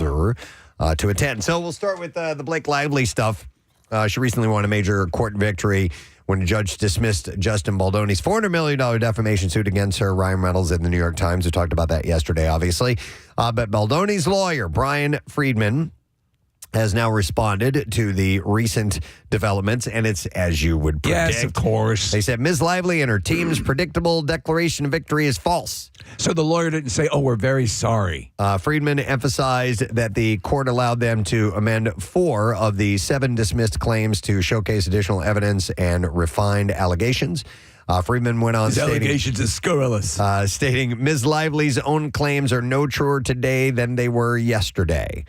older to attend. So we'll start with the Blake Lively stuff. She recently won a major court victory when a judge dismissed Justin Baldoni's $400 million defamation suit against her. Ryan Reynolds in the New York Times, who talked about that yesterday, obviously. But Baldoni's lawyer, Brian Friedman, has now responded to the recent developments, and it's as you would predict. Yes, of course. They said Ms. Lively and her team's predictable declaration of victory is false. So the lawyer didn't say, oh, we're very sorry. Friedman emphasized that the court allowed them to amend 4 of the 7 dismissed claims to showcase additional evidence and refined allegations. Friedman went on stating, allegations are scurrilous. Stating Ms. Lively's own claims are no truer today than they were yesterday.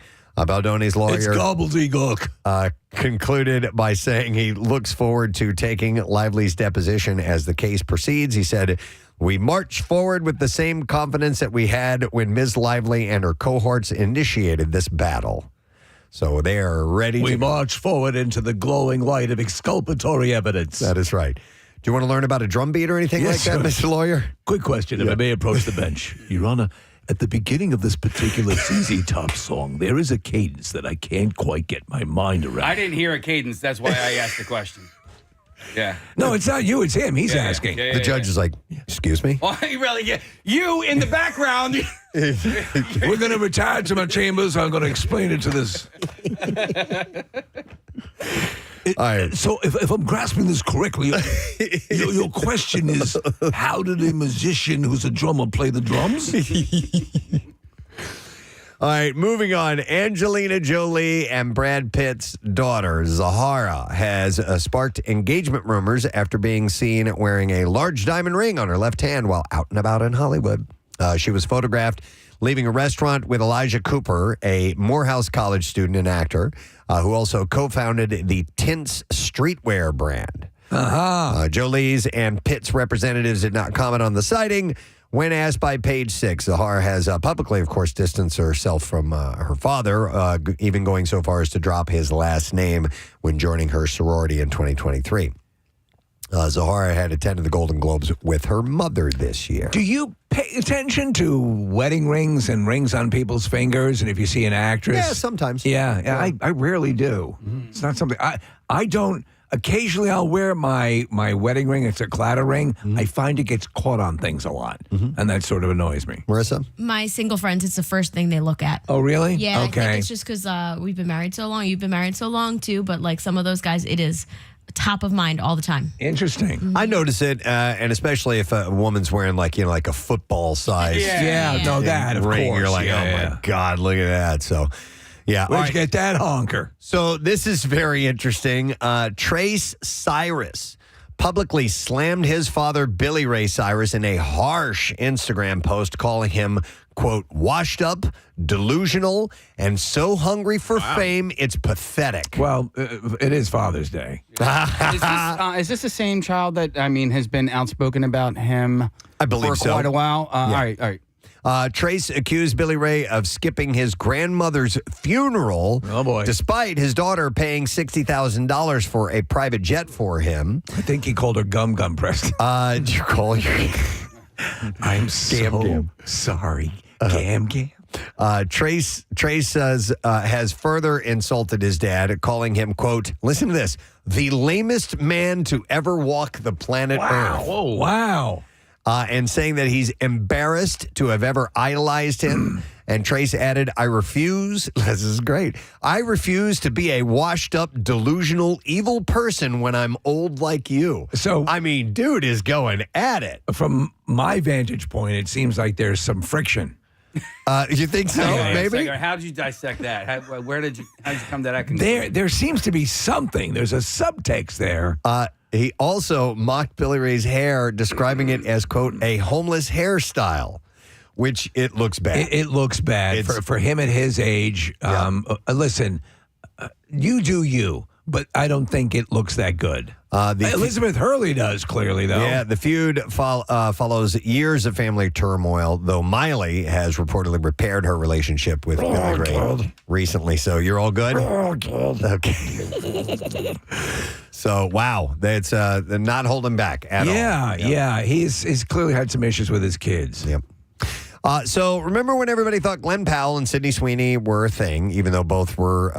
Baldoni's lawyer It's gobbledygook. Concluded by saying he looks forward to taking Lively's deposition as the case proceeds. He said, we march forward with the same confidence that we had when Ms. Lively and her cohorts initiated this battle. So they are ready We march forward into the glowing light of exculpatory evidence. That is right. Do you want to learn about a drum beat or anything like that, Mr. Lawyer? Quick question, if I may approach the bench. Your Honor, at the beginning of this particular ZZ Top song, there is a cadence that I can't quite get my mind around. I didn't hear a cadence. That's why I asked the question. Yeah. No, it's not you. It's him. He's asking. The judge is like, excuse me? Oh, you in the background. We're going to retire to my chambers. I'm going to explain it to this. All right. So if I'm grasping this correctly, your question is, how did a musician who's a drummer play the drums? All right, moving on. Angelina Jolie and Brad Pitt's daughter, Zahara, has sparked engagement rumors after being seen wearing a large diamond ring on her left hand while out and about in Hollywood. She was photographed leaving a restaurant with Elijah Cooper, a Morehouse College student and actor, who also co-founded the Tints streetwear brand. Jolie's and Pitt's representatives did not comment on the sighting. When asked by Page Six, Zahara has publicly, of course, distanced herself from her father, even going so far as to drop his last name when joining her sorority in 2023. Zahara had attended the Golden Globes with her mother this year. Do you pay attention to wedding rings and rings on people's fingers? And if you see an actress? Yeah, sometimes. Yeah. I rarely do. Mm-hmm. It's not something I don't. Occasionally, I'll wear my wedding ring. It's a clatter ring. Mm-hmm. I find it gets caught on things a lot, and that sort of annoys me. Marissa? My single friends, it's the first thing they look at. Oh, really? Yeah, okay. I think it's just because we've been married so long. You've been married so long, too. But like some of those guys, it is top of mind all the time. Interesting. Mm-hmm. I notice it, and especially if a woman's wearing like a football size that of ring, course. you're like, my God, look at that. So. Yeah, where'd you get that honker? So this is very interesting. Trace Cyrus publicly slammed his father, Billy Ray Cyrus, in a harsh Instagram post, calling him, quote, washed up, delusional, and so hungry for fame, it's pathetic. Well, it is Father's Day. Is this the same child that, has been outspoken about him I believe for quite a while? Yeah. All right. Trace accused Billy Ray of skipping his grandmother's funeral. Oh, boy. Despite his daughter paying $60,000 for a private jet for him. I think he called her Gum Gum, Preston. Did you call her? I'm so sorry. Gam Gam. Trace has further insulted his dad, calling him, quote, listen to this, the lamest man to ever walk the planet Earth. Oh, wow. And saying that he's embarrassed to have ever idolized him. And Trace added, I refuse, this is great, I refuse to be a washed up, delusional, evil person when I'm old like you. So, dude is going at it. From my vantage point, it seems like there's some friction. You think so? Maybe? How did you dissect that? How did you come to that conclusion? There seems to be something. There's a subtext there. He also mocked Billy Ray's hair, describing it as, quote, a homeless hairstyle, which it looks bad. It looks bad for him at his age. Listen, you do you, but I don't think it looks that good. Elizabeth Hurley does, clearly, though. Yeah, the feud follows years of family turmoil, though Miley has reportedly repaired her relationship with Billy Ray recently. So you're all good? All good. Okay. So, wow, that's not holding back at all. Yeah. He's clearly had some issues with his kids. Yep. So remember when everybody thought Glenn Powell and Sydney Sweeney were a thing, even though both were,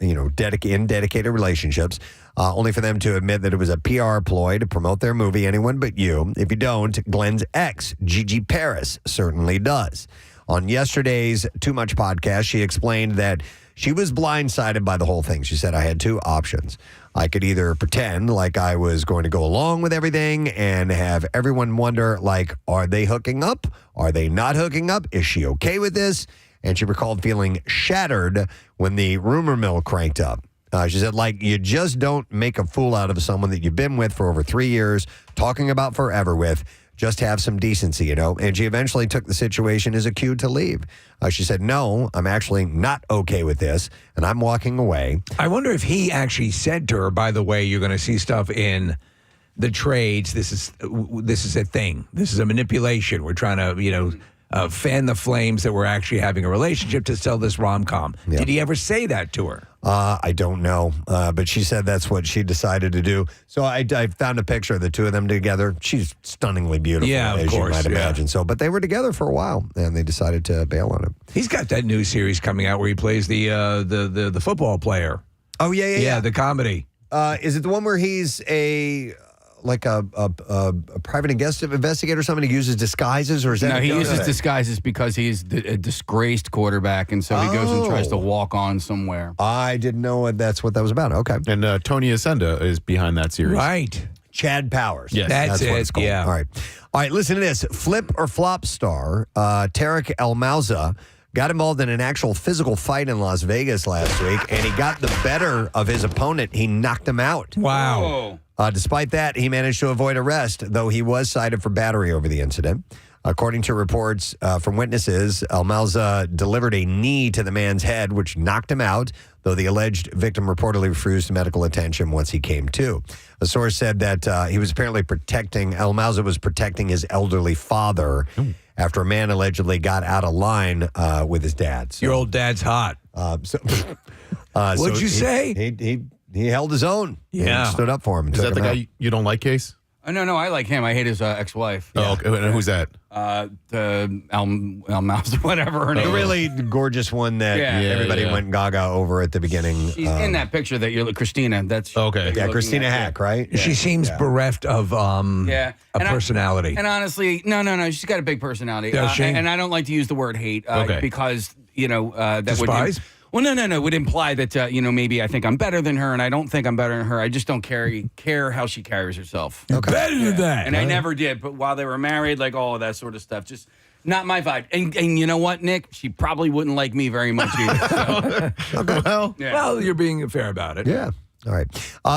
in dedicated relationships, only for them to admit that it was a PR ploy to promote their movie, Anyone But You. If you don't, Glenn's ex, Gigi Paris, certainly does. On yesterday's Too Much podcast, she explained that she was blindsided by the whole thing. She said, I had two options. I could either pretend like I was going to go along with everything and have everyone wonder, like, are they hooking up? Are they not hooking up? Is she okay with this? And she recalled feeling shattered when the rumor mill cranked up. She said, like, you just don't make a fool out of someone that you've been with for over 3 years, talking about forever with. Just have some decency, And she eventually took the situation as a cue to leave. She said, no, I'm actually not okay with this, and I'm walking away. I wonder if he actually said to her, by the way, you're going to see stuff in the trades. This is a thing. This is a manipulation. We're trying to, fan the flames that we're actually having a relationship to sell this rom-com. Yep. Did he ever say that to her? I don't know, but she said that's what she decided to do. So I found a picture of the two of them together. She's stunningly beautiful, as you might imagine. So, but they were together for a while, and they decided to bail on him. He's got that new series coming out where he plays the football player. Oh yeah, the comedy. Is it the one where he's a private investigator or something? He uses disguises, or is that? No, he uses disguises because he's a disgraced quarterback, and so he goes and tries to walk on somewhere. I didn't know that's what that was about. Okay. And Tony Ascenda is behind that series. Right. Chad Powers. Yes. That's what it. it's called. Yeah. All right, listen to this. Flip or flop star Tarek El Mouza got involved in an actual physical fight in Las Vegas last week, and he got the better of his opponent. He knocked him out. Wow. Despite that, he managed to avoid arrest, though he was cited for battery over the incident. According to reports from witnesses, Almauza delivered a knee to the man's head, which knocked him out, though the alleged victim reportedly refused medical attention once he came to. A source said that he was apparently Almauza was protecting his elderly father after a man allegedly got out of line with his dad. So, your old dad's hot. What'd you say? He held his own. Yeah. And stood up for him. Is that the guy you don't like, Case? Oh, no, I like him. I hate his ex-wife. Oh, okay. And who's that? The Mouse, whatever her name. The really gorgeous one that everybody went gaga over at the beginning. She's in that picture that you're Christina. That's okay. Yeah, Christina Hack, right? Yeah. She seems bereft of a personality. And honestly, no. She's got a big personality. Does she? And I don't like to use the word hate because that Despise? Well, no. It would imply that, maybe I think I'm better than her, and I don't think I'm better than her. I just don't care how she carries herself. Okay. Better than that. And I never did. But while they were married, like all of that sort of stuff, just not my vibe. And you know what, Nick? She probably wouldn't like me very much either. So. Okay. Well, you're being fair about it. Yeah. All right.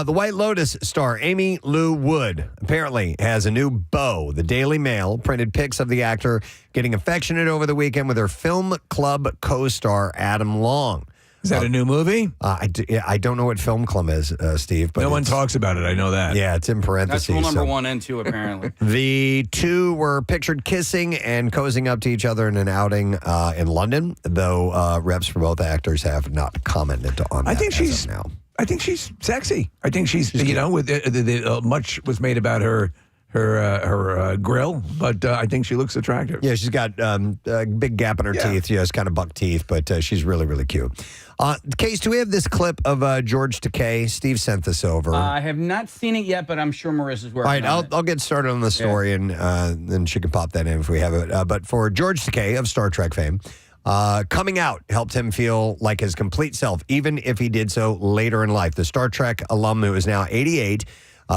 The White Lotus star Amy Lou Wood apparently has a new beau. The Daily Mail printed pics of the actor getting affectionate over the weekend with her film club co-star Adam Long. Is that a new movie? I don't know what film club is, Steve. But no one talks about it. I know that. Yeah, it's in parentheses. That's rule number 1 and 2, apparently. The two were pictured kissing and cozying up to each other in an outing in London, though reps for both actors have not commented on that. I think she's sexy. I think she's with much was made about her grill, but I think she looks attractive. Yeah, she's got a big gap in her teeth. She has kind of buck teeth, but she's really, really cute. Case, do we have this clip of George Takei? Steve sent this over. I have not seen it yet, but I'm sure Marissa's working on it. All right, I'll get started on the story, and then she can pop that in if we have it. But for George Takei of Star Trek fame, coming out helped him feel like his complete self, even if he did so later in life. The Star Trek alum who is now 88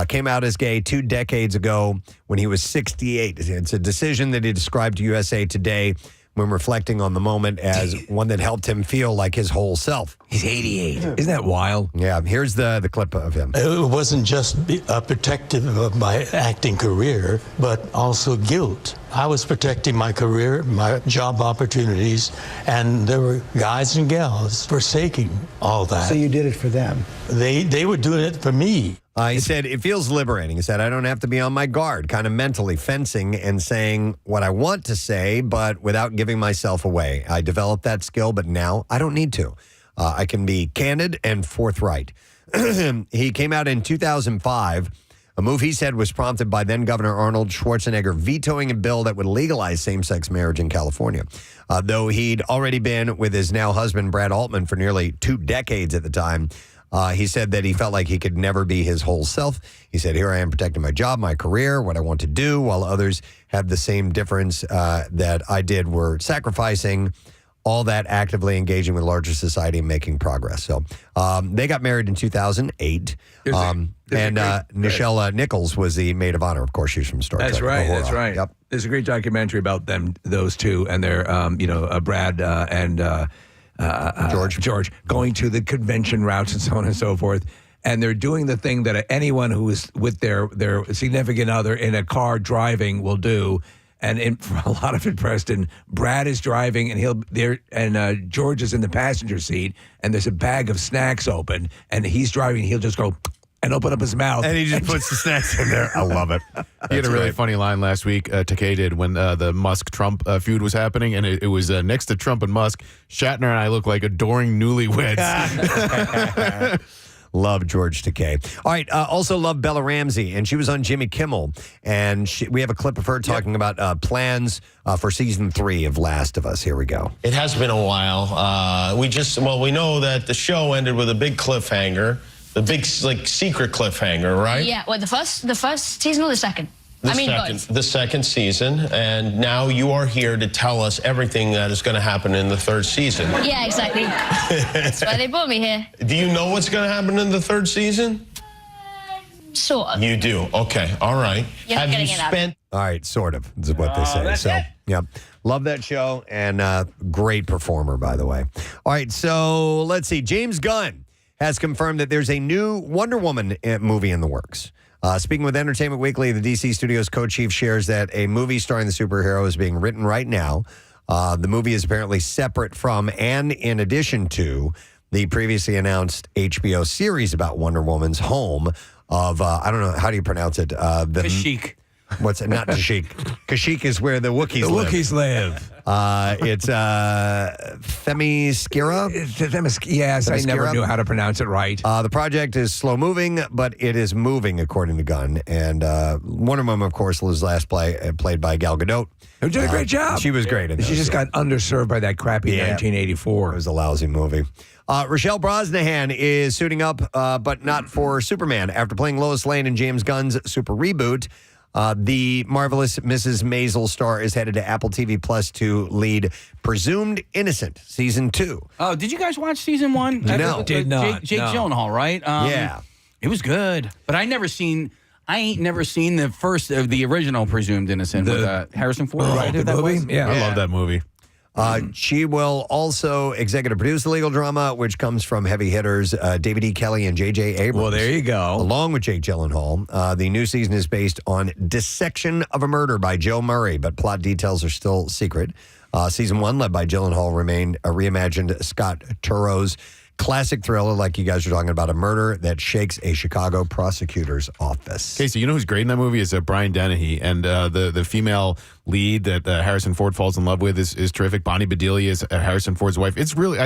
came out as gay 2 decades ago when he was 68. It's a decision that he described to USA Today when reflecting on the moment as one that helped him feel like his whole self. He's 88. Isn't that wild? Yeah, here's the clip of him. It wasn't just protective of my acting career, but also guilt. I was protecting my career, my job opportunities, and there were guys and gals forsaking all that. So you did it for them? They were doing it for me. He said, it feels liberating. He said, I don't have to be on my guard, kind of mentally fencing and saying what I want to say, but without giving myself away. I developed that skill, but now I don't need to. I can be candid and forthright. He came out in 2005 A move he said was prompted by then Governor Arnold Schwarzenegger vetoing a bill that would legalize same-sex marriage in California. Though he'd already been with his now husband, Brad Altman, for nearly 2 decades at the time, he said that he felt like he could never be his whole self. He said, here I am protecting my job, my career, what I want to do, while others have the same difference that I did, were sacrificing all that, actively engaging with larger society and making progress. So they got married in 2008. Nichelle Nichols was the maid of honor. Of course, she's from Star Trek. That's right. Uhura. That's right. Yep. There's a great documentary about them, those two, and their, Brad and George going to the convention routes and so on and so forth. And they're doing the thing that anyone who is with their significant other in a car driving will do. And for a lot of it, Preston, Brad is driving, and George is in the passenger seat, and there's a bag of snacks open, and he's driving. He'll just go and open up his mouth, and he just puts the snacks in there. I love it. He had a really funny line last week, Takei did, when the Musk-Trump feud was happening, and it was next to Trump and Musk. Shatner and I look like adoring newlyweds. Love George Takei. All right. Also love Bella Ramsey, and she was on Jimmy Kimmel, and we have a clip of her talking about plans for season 3 of Last of Us. Here we go. It has been a while. We know that the show ended with a big cliffhanger, the big secret cliffhanger, right? Yeah. Well, the first season or the second? Both. The second season, and now you are here to tell us everything that is going to happen in the 3rd season. Yeah, exactly. That's why they brought me here. Do you know what's going to happen in the 3rd season? Sort of. You do. Okay. All right. You're not getting it out. All right, sort of, is what they say. That's it. Yeah, love that show, and great performer, by the way. All right, so let's see. James Gunn has confirmed that there's a new Wonder Woman movie in the works. Speaking with Entertainment Weekly, the DC Studios co-chief shares that a movie starring the superhero is being written right now. The movie is apparently separate from and in addition to the previously announced HBO series about Wonder Woman's home of, I don't know, how do you pronounce it? Kashyyyk. What's it? Not Kashyyyk. Kashyyyk is where the Wookiees live. Wookiees live. It's Themyscira. Yes, I never Themyscira? knew how to pronounce it right. The project is slow moving, but it is moving, according to Gunn. And Wonder Woman, of course, was last played by Gal Gadot. Who did a great job. She was great in this. She just got underserved by that crappy 1984. It was a lousy movie. Rochelle Brosnahan is suiting up, but not for Superman. After playing Lois Lane in James Gunn's Super Reboot, the marvelous Mrs. Maisel star is headed to Apple TV Plus to lead Presumed Innocent Season 2. Oh, did you guys watch Season 1? No. Did not. Jake Gyllenhaal, right? Yeah. It was good, but I ain't never seen the original Presumed Innocent with Harrison Ford. Right? The movie? Yeah. I love that movie. She will also executive produce the legal drama, which comes from heavy hitters David E. Kelly and J.J. Abrams. Well, there you go. Along with Jake Gyllenhaal. The new season is based on Dissection of a Murder by Joe Murray, but plot details are still secret. Season 1, led by Gyllenhaal, reimagined Scott Turo's classic thriller, like you guys are talking about, a murder that shakes a Chicago prosecutor's office. Casey, you know who's great in that movie is Brian Dennehy, and the female lead that Harrison Ford falls in love with is terrific. Bonnie Bedelia is Harrison Ford's wife. It's really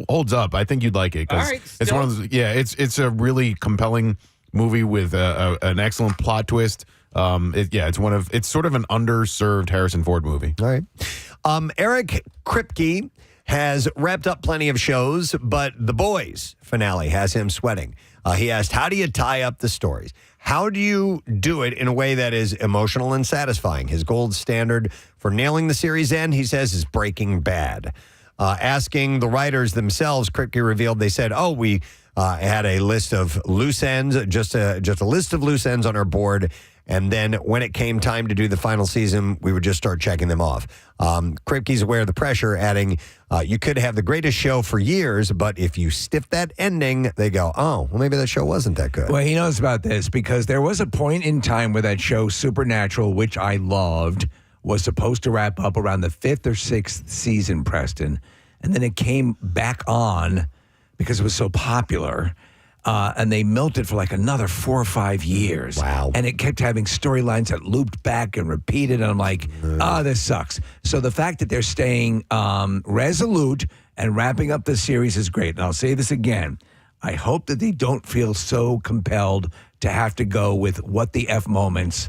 holds up. I think you'd like it because it's one of those. Yeah, it's a really compelling movie with an excellent plot twist. It's sort of an underserved Harrison Ford movie. All right. Eric Kripke has wrapped up plenty of shows, but The Boys finale has him sweating. He asked, how do you tie up the stories? How do you do it in a way that is emotional and satisfying? His gold standard for nailing the series end, he says, is Breaking Bad. Asking the writers themselves, Kripke revealed they said, we had a list of loose ends, just a list of loose ends on our board. And then when it came time to do the final season, we would just start checking them off. Kripke's aware of the pressure, adding, you could have the greatest show for years, but if you stiff that ending, they go, well, maybe that show wasn't that good. Well, he knows about this because there was a point in time where that show, Supernatural, which I loved, was supposed to wrap up around the 5th or 6th season, Preston. And then it came back on because it was so popular. And they milked it for like another 4 or 5 years. Wow. And it kept having storylines that looped back and repeated. And I'm like, this sucks. So the fact that they're staying resolute and wrapping up the series is great. And I'll say this again. I hope that they don't feel so compelled to have to go with what the F moments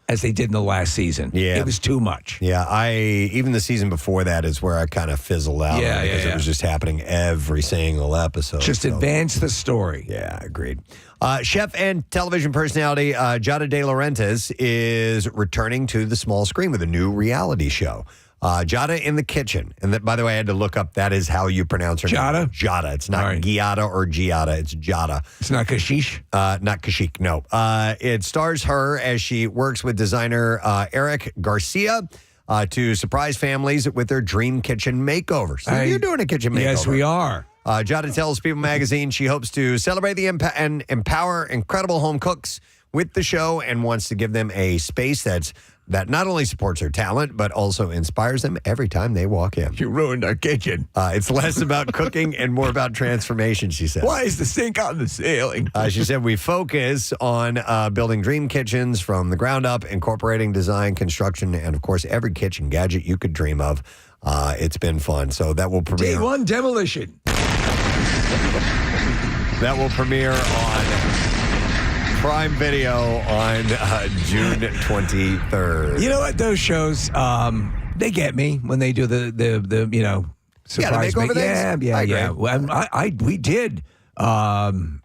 as they did in the last season. Yeah. It was too much. Yeah, even the season before that is where I kind of fizzled out because it was just happening every single episode. Just advance the story. Yeah, agreed. Chef and television personality Giada De Laurentiis is returning to the small screen with a new reality show. Giada in the Kitchen. And that, by the way, I had to look up, that is how you pronounce her name. Giada. It's not Giada or Giada. It's Giada. It's not Kashish? Not Kashik, no. It stars her as she works with designer Eric Garcia to surprise families with their dream kitchen makeover. So you're doing a kitchen makeover. Yes, we are. Giada tells People Magazine she hopes to celebrate and empower incredible home cooks with the show and wants to give them a space that not only supports their talent, but also inspires them every time they walk in. You ruined our kitchen. It's less about cooking and more about transformation, she said. Why is the sink on the ceiling? She said, we focus on building dream kitchens from the ground up, incorporating design, construction, and, of course, every kitchen gadget you could dream of. It's been fun. So that will premiere. Day one demolition. That will premiere on Prime Video on June 23rd. You know what? Those shows, they get me when they do the surprise makeover things. Yeah. Well, we did kitchen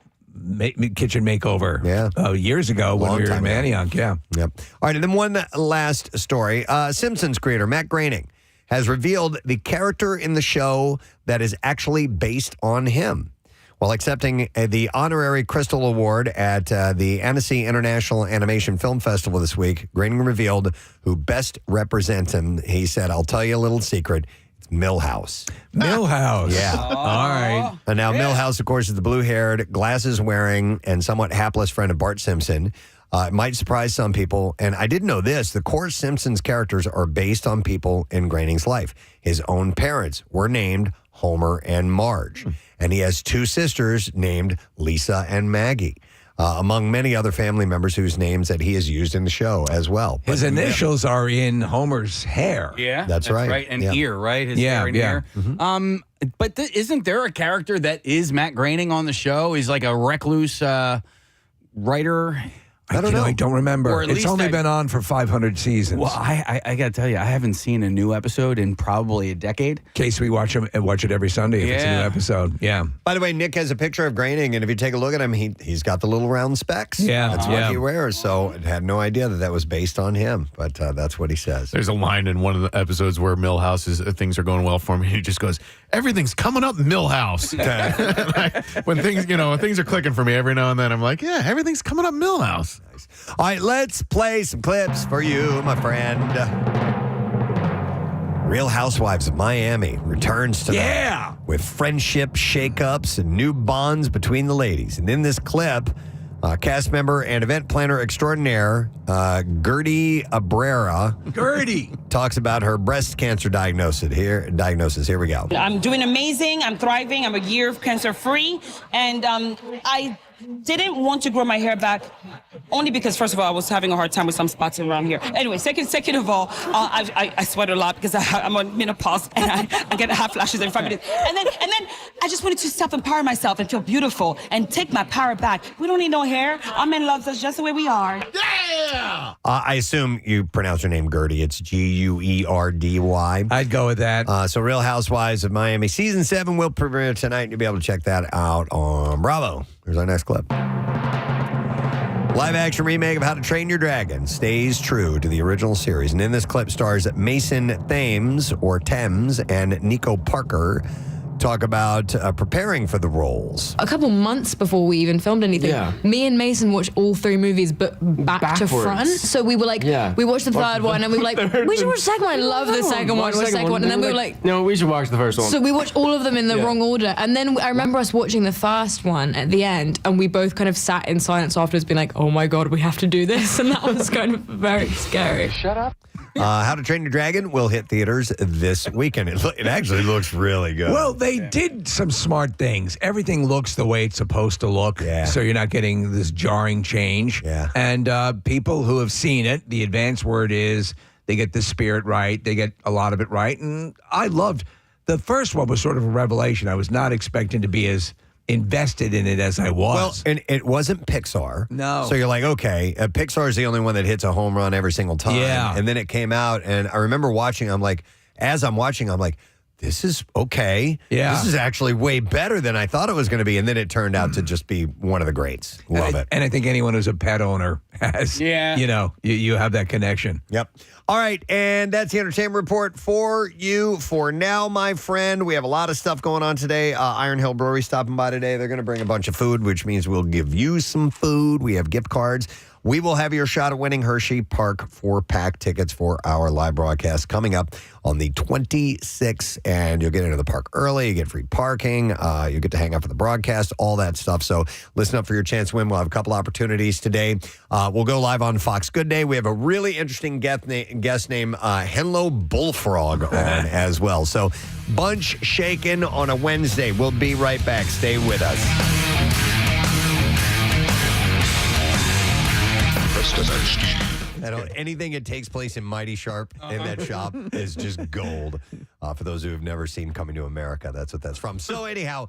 makeover years ago when we were in Manioc. Yeah. Yep. All right, and then one last story. Simpsons creator Matt Groening has revealed the character in the show that is actually based on him. While accepting the honorary Crystal Award at the Annecy International Animation Film Festival this week, Groening revealed who best represents him. He said, I'll tell you a little secret. It's Milhouse. Milhouse. Yeah. All right. And now Milhouse, of course, is the blue-haired, glasses-wearing, and somewhat hapless friend of Bart Simpson. It might surprise some people. And I didn't know this. The core Simpsons characters are based on people in Groening's life. His own parents were named Homer and Marge. And he has two sisters named Lisa and Maggie, among many other family members whose names that he has used in the show as well. His initials are in Homer's hair. Yeah. That's right. And ear, right? His hair and ear. Mm-hmm. But isn't there a character that is Matt Groening on the show? He's like a recluse writer. I don't know. I don't remember. Or at It's least only been on for 500 seasons. Well, I got to tell you, I haven't seen a new episode in probably a decade. In case we watch it every Sunday if it's a new episode. Yeah. By the way, Nick has a picture of Groening, and if you take a look at him, he's got the little round specs. Yeah. That's what he wears. So I had no idea that was based on him, but that's what he says. There's a line in one of the episodes where Milhouse things are going well for him. He just goes, "Everything's coming up, Milhouse." when things are clicking for me every now and then, I'm like, yeah, everything's coming up, Milhouse. Nice. All right, let's play some clips for you, my friend. Real Housewives of Miami returns tonight with friendship shakeups and new bonds between the ladies. And in this clip, cast member and event planner extraordinaire Gertie Abrera talks about her breast cancer diagnosis. Here we go. I'm doing amazing. I'm thriving. I'm a year cancer-free. And I didn't want to grow my hair back only because, first of all, I was having a hard time with some spots around here. Anyway, second of all, I sweat a lot because I'm on menopause and I get hot flashes every 5 minutes. And then I just wanted to self-empower myself and feel beautiful and take my power back. We don't need no hair. Our men loves us just the way we are. Yeah! I assume you pronounce her name Gertie. It's Guerdy. I'd go with that. So Real Housewives of Miami Season 7 will premiere tonight. You'll be able to check that out on Bravo. Here's our next clip. Live-action remake of How to Train Your Dragon stays true to the original series. And in this clip stars Mason Thames, and Nico Parker talk about preparing for the roles. A couple months before we even filmed anything, me and Mason watched all three movies, but back to front. So we were like, we watched the third one, and we were like, we should watch the second one. I love the second one. And then we were like, no, we should watch the first one. So we watched all of them in the wrong order. And then I remember us watching the first one at the end, and we both kind of sat in silence afterwards, being like, oh my God, we have to do this. And that was kind of very scary. Shut up. How to Train Your Dragon will hit theaters this weekend. It actually looks really good. Well, they did some smart things. Everything looks the way it's supposed to look, so you're not getting this jarring change. Yeah. And people who have seen it, the advanced word is they get the spirit right. They get a lot of it right. And I loved the first one was sort of a revelation. I was not expecting to be as invested in it as I was. Well, and it wasn't Pixar. No. So you're like, okay, Pixar is the only one that hits a home run every single time. Yeah. And then it came out, and I remember watching, I'm like, as I'm watching, I'm like, this is okay. Yeah. This is actually way better than I thought it was going to be. And then it turned out to just be one of the greats. Love it. And I think anyone who's a pet owner has, you have that connection. Yep. All right, and that's the entertainment report for you for now, my friend. We have a lot of stuff going on today. Iron Hill Brewery stopping by today. They're going to bring a bunch of food, which means we'll give you some food. We have gift cards. We will have your shot at winning Hershey Park 4-pack tickets for our live broadcast coming up on the 26th. And you'll get into the park early. You get free parking. You get to hang out for the broadcast, all that stuff. So listen up for your chance to win. We'll have a couple opportunities today. We'll go live on Fox Good Day. We have a really interesting guest named Henlo Bullfrog on as well. So bunch shaken on a Wednesday. We'll be right back. Stay with us. Anything that takes place in Mighty Sharp in that shop is just gold. For those who have never seen Coming to America, that's what that's from. So anyhow,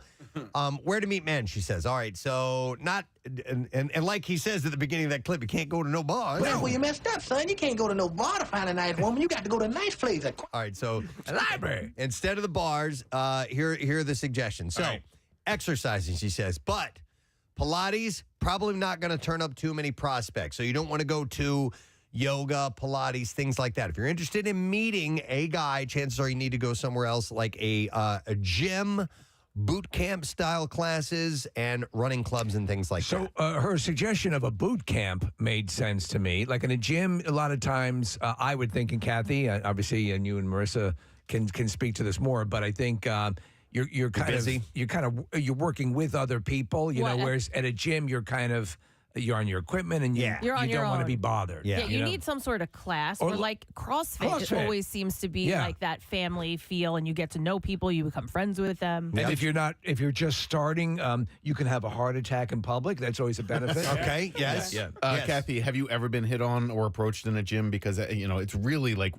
where to meet men, she says. All right, so not, and like he says at the beginning of that clip, you can't go to no bars. Well, you messed up, son. You can't go to no bar to find a nice woman. You got to go to a nice place. All right, so a library. Instead of the bars, here are the suggestions. So exercising, she says, but Pilates, probably not going to turn up too many prospects. So you don't want to go to yoga, Pilates, things like that. If you're interested in meeting a guy, chances are you need to go somewhere else like a gym, boot camp style classes, and running clubs and things like that. So her suggestion of a boot camp made sense to me. Like in a gym, a lot of times I would think, and Kathy, obviously, and you and Marissa can speak to this more, but I think you're you're working with other people, you know, whereas at a gym you're on your equipment and you don't want to be bothered. Yeah, you need some sort of class or like CrossFit. It always seems to be like that family feel, and you get to know people, you become friends with them. And if you're just starting, you can have a heart attack in public. That's always a benefit. Okay. Yes. Yeah. Kathy, have you ever been hit on or approached in a gym? Because it's really like,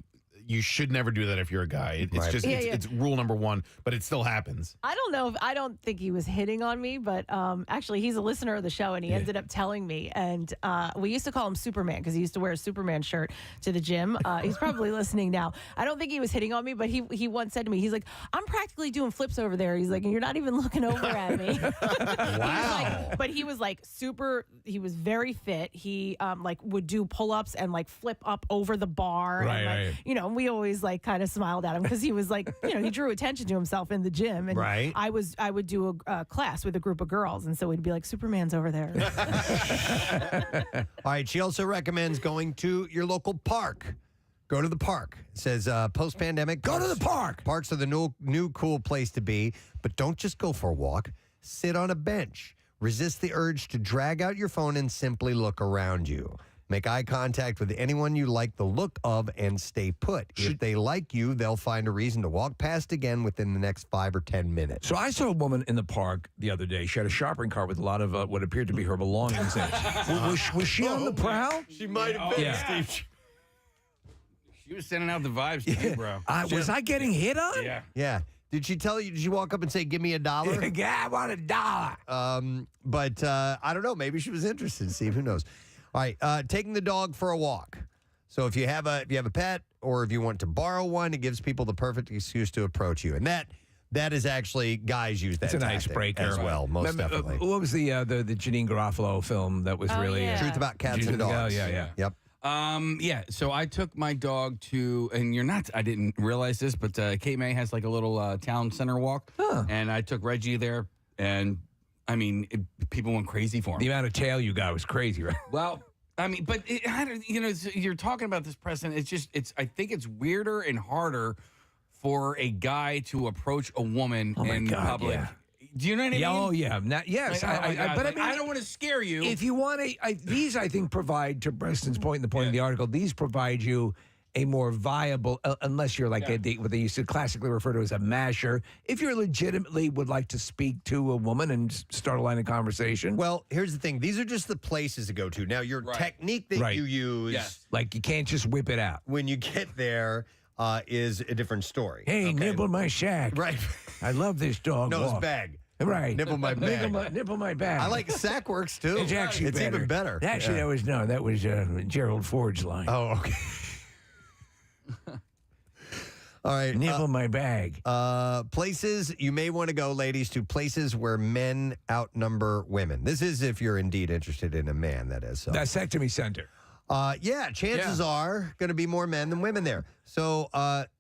you should never do that if you're a guy. It's just it's rule number one, but it still happens. I don't know. I don't think he was hitting on me, but actually, he's a listener of the show, and he ended up telling me. And we used to call him Superman because he used to wear a Superman shirt to the gym. He's probably listening now. I don't think he was hitting on me, but he once said to me, he's like, "I'm practically doing flips over there." He's like, "And you're not even looking over at me." Wow. But he was like super. He was very fit. He would do pull-ups and like flip up over the bar. Right. And, we always like kind of smiled at him because he was like, he drew attention to himself in the gym. And I would do a class with a group of girls. And so we'd be like, Superman's over there. All right. She also recommends going to your local park. Go to the park. It says post-pandemic. Go to the park. Parks are the new cool place to be. But don't just go for a walk. Sit on a bench. Resist the urge to drag out your phone and simply look around you. Make eye contact with anyone you like the look of and stay put. If they like you, they'll find a reason to walk past again within the next 5 or 10 minutes. So I saw a woman in the park the other day. She had a shopping cart with a lot of what appeared to be her belongings in it. Was she on the prowl? She might have been, Steve. She was sending out the vibes to you, bro. Was I getting hit on? Yeah. Yeah. Did she tell you? Did you walk up and say, "Give me $1"? Yeah, I want $1. But I don't know. Maybe she was interested. Steve, who knows? All right, taking the dog for a walk. So if you have a pet or if you want to borrow one, it gives people the perfect excuse to approach you, and that is actually guys use that. It's an tactic icebreaker as well, most definitely. What was the Janine Garofalo film that was really Truth About Cats and Dogs? Yeah. Yep. So I took my dog to, and I didn't realize this, but Cape May has like a little town center walk, and I took Reggie there, and people went crazy for him. The amount of tail you got was crazy, right? Well, but you're talking about this, Preston. I think it's weirder and harder for a guy to approach a woman in public. Yeah. Do you know what I mean? Oh yeah, yes. I don't want to scare you. If you want these, I think provide, to Preston's point, the point of the article, these provide you a more viable, unless you're like what they used to classically refer to as a masher. If you're legitimately would like to speak to a woman and start a line of conversation. Well, here's the thing. These are just the places to go to. Now, your technique that you use, like you can't just whip it out. When you get there, is a different story. Hey, nibble my shack. Right. I love this dog. No, it's bag. Right. Nipple my bag. Nipple my bag. I like sack works too. It's actually better. even better. Actually, that was Gerald Ford's line. Oh, okay. All right. Nibble my bag. Places you may want to go, ladies, to places where men outnumber women. This is if you're indeed interested in a man, that is. So. Vasectomy center. Chances are going to be more men than women there. So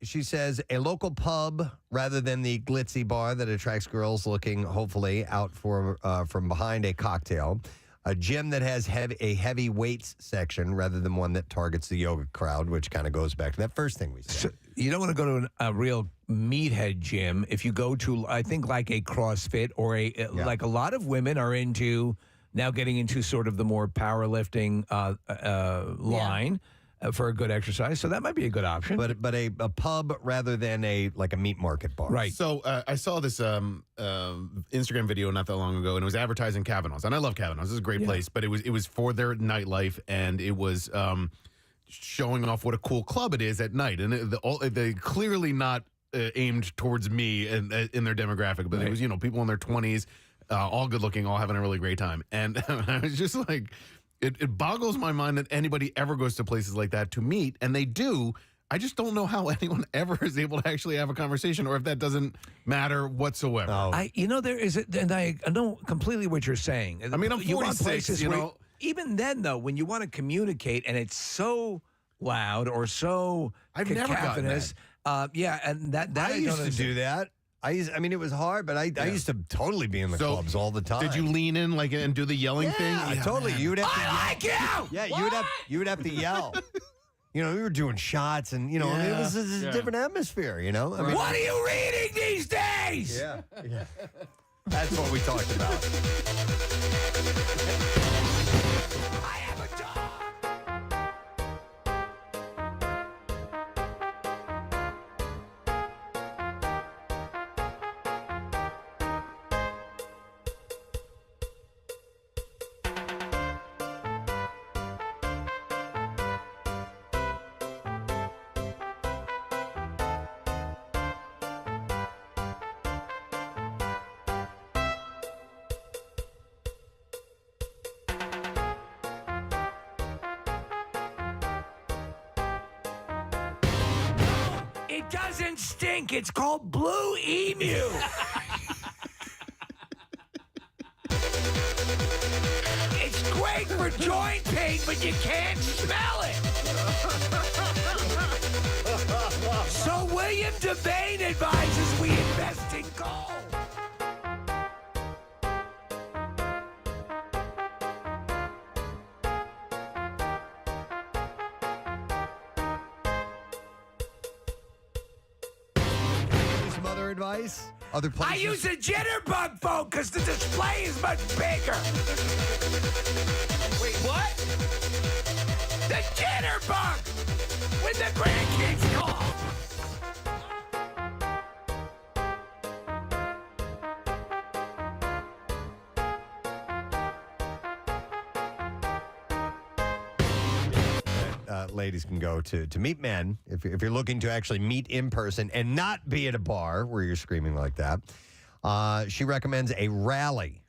she says a local pub rather than the glitzy bar that attracts girls looking, hopefully, out from behind a cocktail. A gym that has a heavy weights section rather than one that targets the yoga crowd, which kind of goes back to that first thing we said. So you don't want to go to a real meathead gym. If you go to, I think, like a CrossFit or like a lot of women are into now getting into sort of the more powerlifting line for a good exercise. So that might be a good option. But a pub rather than a meat market bar. Right. So I saw this Instagram video not that long ago, and it was advertising Kavanaugh's, and I love Kavanaugh's. This is a great place, but it was for their nightlife, and it was showing off what a cool club it is at night, and they clearly not aimed towards me in their demographic, but it was people in their 20s, all good looking, all having a really great time, and I was just like. It boggles my mind that anybody ever goes to places like that to meet, and they do. I just don't know how anyone ever is able to actually have a conversation, or if that doesn't matter whatsoever. There is, and I know completely what you're saying. I mean, I'm 46, even then, though, when you want to communicate and it's so loud or so I've never gotten cacophonous, and that I used to do that. I mean, it was hard, but I used to totally be in the clubs all the time. Did you lean in and do the yelling thing? Yeah, totally. Man. You would have to like you. Yeah, you would have to yell. We were doing shots, and I mean, it was a different atmosphere. I mean, what are you reading these days? Yeah. That's what we talked about. I am a dog. It doesn't stink. It's called Blue Emu. It's great for joint pain, but you can't smell it. So William Devane advises we invest in gold. Advice? Other places? I use a jitterbug phone because the display is much bigger. Wait, what? The jitterbug when the grandkids call. Ladies can go to meet men if you're looking to actually meet in person and not be at a bar where you're screaming like that. She recommends a rally.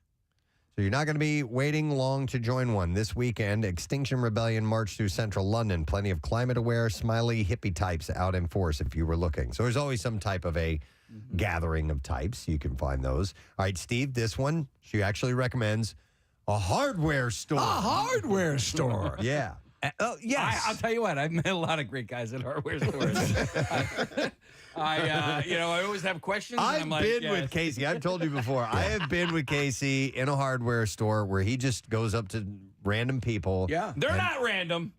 So you're not going to be waiting long to join one. This weekend, Extinction Rebellion march through central London. Plenty of climate-aware, smiley hippie types out in force if you were looking. So there's always some type of a gathering of types. You can find those. All right, Steve, this one, she actually recommends a hardware store. A hardware store. Yeah. Yes. I'll tell you what. I've met a lot of great guys at hardware stores. I always have questions. I've been with Casey. I've told you before. I have been with Casey in a hardware store where he just goes up to random people. Yeah, they're not random.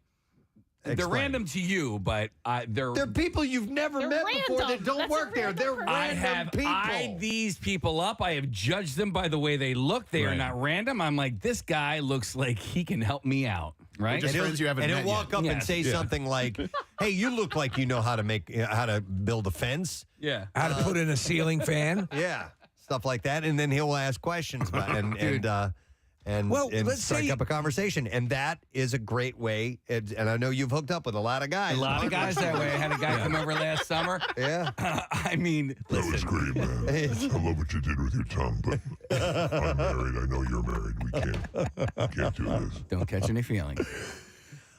They're random to you, but they're people you've never met before that don't work there. They're random I have people. eyed these people up. I have judged them by the way they look. They are not random. I'm like, this guy looks like he can help me out, right? Just friends you haven't met he'll walk yet. up and say something like, "Hey, you look like you know how to build a fence." Yeah, how to put in a ceiling fan. Yeah, stuff like that, and then he'll ask questions about it. And and let's strike say- up a conversation. And that is a great way. And I know you've hooked up with a lot of guys. A lot of guys that way. I had a guy come over last summer. Yeah. I mean, That was great, man. I love what you did with your tongue, but I'm married. I know you're married. We can't do this. Don't catch any feelings.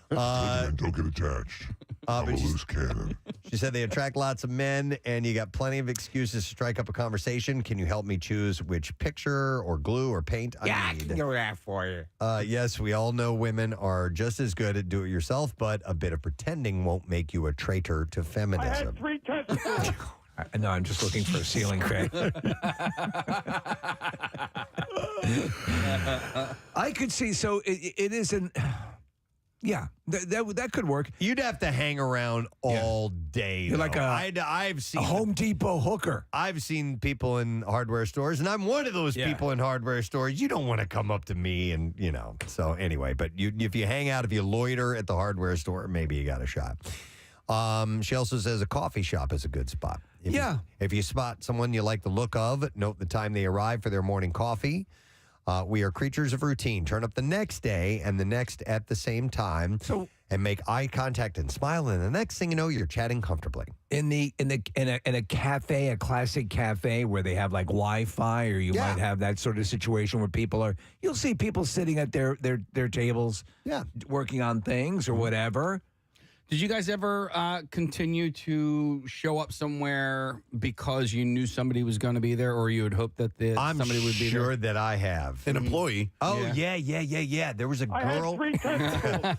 Don't get attached. I'm a loose cannon. She said they attract lots of men, and you got plenty of excuses to strike up a conversation. Can you help me choose which picture or glue or paint I I need? can go that for you. Yes, we all know women are just as good at do-it-yourself, but a bit of pretending won't make you a traitor to feminism. No, I'm just looking for a ceiling fan. I could see. So it isn't. Yeah, that could work. You'd have to hang around all day. You're like I've seen a Home Depot hooker. I've seen people in hardware stores, and I'm one of those people in hardware stores. You don't want to come up to me and, So anyway, but if you hang out, if you loiter at the hardware store, maybe you got a shot. She also says a coffee shop is a good spot. If you spot someone you like the look of, note the time they arrive for their morning coffee. We are creatures of routine. Turn up the next day and the next at the same time, and make eye contact and smile. And the next thing you know, you're chatting comfortably. In a cafe, a classic cafe where they have like Wi-Fi, or you might have that sort of situation where you'll see people sitting at their tables, working on things or whatever. Did you guys ever continue to show up somewhere because you knew somebody was going to be there, or you had hoped that somebody would be there? I'm sure that I have. An employee. Oh, yeah. There was a girl.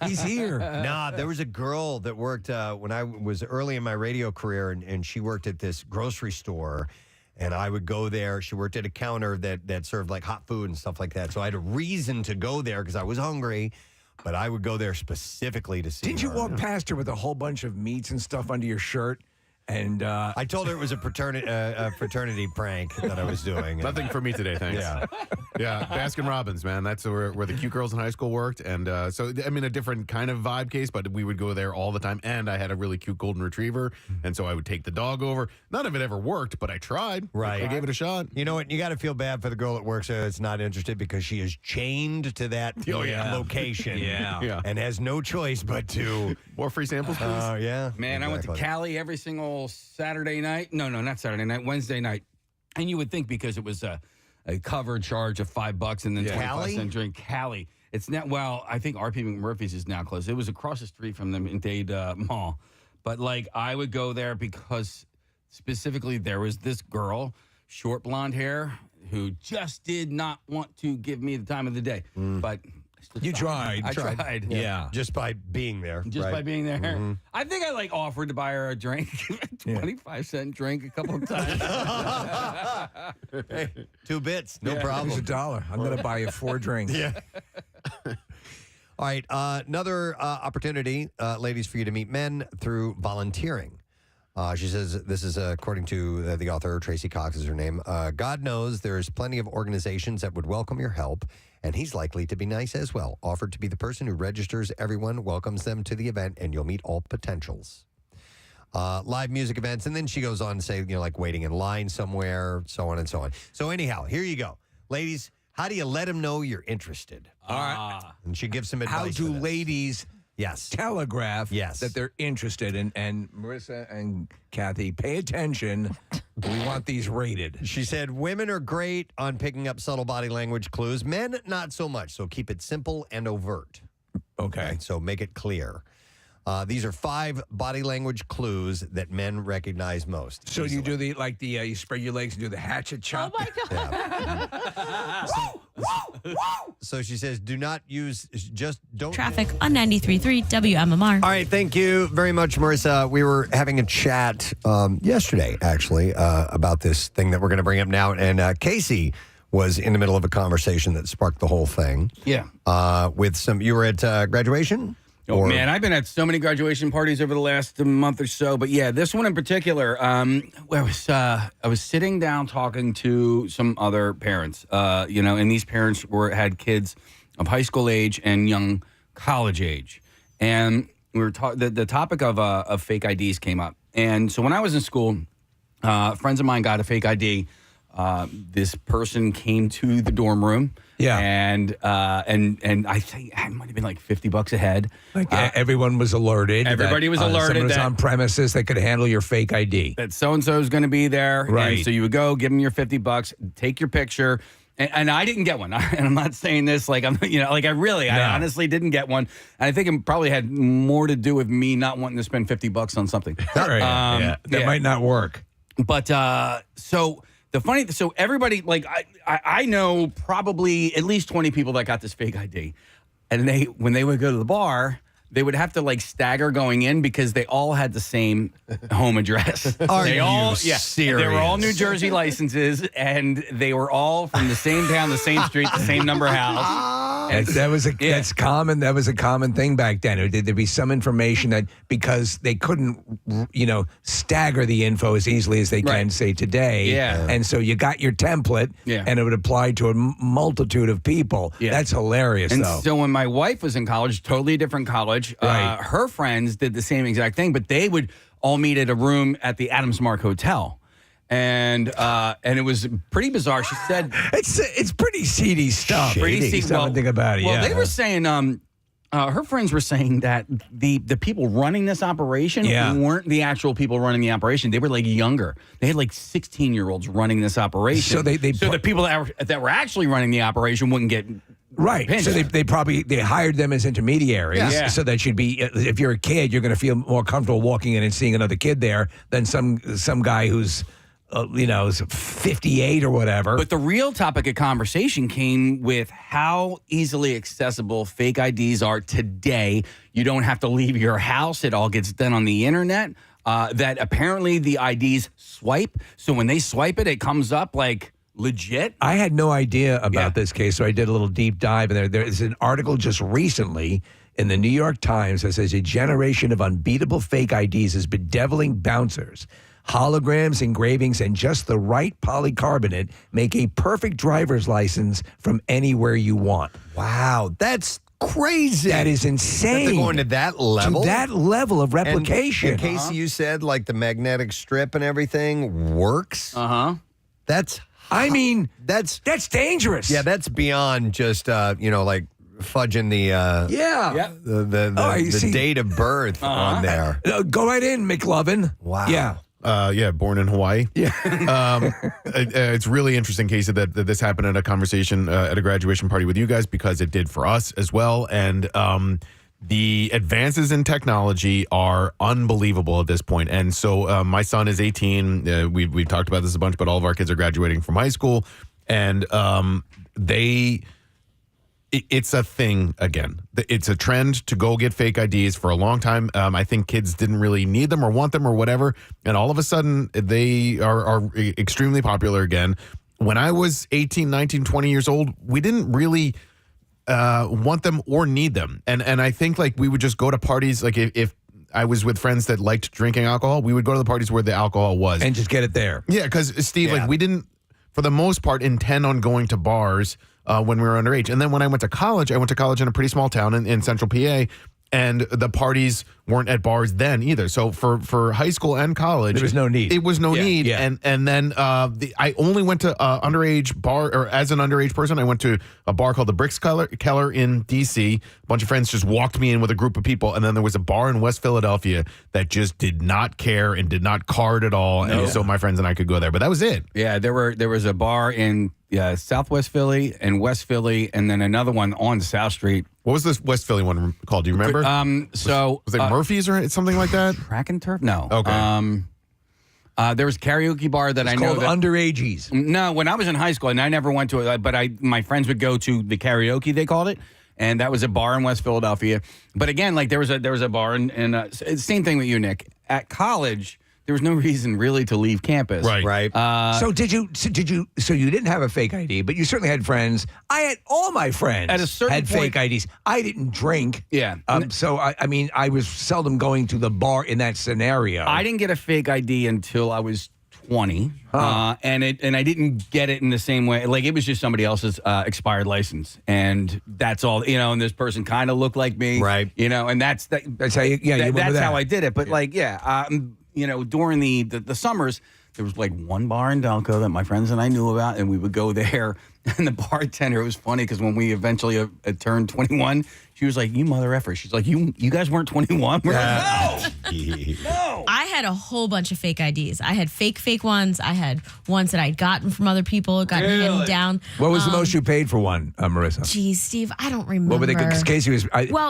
He's here. Nah, there was a girl that worked when I was early in my radio career, and she worked at this grocery store. And I would go there. She worked at a counter that served like hot food and stuff like that. So I had a reason to go there because I was hungry. But I would go there specifically to see Didn't her. you walk past her with a whole bunch of meats and stuff under your shirt? And I told her it was a fraternity prank that I was doing. Nothing for me today, thanks. Yeah, Baskin Robbins, man. That's where the cute girls in high school worked. And so, I mean, a different kind of vibe case, but we would go there all the time. And I had a really cute golden retriever. And so I would take the dog over. None of it ever worked, but I tried. Right. I gave it a shot. You know what? You got to feel bad for the girl at work that's not interested because she is chained to that location. And has no choice but to. More free samples, please. Yeah. Man, I went to Cali every single Saturday night. No, not Saturday night, Wednesday night. And you would think because it was a covered charge of $5 and then 25-cent drink. Cali. It's not, well, I think RP McMurphy's is now closed. It was across the street from them in Dade Mall. But like I would go there because specifically there was this girl, short blonde hair, who just did not want to give me the time of the day. But you tried. I tried. Yeah. Just by being there. By being there. Mm-hmm. I think I offered to buy her a drink, 25-cent drink a couple of times. Hey, 2 bits, no problem. It's $1. I'm going to buy you 4 drinks. Yeah. All right. Another opportunity, ladies, for you to meet men through volunteering. She says, this is according to the author, Tracy Cox is her name. God knows there's plenty of organizations that would welcome your help, and he's likely to be nice as well. Offered to be the person who registers everyone, welcomes them to the event, and you'll meet all potentials. Live music events, and then she goes on to say, like waiting in line somewhere, so on and so on. So anyhow, here you go. Ladies, how do you let them know you're interested? All right. And she gives some advice. How do ladies telegraph that they're interested in? And Marissa and Kathy, pay attention. We want these rated. She said, women are great on picking up subtle body language clues. Men, not so much. So keep it simple and overt. Okay. So make it clear. These are 5 body language clues that men recognize most. So you do you spread your legs and do the hatchet chop. Oh my God. So she says, do not use, just don't. Traffic on 93.3 WMMR. All right, thank you very much, Marissa. We were having a chat yesterday, actually, about this thing that we're going to bring up now. And Casey was in the middle of a conversation that sparked the whole thing. Yeah. You were at graduation? Oh, man, I've been at so many graduation parties over the last month or so. But yeah, this one in particular, I was sitting down talking to some other parents, and these parents had kids of high school age and young college age. And we were the topic of fake IDs came up. And so when I was in school, friends of mine got a fake ID this person came to the dorm room. Yeah. And I think it might have been like $50 a head. Everyone was alerted. Everybody was alerted someone was that- on premises that could handle your fake ID. That so-and-so is going to be there. Right. And so you would go, give them your $50, take your picture. And I didn't get one. And I'm not saying this like I'm, I honestly didn't get one. And I think it probably had more to do with me not wanting to spend $50 on something. That might not work. But so everybody, like I know probably at least 20 people that got this fake ID. And when they would go to the bar, they would have to like stagger going in because they all had the same home address. Are they you all, serious? They were all New Jersey licenses, and they were all from the same town, the same street, the same number house. That's common. That was a common thing back then. There'd be some information that because they couldn't, stagger the info as easily as they can say today. Yeah. And so you got your template, and it would apply to a multitude of people. Yeah. That's hilarious, And though. so when my wife was in college, totally different college, her friends did the same exact thing, but they would all meet at a room at the Adams Mark Hotel. And it was pretty bizarre. She said it's pretty seedy stuff. Pretty seedy. Think about it. Well, they were saying her friends were saying that the people running this operation weren't the actual people running the operation. They were like younger. They had like 16-year-olds running this operation. So the people that were actually running the operation wouldn't get right. pinched. So they hired them as intermediaries, Yeah. so that you'd be, if you're a kid, you're going to feel more comfortable walking in and seeing another kid there than some guy who's is 58 or whatever. But the real topic of conversation came with how easily accessible fake IDs are today. You don't have to leave your house. It all gets done on the internet. That apparently the IDs swipe. So when they swipe it, it comes up like legit. I had no idea about this case, so I did a little deep dive. And there's an article just recently in the New York Times that says a generation of unbeatable fake IDs is bedeviling bouncers. Holograms, engravings, and just the right polycarbonate make a perfect driver's license from anywhere you want. Wow, that's crazy. That is insane. That they're going to that level? To that level of replication. And Casey, you said like the magnetic strip and everything works? Uh-huh. That's that's dangerous. Yeah, that's beyond just like fudging the date of birth on there. Go right in, McLovin. Wow. Yeah. Born in Hawaii. Yeah. It's really interesting, Casey, that this happened at a conversation at a graduation party with you guys because it did for us as well. And the advances in technology are unbelievable at this point. And so my son is 18. We've talked about this a bunch, but all of our kids are graduating from high school. And it's a thing again. It's a trend to go get fake IDs for a long time. I think kids didn't really need them or want them or whatever. And all of a sudden, they are extremely popular again. When I was 18, 19, 20 years old, we didn't really want them or need them. And I think like we would just go to parties. Like if I was with friends that liked drinking alcohol, we would go to the parties where the alcohol was. And just get it there. Yeah, because Steve, like we didn't, for the most part, intend on going to bars when we were underage. And then when I went to college in a pretty small town in central PA, and the parties weren't at bars then either. So for high school and college, there was no need. It was no need. Yeah. And then I only went to underage bar, or as an underage person, I went to a bar called the Bricks Keller in DC. A bunch of friends just walked me in with a group of people, and then there was a bar in West Philadelphia that just did not care and did not card at all, and so my friends and I could go there. But that was it. Yeah, there was a bar in Southwest Philly and West Philly, and then another one on South Street. What was this West Philly one called? Do you remember? Was it Murphy's or something like that? Track and Turf? No. Okay. There was a karaoke bar that I know called Underages. No, when I was in high school, and I never went to it, but my friends would go to the karaoke, they called it, and that was a bar in West Philadelphia. But again, like there was a bar in same thing with you, Nick. At college, there was no reason really to leave campus. Right. So you didn't have a fake ID, but you certainly had friends. I had all my friends at a certain had point, fake IDs. I didn't drink. Yeah. So I was seldom going to the bar in that scenario. I didn't get a fake ID until I was 20, and I didn't get it in the same way. Like it was just somebody else's expired license, and that's all. And this person kind of looked like me, right? And that's how you. Yeah, that's how I did it. But during the summers, there was like one bar in Delco that my friends and I knew about, and we would go there. And the bartender, it was funny because when we eventually turned 21, she was like, "You mother effer." She's like, "You guys weren't 21?" We're like, "No." I had a whole bunch of fake IDs. I had fake ones. I had ones that I'd gotten from other people, got hidden down. What was the most you paid for one, Marissa? Geez, Steve, I don't remember. What were they? Because Casey was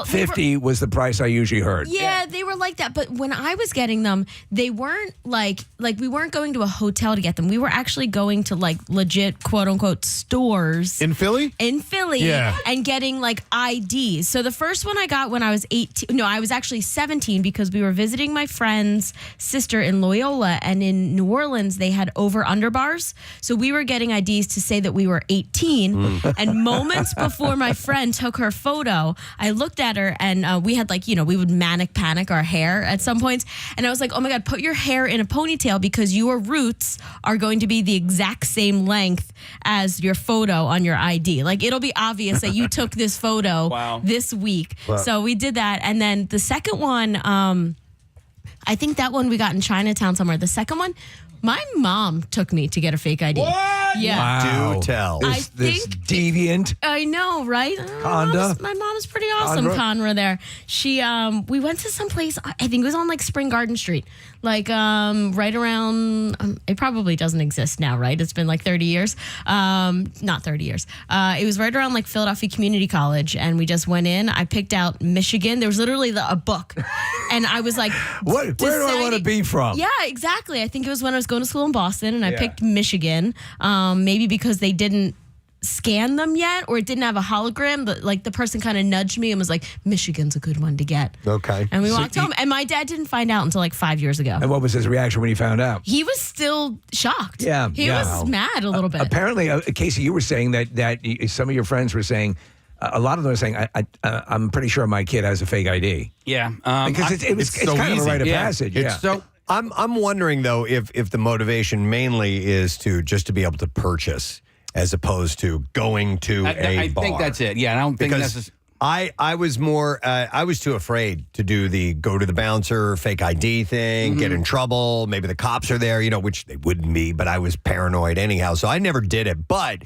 50 was the price I usually heard. Yeah, they were like that. But when I was getting them, they weren't like we weren't going to a hotel to get them. We were actually going to like legit quote unquote stores in Philly. Yeah, and getting like IDs. So the first one I got when I was 18. No, I was actually 17 because we were visiting my friend's sister in Loyola, and in New Orleans they had over/under bars. So we were getting IDs to say that we were 18. And moments before my friend took her photo, I looked at her, and we had like, we would manic panic our hair at some points, and I was like, "Oh my God, put your hair in a ponytail because your roots are going to be the exact same length as your photo on your ID. Like it'll be obvious that you took this photo this week." Wow. So we did that, and then the second one, I think that one we got in Chinatown somewhere. The second one, my mom took me to get a fake ID. What? Yeah. Wow. Do tell. This deviant. I know, right? Conda. My mom's pretty awesome, Conra there. She, we went to some place, I think it was on like Spring Garden Street, like right around, it probably doesn't exist now, right? It's been like 30 years. Not 30 years. It was right around like Philadelphia Community College, and we just went in. I picked out Michigan. There was literally a book, and I was like, where do I want to be from? Yeah, exactly. I think it was when I was going to school in Boston, and I picked Michigan. Maybe because they didn't scan them yet, or it didn't have a hologram, but like the person kind of nudged me and was like, "Michigan's a good one to get." Okay. And we walked home, and my dad didn't find out until like 5 years ago. And what was his reaction when he found out? He was still shocked. Yeah. He was mad a little bit. Apparently, Casey, you were saying that some of your friends were saying, a lot of them are saying, I'm pretty sure my kid has a fake ID. Yeah. Because it's so kind of a easy. rite of passage. It's so. I'm wondering though if the motivation mainly is to be able to purchase as opposed to going to a bar. I think that's it. Yeah, I don't think that's. I was more I was too afraid to do the go to the bouncer fake ID thing, get in trouble. Maybe the cops are there, which they wouldn't be, but I was paranoid anyhow, so I never did it. But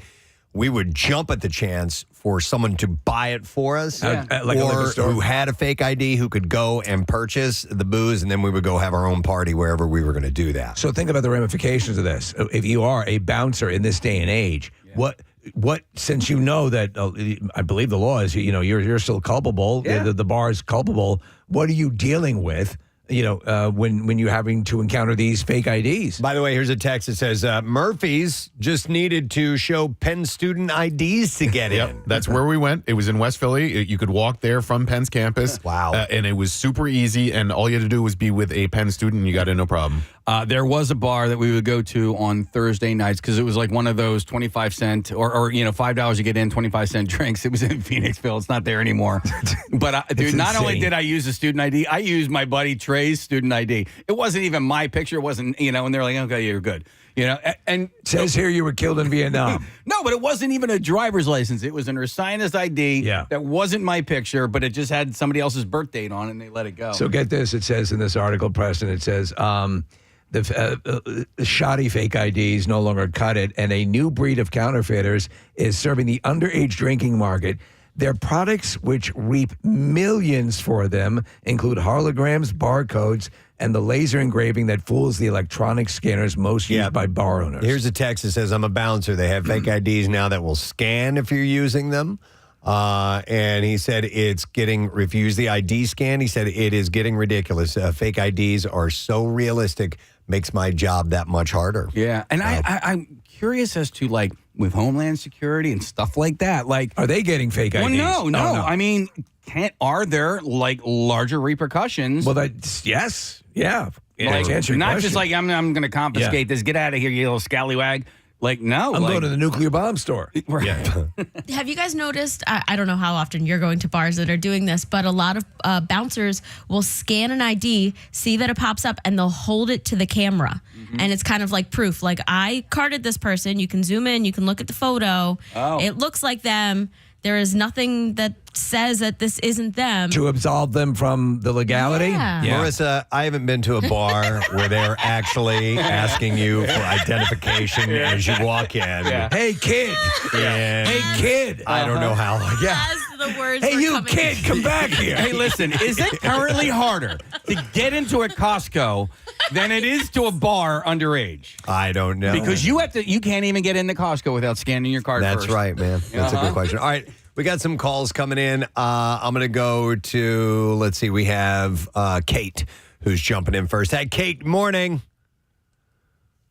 we would jump at the chance for someone to buy it for us, like a liquor or store. who had a fake ID who could go and purchase the booze, and then we would go have our own party wherever we were going to do that. So think about the ramifications of this. If you are a bouncer in this day and age, what since you know that I believe the law is you're still culpable, the bar is culpable. What are you dealing with? When you're having to encounter these fake IDs. By the way, here's a text that says, Murphy's just needed to show Penn student IDs to get in. That's where we went. It was in West Philly. You could walk there from Penn's campus. Wow. And it was super easy, and all you had to do was be with a Penn student, and you got in no problem. There was a bar that we would go to on Thursday nights because it was like one of those 25-cent or $5 you get in, 25-cent drinks. It was in Phoenixville. It's not there anymore. But dude, not only did I use a student ID, I used my buddy Trey's student ID. It wasn't even my picture. It wasn't, and they're like, "Okay, you're good." And it says here you were killed in Vietnam. No, but it wasn't even a driver's license. It was an Ursinus ID that wasn't my picture, but it just had somebody else's birth date on it, and they let it go. So get this. It says in this article, Preston, it says, the shoddy fake IDs no longer cut it, and a new breed of counterfeiters is serving the underage drinking market. Their products, which reap millions for them, include holograms, barcodes, and the laser engraving that fools the electronic scanners most used by bar owners. Here's a text that says, I'm a bouncer. They have fake IDs now that will scan if you're using them. And he said if you use the ID scan, he said it is getting ridiculous. Fake IDs are so realistic, makes my job that much harder. Yeah, and I'm curious as to with Homeland Security and stuff like that. Are they getting fake IDs? Well, no. I mean, are there larger repercussions? Well, yes, yeah. Not question. just I'm going to confiscate this. Get out of here, you little scallywag. No, I'm going to the nuclear bomb store. Yeah. Have you guys noticed, I don't know how often you're going to bars that are doing this, but a lot of bouncers will scan an ID, see that it pops up, and they'll hold it to the camera. Mm-hmm. And it's kind of like proof. I carded this person. You can zoom in. You can look at the photo. Oh. It looks like them. There is nothing that says that this isn't them. To absolve them from the legality? Yeah. Marissa, I haven't been to a bar where they're actually asking you for identification as you walk in. Yeah. Hey, kid. Hey, kid. I don't know how. Yeah. As the words Hey, were you coming. kid, come back here. Hey, listen, is it currently harder to get into a Costco than it is to a bar underage? I don't know. Because you can't even get into Costco without scanning your card That's first. right, man. That's a good question. All right. We got some calls coming in. I'm going to go to, let's see, we have Kate who's jumping in first. Hey, Kate, morning.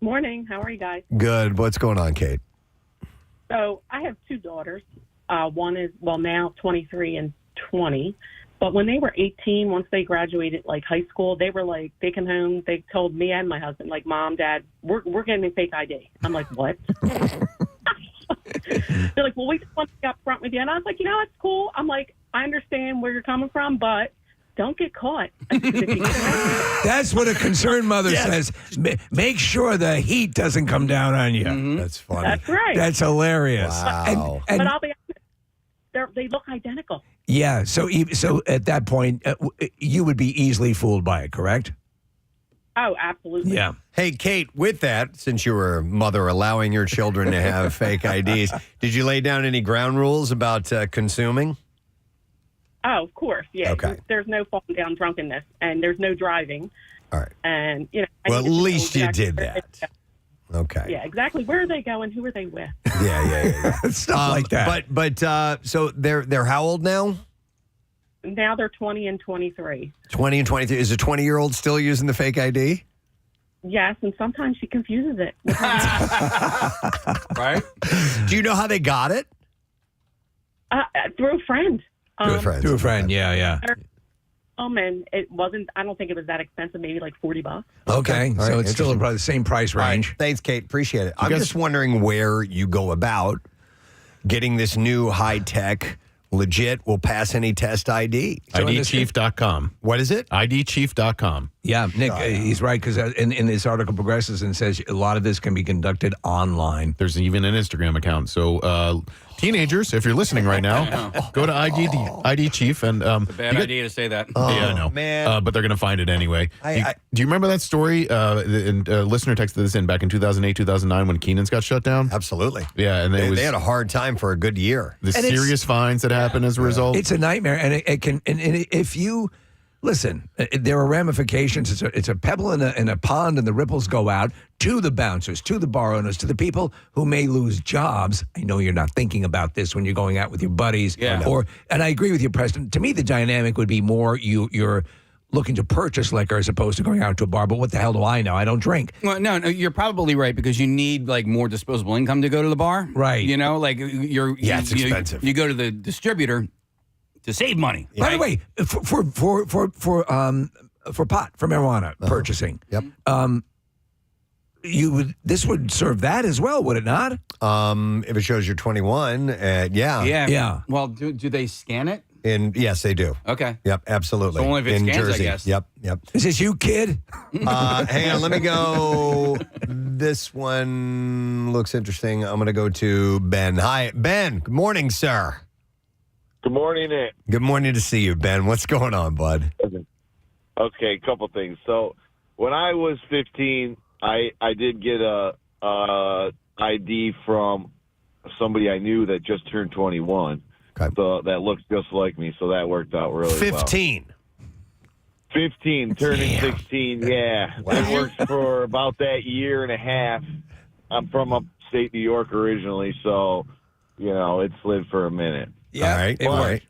Morning. How are you guys? Good. What's going on, Kate? So I have two daughters. One is, now 23 and 20. But when they were 18, once they graduated like high school, they were like, they came home, they told me and my husband, like, Mom, Dad, we're getting a fake ID. I'm like, what? They're like, well, we just want to be up front with you. And I was like, it's cool. I'm like, I understand where you're coming from, but don't get caught. That's what a concerned mother says. Make sure the heat doesn't come down on you. Mm-hmm. That's funny. That's right. That's hilarious. Wow. And but I'll be honest, they look identical. yeah, so at that point, you would be easily fooled by it, correct? Oh, absolutely. Yeah. Hey, Kate, with that, since you were a mother allowing your children to have fake IDs, did you lay down any ground rules about consuming? Oh, of course. Yeah. Okay. There's no falling down drunkenness, and there's no driving. All right. And, I Well, at need to know least you exactly did where they that. go. Okay. Yeah, exactly. Where are they going? Who are they with? Yeah. Stuff like that. But so they're how old now? Now they're 20 and 23. 20 and 23. Is a 20-year-old still using the fake ID? Yes, and sometimes she confuses it. Right? Do you know how they got it? Through a friend. Through a friend, yeah. And it wasn't, I don't think it was that expensive, maybe like $40. Okay, All so right, it's still probably the same price range. All right, thanks, Kate. Appreciate it. I'm guys- just wondering where you go about getting this new high-tech, legit, will pass any test ID. IDchief.com. What is it? IDchief.com. Yeah, Nick, he's right, because in this article progresses and says a lot of this can be conducted online. There's even an Instagram account. So teenagers, if you're listening right now, go to ID Chief and Bad idea to say that. yeah, I know, man. but they're going to find it anyway. Do you remember that story? A listener texted this in back in 2008, 2009 when Keenan's got shut down. Absolutely. Yeah, and They had a hard time for a good year. the serious fines that happen as a result. It's a nightmare, and it can. And if you listen, there are ramifications. It's a pebble in a pond, and the ripples go out to the bouncers, to the bar owners, to the people who may lose jobs. I know you're not thinking about this when you're going out with your buddies. Yeah. And I agree with you, Preston. To me, the dynamic would be more you're looking to purchase liquor as opposed to going out to a bar. But what the hell do I know? I don't drink. Well, no, you're probably right because you need like more disposable income to go to the bar. Right. Like it's expensive. You go to the distributor to save money. By the way, for pot, for marijuana purchasing. Yep. This would serve that as well, would it not? If it shows you're 21, yeah. Yeah. Well, do they scan it? Yes, they do. Okay. Yep, absolutely. So only if it in scans, I Jersey. guess. Yep. Is this you, kid? Hang on, let me go. This one looks interesting. I'm going to go to Ben. Hi, Ben. Good morning, sir. Good morning, Nick. Good morning to see you, Ben. What's going on, bud? Okay, a couple things. So when I was 15, I did get a ID from somebody I knew that just turned 21. Okay. So that looks just like me, so that worked out really 15. well. 15, turning 16, yeah. It worked for about that year and a half. I'm from upstate New York originally, so, it slid for a minute. Yeah. All right. All right.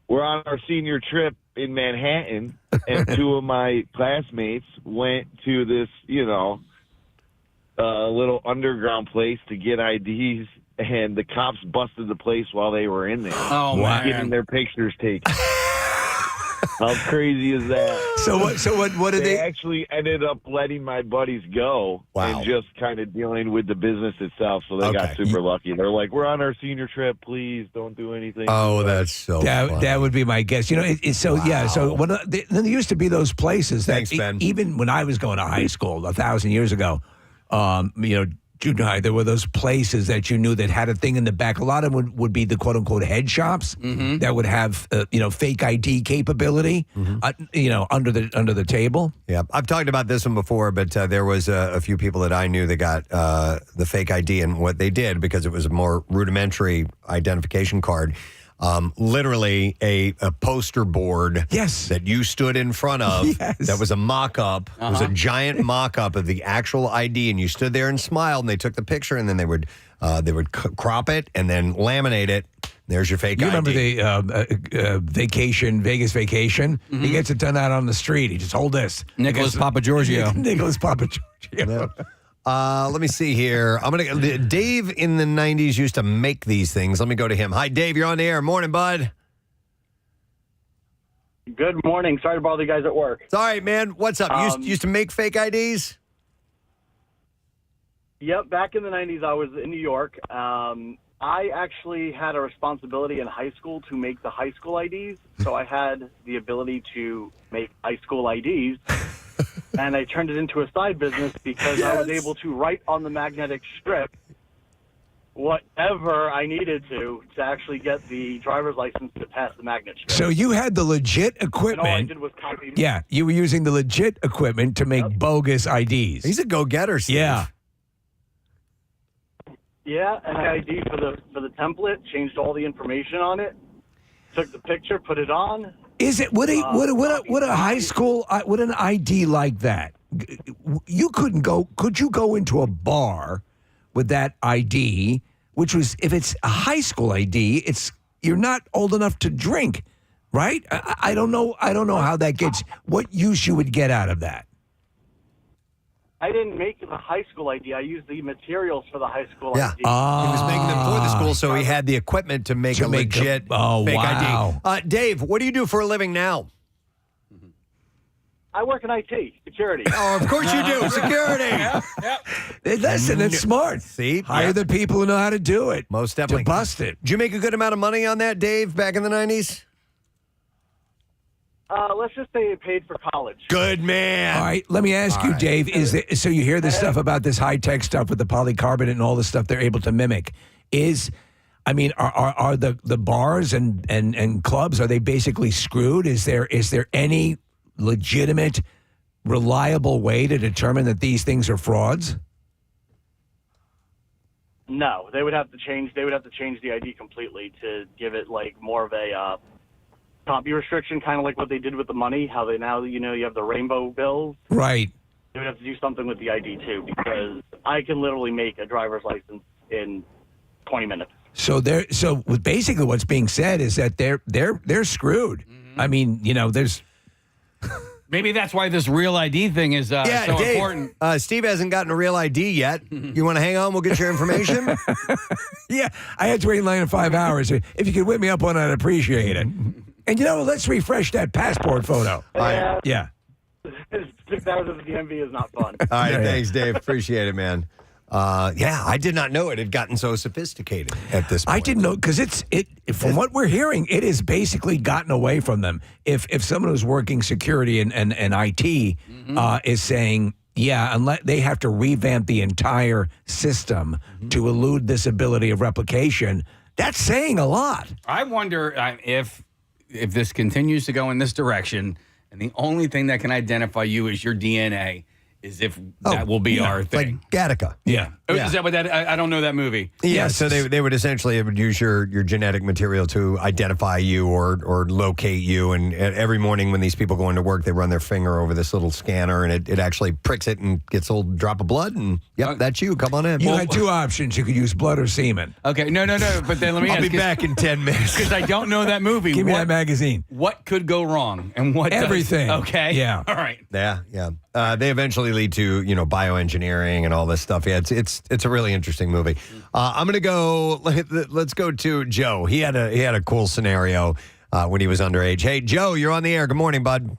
We're on our senior trip in Manhattan, and two of my classmates went to this, little underground place to get IDs, and the cops busted the place while they were in there. Oh, man. Getting their pictures taken. How crazy is that? So what did they actually ended up letting my buddies go and just kind of dealing with the business itself. So they got super lucky. They're like, we're on our senior trip. Please don't do anything. Oh, that's so funny. That would be my guess. So when there used to be those places that Thanks, Ben. even when I was going to high school 1,000 years ago, junior high, there were those places that you knew that had a thing in the back. A lot of them would be the quote unquote head shops that would have fake ID capability, under the table. Yeah, I've talked about this one before, but there was a few people that I knew that got the fake ID, and what they did, because it was a more rudimentary identification card. Literally a poster board that you stood in front of that was a mock-up. It was a giant mock-up of the actual ID, and you stood there and smiled, and they took the picture, and then they would crop it and then laminate it. There's your fake ID. You remember the Vegas Vacation? He gets it done out on the street. He just, hold this. Nicholas Papagiorgio. Nicholas Papagiorgio. Let me see here. Dave in the 90s used to make these things. Let me go to him. Hi, Dave. You're on the air. Morning, bud. Good morning. Sorry to bother you guys at work. It's all right, man. What's up? You used to make fake IDs? Yep. Back in the 90s, I was in New York. I actually had a responsibility in high school to make the high school IDs. So I had the ability to make high school IDs. And I turned it into a side business because I was able to write on the magnetic strip whatever I needed to actually get the driver's license to pass the magnet strip. So you had the legit equipment. And all I did was copy. Yeah, you were using the legit equipment to make bogus IDs. He's a go-getter, Steve. Yeah. Yeah, and I ID for the template, changed all the information on it, took the picture, put it on. Is it would a high school would an ID like that? You couldn't go. Could you go into a bar with that ID? Which was, if it's a high school ID, you're not old enough to drink, right? I don't know. I don't know how that gets. What use you would get out of that? I didn't make the high school ID. I used the materials for the high school Yeah. ID. He was making them for the school, so he had the equipment to make a legit fake ID. Dave, what do you do for a living now? I work in IT, security. Oh, of course you do. Security. Listen, that's smart. See? Hire the people who know how to do it. Most definitely. To bust it. Did you make a good amount of money on that, Dave, back in the 90s? Let's just say it paid for college. Good man. All right, let me ask you, Dave. So you hear this stuff about this high-tech stuff with the polycarbonate and all this stuff they're able to mimic. Are the bars and clubs, are they basically screwed? Is there any legitimate, reliable way to determine that these things are frauds? No, they would have to change. They would have to change the ID completely to give it like more of a copy restriction, kind of like what they did with the money. How they now, you have the rainbow bills. Right. They would have to do something with the ID too, because I can literally make a driver's license in 20 minutes. So basically, what's being said is that they're screwed. Mm-hmm. I mean, there's. Maybe that's why this real ID thing is so Dave, important. Steve hasn't gotten a real ID yet. You want to hang on? We'll get your information. Yeah, I had to wait in line in 5 hours. If you could whip me up one, I'd appreciate it. And let's refresh that passport photo. Yeah. 6 hours of the DMV is not fun. All right, thanks, Dave. Appreciate it, man. I did not know it had gotten so sophisticated at this point. I didn't know, because from what we're hearing, it has basically gotten away from them. If someone who's working security and IT is saying, unless they have to revamp the entire system to elude this ability of replication, that's saying a lot. I wonder if this continues to go in this direction, and the only thing that can identify you as your DNA is if that will be our thing. Like Gattaca. Yeah. Is that what that? I don't know that movie. Yeah, so they would essentially use your genetic material to identify you or locate you. And every morning when these people go into work, they run their finger over this little scanner, and it actually pricks it and gets a little drop of blood. And that's you. Come on in. You had two options. You could use blood or semen. Okay, no. But then let me I'll ask. be back in 10 minutes. Because I don't know that movie. Give me that magazine. What could go wrong and what Everything. does? Okay. Yeah. All right. Yeah. They eventually lead to bioengineering and all this stuff. Yeah, it's a really interesting movie. I'm gonna go. Let's go to Joe. He had a cool scenario when he was underage. Hey, Joe, you're on the air. Good morning, bud.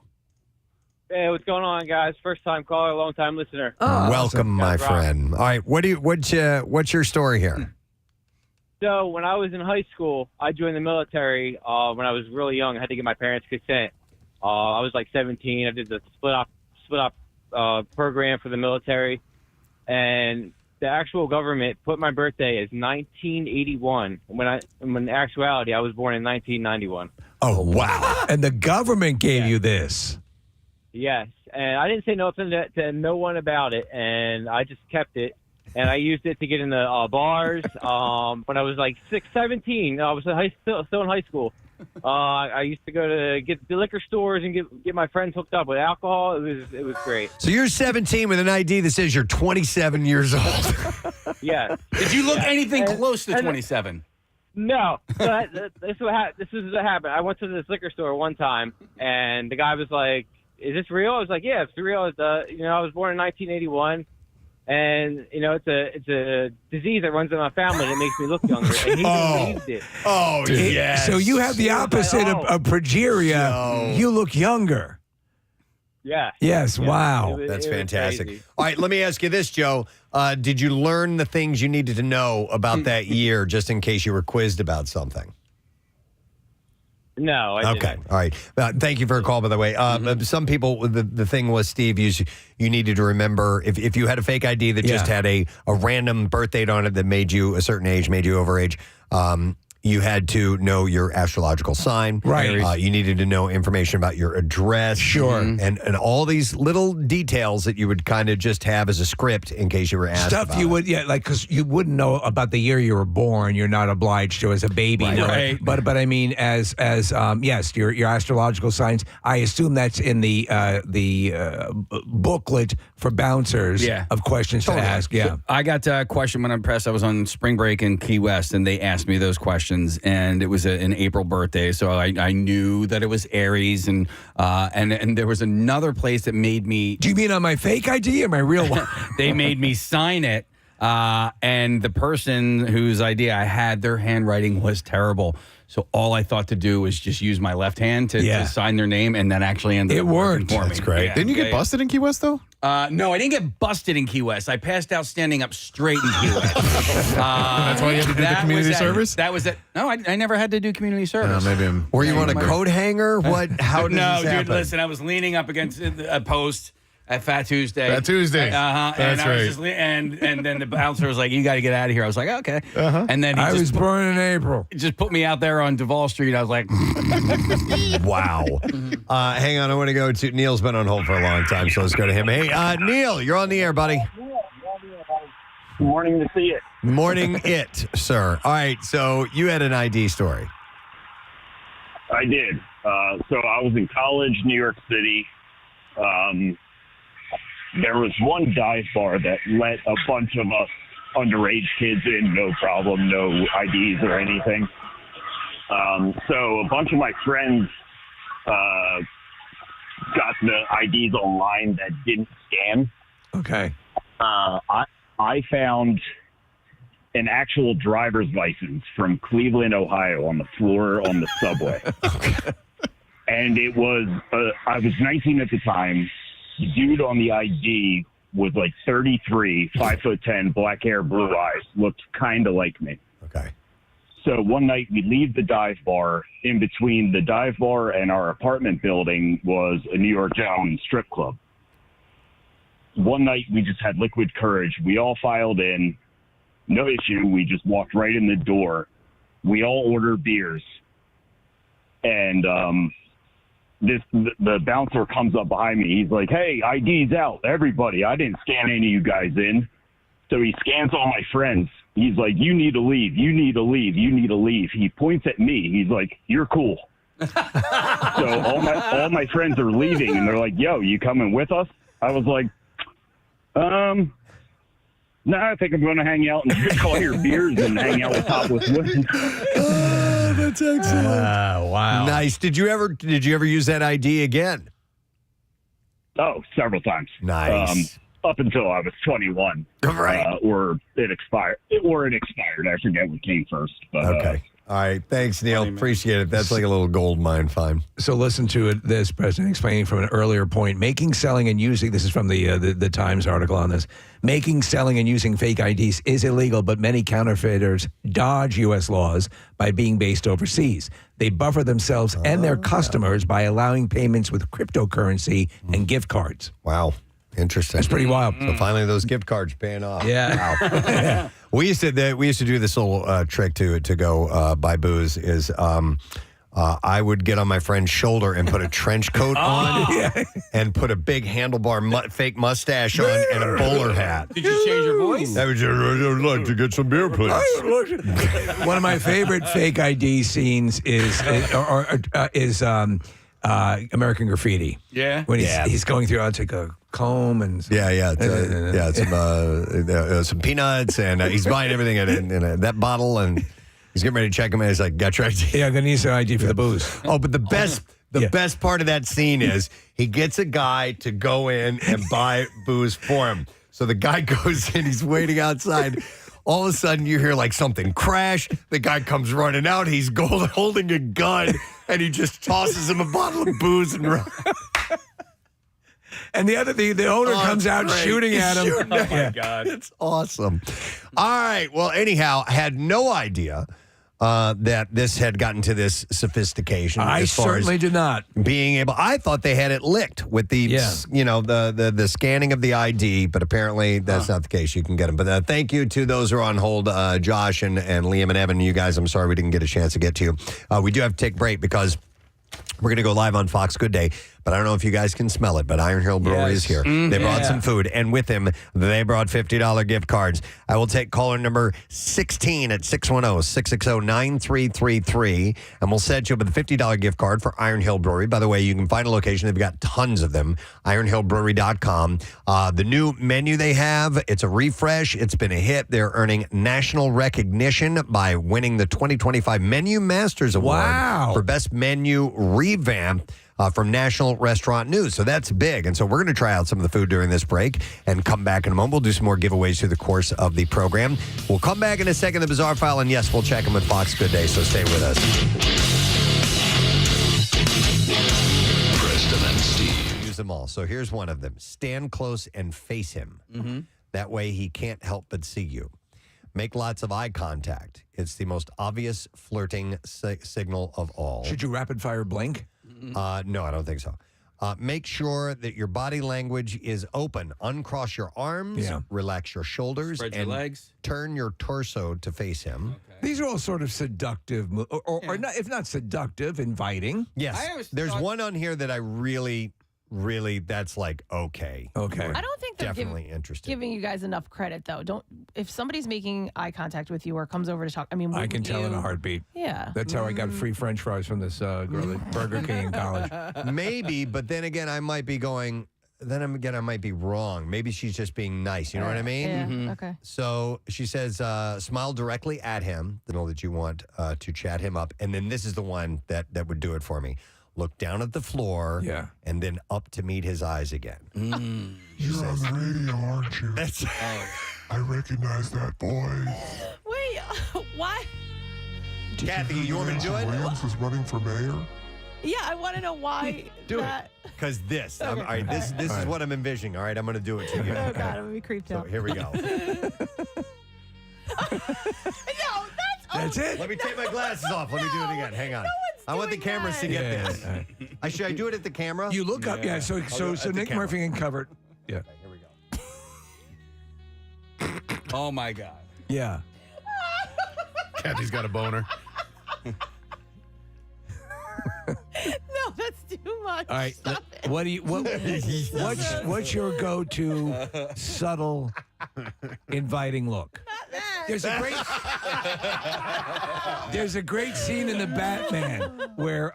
Hey, what's going on, guys? First time caller, long time listener. Welcome, my friend. All right, what's your story here? So when I was in high school, I joined the military. When I was really young, I had to get my parents' consent. I was like 17. I did the split up program for the military, and the actual government put my birthday as 1981 when in actuality I was born in 1991. Oh, wow. And the government gave you this. Yes, and I didn't say nothing to no one about it, and I just kept it, and I used it to get into bars. When I was like 17, I was still in high school. I used to go to get the liquor stores and get my friends hooked up with alcohol. It was great. So you're 17 with an ID that says you're 27 years old. Yeah. Did you look anything close to 27? No. So this is what happened. I went to this liquor store one time, and the guy was like, "Is this real?" I was like, "Yeah, it's real." I was born in 1981, and it's a disease that runs in my family that makes me look younger. And he believed it. Oh, yes. So you have the opposite of progeria. No. You look younger. Yeah. Yes. Yeah. Wow. That's It was fantastic. crazy. All right, let me ask you this, Joe. Did you learn the things you needed to know about that year just in case you were quizzed about something? No. I Okay. didn't. All right. Thank you for a call, by the way. Some people, the thing was, Steve, you needed to remember if you had a fake ID that just had a random birth date on it that made you a certain age, made you overage, you had to know your astrological sign. Right. You needed to know information about your address. Sure. And all these little details that you would kind of just have as a script in case you were asked Stuff about you it. would, because you wouldn't know about the year you were born. You're not obliged to as a baby. Right. know it. Right. But I mean, as yes, your astrological signs. I assume that's in the booklet for bouncers of questions to ask. Yeah. I got a question when I'm pressed. I was on spring break in Key West, and they asked me those questions. And it was an April birthday, so I knew that it was Aries, and there was another place that made me. Do you mean on my fake ID or my real one? They made me sign it, and the person whose ID I had, their handwriting was terrible. So all I thought to do was just use my left hand to sign their name, and that actually ended up working for me. That's great. Yeah. Didn't you get busted in Key West, though? No, I didn't get busted in Key West. I passed out standing up straight in Key West. That's why you had to do the community service? That was it. No, I never had to do community service. Maybe Were you on a coat hanger? What? How did No, this dude, happen? listen, I was leaning up against a post at Fat Tuesday. Fat Tuesday. Uh-huh. That's and I was right. just and then the bouncer was like, "You got to get out of here." I was like, "Okay." Uh-huh. And then he I just was born in April. just put me out there on Duval Street. I was like, Wow. Hang on. I want to go to Neil's been on hold for a long time, so let's go to him. Hey, Neil, you're on the air, buddy. Morning to see it. Morning, sir. All right. So you had an ID story. I did. So I was in college, New York City. There was one dive bar that let a bunch of us underage kids in, no problem, no IDs or anything. So a bunch of my friends got the IDs online that didn't scan. Okay. I found an actual driver's license from Cleveland, Ohio on the floor on the subway. And it was, I was 19 at the time. The dude on the ID was like 33, 5'10", black hair, blue eyes, looked kind of like me. Okay. So one night we leave the dive bar. In between the dive bar and our apartment building was a New York gentleman strip club. One night we just had liquid courage. We all filed in, no issue. We just walked right in the door. We all ordered beers. And the bouncer comes up behind me. He's like, "Hey, ID's out, everybody. I didn't scan any of you guys in." So he scans all my friends. He's like, "You need to leave. You need to leave. You need to leave." He points at me. He's like, "You're cool." So all my friends are leaving, and they're like, "Yo, you coming with us?" I was like, no, I think I'm going to hang out and drink all your beers and hang out with topless women. Oh, that's excellent. Wow. Nice. Did you ever use that ID again? Oh, several times. Nice. Up until I was 21. Right. Or it expired. I forget what came first. But, Okay. All right. Thanks, Neil. Appreciate it. That's like a little gold mine find. So listen to this, President, explaining from an earlier point. Making, selling, and using, this is from the Times article on this. Making, selling, and using fake IDs is illegal, but many counterfeiters dodge U.S. laws by being based overseas. They buffer themselves and their customers by allowing payments with cryptocurrency and gift cards. Wow. Interesting. That's pretty wild. So finally, those gift cards paying off. Yeah. Wow. we used to do this little trick to go buy booze. Is I would get on my friend's shoulder and put a trench coat on and put a big handlebar fake mustache on and a bowler hat. Did you change your voice? I would like to get some beer, please. One of my favorite fake ID scenes is American Graffiti. Yeah. When he's going through, I'll take a comb and some peanuts, and he's buying everything in that bottle, and he's getting ready to check him, and he's like, "Got your ID?" Yeah, I'm gonna need some ID for the booze. Oh, but the best part of that scene is he gets a guy to go in and buy booze for him. So the guy goes in, he's waiting outside. All of a sudden, you hear like something crash. The guy comes running out. He's holding a gun, and he just tosses him a bottle of booze and runs. And the owner comes out shooting at him. Oh, my God. It's awesome. All right. Well, anyhow, I had no idea that this had gotten to this sophistication. I as far certainly as did not. being able. I thought they had it licked with the, the scanning of the ID, but apparently that's not the case. You can get them. But thank you to those who are on hold, Josh and Liam and Evan. You guys, I'm sorry we didn't get a chance to get to you. We do have to take a break because we're going to go live on Fox Good Day, but I don't know if you guys can smell it, but Iron Hill Brewery is here. They brought some food, and with them, they brought $50 gift cards. I will take caller number 16 at 610-660-9333, and we'll set you up with a $50 gift card for Iron Hill Brewery. By the way, you can find a location. They've got tons of them, ironhillbrewery.com. The new menu they have, it's a refresh. It's been a hit. They're earning national recognition by winning the 2025 Menu Masters Award for Best Menu Revamp from National Restaurant News. So that's big. And so we're going to try out some of the food during this break and come back in a moment. We'll do some more giveaways through the course of the program. We'll come back in a second, the Bizarre File, and yes, we'll check in with Fox Good Day. So stay with us. Preston and Steve. Use them all. So here's one of them. Stand close and face him. Mm-hmm. That way he can't help but see you. Make lots of eye contact. It's the most obvious flirting signal of all. Should you rapid fire blink? No, I don't think so. Make sure that your body language is open. Uncross your arms, relax your shoulders, Spread your legs. Turn your torso to face him. These are all sort of seductive, or not, if not seductive, inviting. Yes. There's one on here that I really, that's like, okay. I don't think they're definitely interested. giving you guys enough credit, though. If somebody's making eye contact with you or comes over to talk, I can tell in a heartbeat. Yeah. That's how I got free French fries from this girl at Burger King in college. Maybe, but then again, I might be going. Then again, I might be wrong. Maybe she's just being nice. You know what I mean? Yeah. Okay. So she says, smile directly at him. The know that you want to chat him up, and then this is the one that would do it for me. Look down at the floor, and then up to meet his eyes again. You're on the radio, aren't you? That's I recognize that voice. Wait, why? Kathy, you want me to do it? Williams is running for mayor. Yeah, I want to know why. Do it. Because this, all right, this is what I'm envisioning. All right, I'm going to do it to you. Oh, God, I'm going to be creeped out. So here we go. No, that's it. Let me take my glasses off. Let me do it again. Hang on. I want the cameras to get this. Should I do it at the camera? You look up, so Nick Murphy can cover it. Yeah. Okay, here we go. Oh, my God. Yeah. Kathy's got a boner. No, that's too much. All right. Stop it. What's your go-to subtle, inviting look? There's a great scene in the Batman where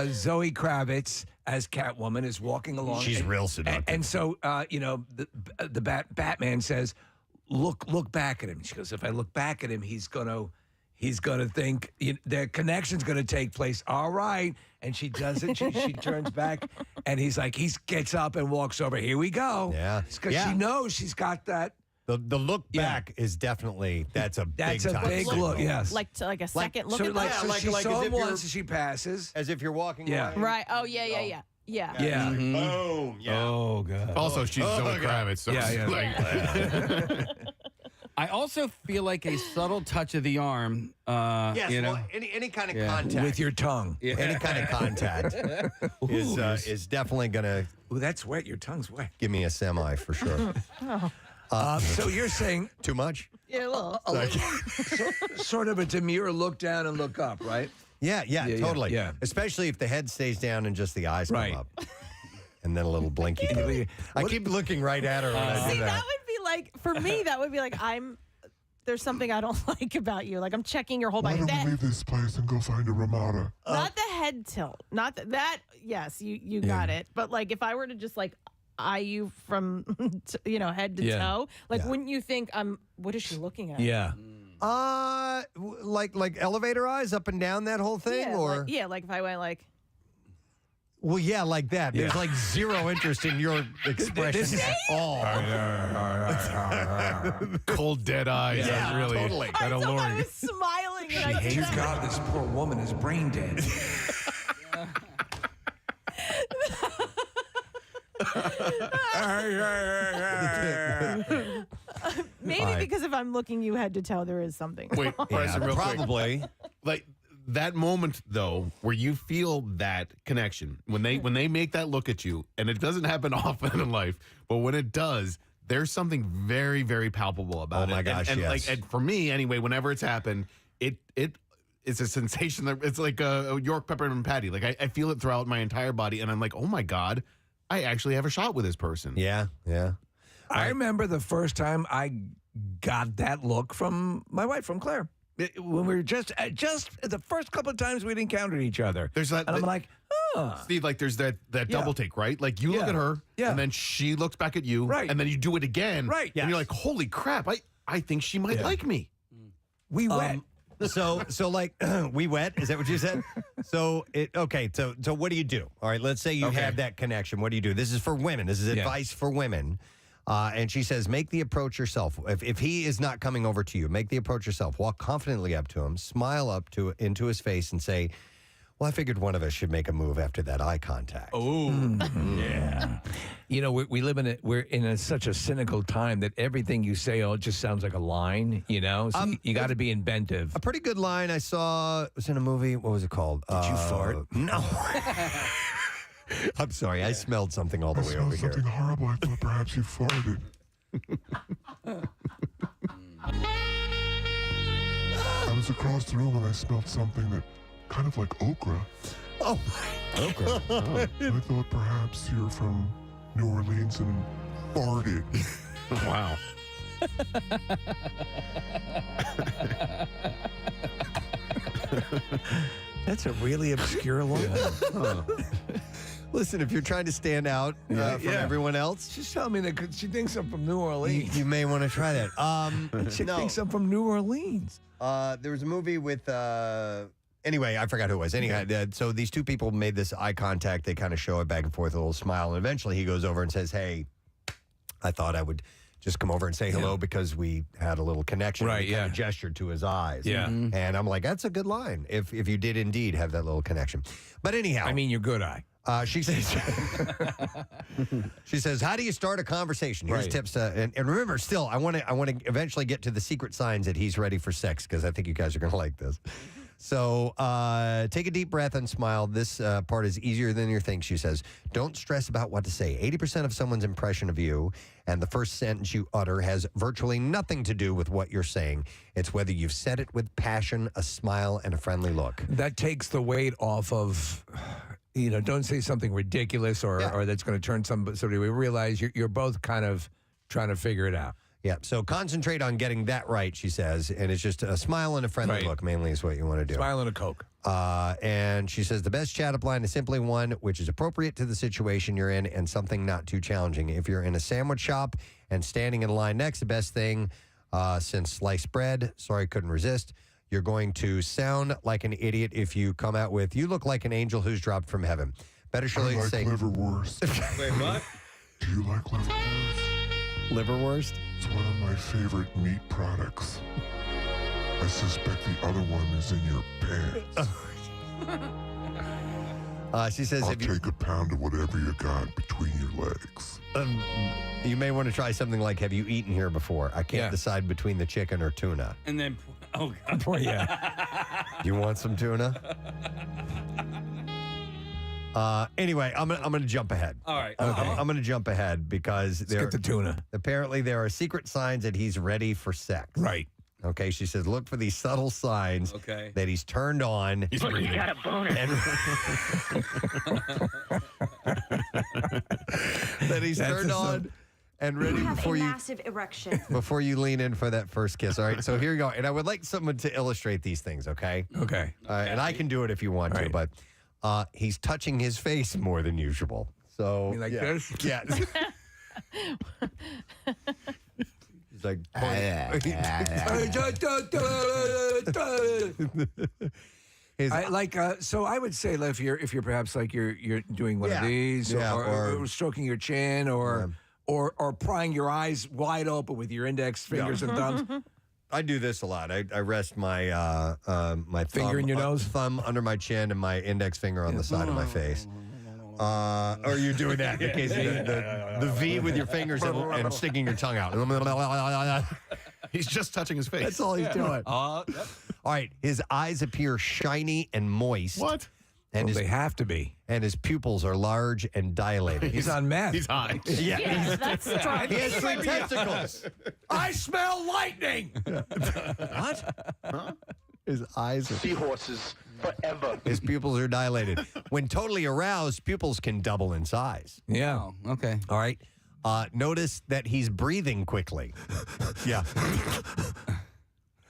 Zoe Kravitz as Catwoman is walking along. She's real seductive. And so the Batman says, "Look back at him." She goes, "If I look back at him, he's gonna think their connection's gonna take place." All right, and she does it. She turns back, and he gets up and walks over. Here we go. Yeah, because she knows she's got that. The look back is definitely that's a big look. Yes, like a second look at that. that. She saw him once, she passes as if you're walking. Yeah. away. Right. Oh yeah. Yeah. Mm-hmm. Boom. Yeah. Oh, God. Also, she's Zoe Kravitz. So I also feel like a subtle touch of the arm. Yes, well, any kind of contact with your tongue. Any kind of contact is definitely going to Ooh, that's wet. Your tongue's wet. Give me a semi for sure. So you're saying too much? Yeah, a little. Sort of a demure look down and look up, right? Yeah, totally. Yeah. Especially if the head stays down and just the eyes Right. come up. And then a little blinky. I keep looking right at her when I do See, that. that would be like, for me, that would be like, there's something I don't like about you. Like, I'm checking your whole Why body. don't we leave this place and go find a Ramada? Not the head tilt. Not that. Yes, you got it. But like, if I were to just like eye you from head to toe, like, wouldn't you think what is she looking at? Yeah. Like elevator eyes up and down that whole thing, Yeah, or like if I went like. Well, yeah, like that. There's like zero interest in your expression at all. Cold, dead eyes. Yeah, really. totally. That I alluring. was smiling. And I did Dear that. God, this poor woman is brain dead. Maybe because if I'm looking you head to toe, there is something. Wait, wrong. Preston, real quick. Probably. Like that moment though, where you feel that connection when they make that look at you, and it doesn't happen often in life, but when it does, there's something very, very palpable about it. Oh my gosh, and yes. and for me anyway, whenever it's happened, it's a sensation that it's like a York peppermint patty. Like I feel it throughout my entire body, and I'm like, oh my God, I actually have a shot with this person. Yeah. I remember the first time I got that look from my wife, from Claire. When we were just the first couple of times we'd encountered each other. There's that, and I'm like, Steve, like there's that double take, right? Like you look at her, and then she looks back at you, Right. and then you do it again, Right. And you're like, holy crap, I think she might like me. We went. So like we wet. Is that what you said? So what do you do? All right, let's say you have that connection. What do you do? This is for women. This is advice for women. And she says, make the approach yourself. If he is not coming over to you, make the approach yourself. Walk confidently up to him, smile into his face, and say, well, I figured one of us should make a move after that eye contact. Oh, yeah. We live we're in such a cynical time that everything you say just sounds like a line. So you got to be inventive. A pretty good line I saw was in a movie. What was it called? Did you fart? No. I'm sorry. I smelled something all the way over here. Something horrible. I thought perhaps you farted. I was across the room and I smelled something that kind of like okra. Oh, okra. I thought perhaps you're from New Orleans and farted. Wow. That's a really obscure line. Listen, if you're trying to stand out from everyone else, She's telling me that she thinks I'm from New Orleans. you may want to try that. She thinks I'm from New Orleans. There was a movie with, anyway, I forgot who it was. Anyway, so these two people made this eye contact. They kind of show it back and forth, a little smile. And eventually he goes over and says, hey, I thought I would just come over and say hello because we had a little connection. Right, And he kind of gestured to his eyes. Yeah. And I'm like, that's a good line if you did indeed have that little connection. But anyhow. I mean, your good eye. She says, how do you start a conversation? Here's tips. And remember, still, I want to eventually get to the secret signs that he's ready for sex because I think you guys are going to like this. So take a deep breath and smile. This part is easier than you think, she says. Don't stress about what to say. 80% of someone's impression of you and the first sentence you utter has virtually nothing to do with what you're saying. It's whether you've said it with passion, a smile, and a friendly look. That takes the weight off of, don't say something ridiculous or that's going to turn somebody. We realize you're both kind of trying to figure it out. Yeah, so concentrate on getting that right, she says, and it's just a smile and a friendly look mainly is what you want to do. Smile and a Coke. And she says the best chat-up line is simply one which is appropriate to the situation you're in and something not too challenging. If you're in a sandwich shop and standing in line next, the best thing, since sliced bread, sorry, couldn't resist, you're going to sound like an idiot if you come out with, you look like an angel who's dropped from heaven. Better surely I like say... liverwurst. Wait, what? Do you like liverwurst? Liverwurst? It's one of my favorite meat products. I suspect the other one is in your pants. She says, I'll take a pound of whatever you got between your legs. you may want to try something like, have you eaten here before? I can't decide between the chicken or tuna. And then, oh, God. You want some tuna? Anyway, I'm gonna jump ahead. All right. I'm gonna jump ahead because Let's get the tuna. Apparently there are secret signs that he's ready for sex. Right. Okay, she says, look for these subtle signs that he's turned on. He's breathing. got a boner. That he's turned on and ready before you massive erection. before you lean in for that first kiss. All right, so here you go. And I would like someone to illustrate these things, okay? Okay. And I can do it if you want to, but he's touching his face more than usual. So You like this? Yeah. He's like, so I would say if you're perhaps like you're doing one of these or stroking your chin or prying your eyes wide open with your index fingers and thumbs. I do this a lot. I rest my my finger in your nose, thumb under my chin, and my index finger on the side of my face. Or you're doing that in case the V with your fingers and sticking your tongue out. He's just touching his face. That's all he's doing. All right, his eyes appear shiny and moist. What? And they have to be. And his pupils are large and dilated. He's on meth. He's high. Yeah, that's he has 3 testicles. I smell lightning. What? Huh? His eyes are Seahorses forever. His pupils are dilated. When totally aroused, pupils can double in size. Yeah. Oh, okay. All right. Notice that he's breathing quickly. Yeah.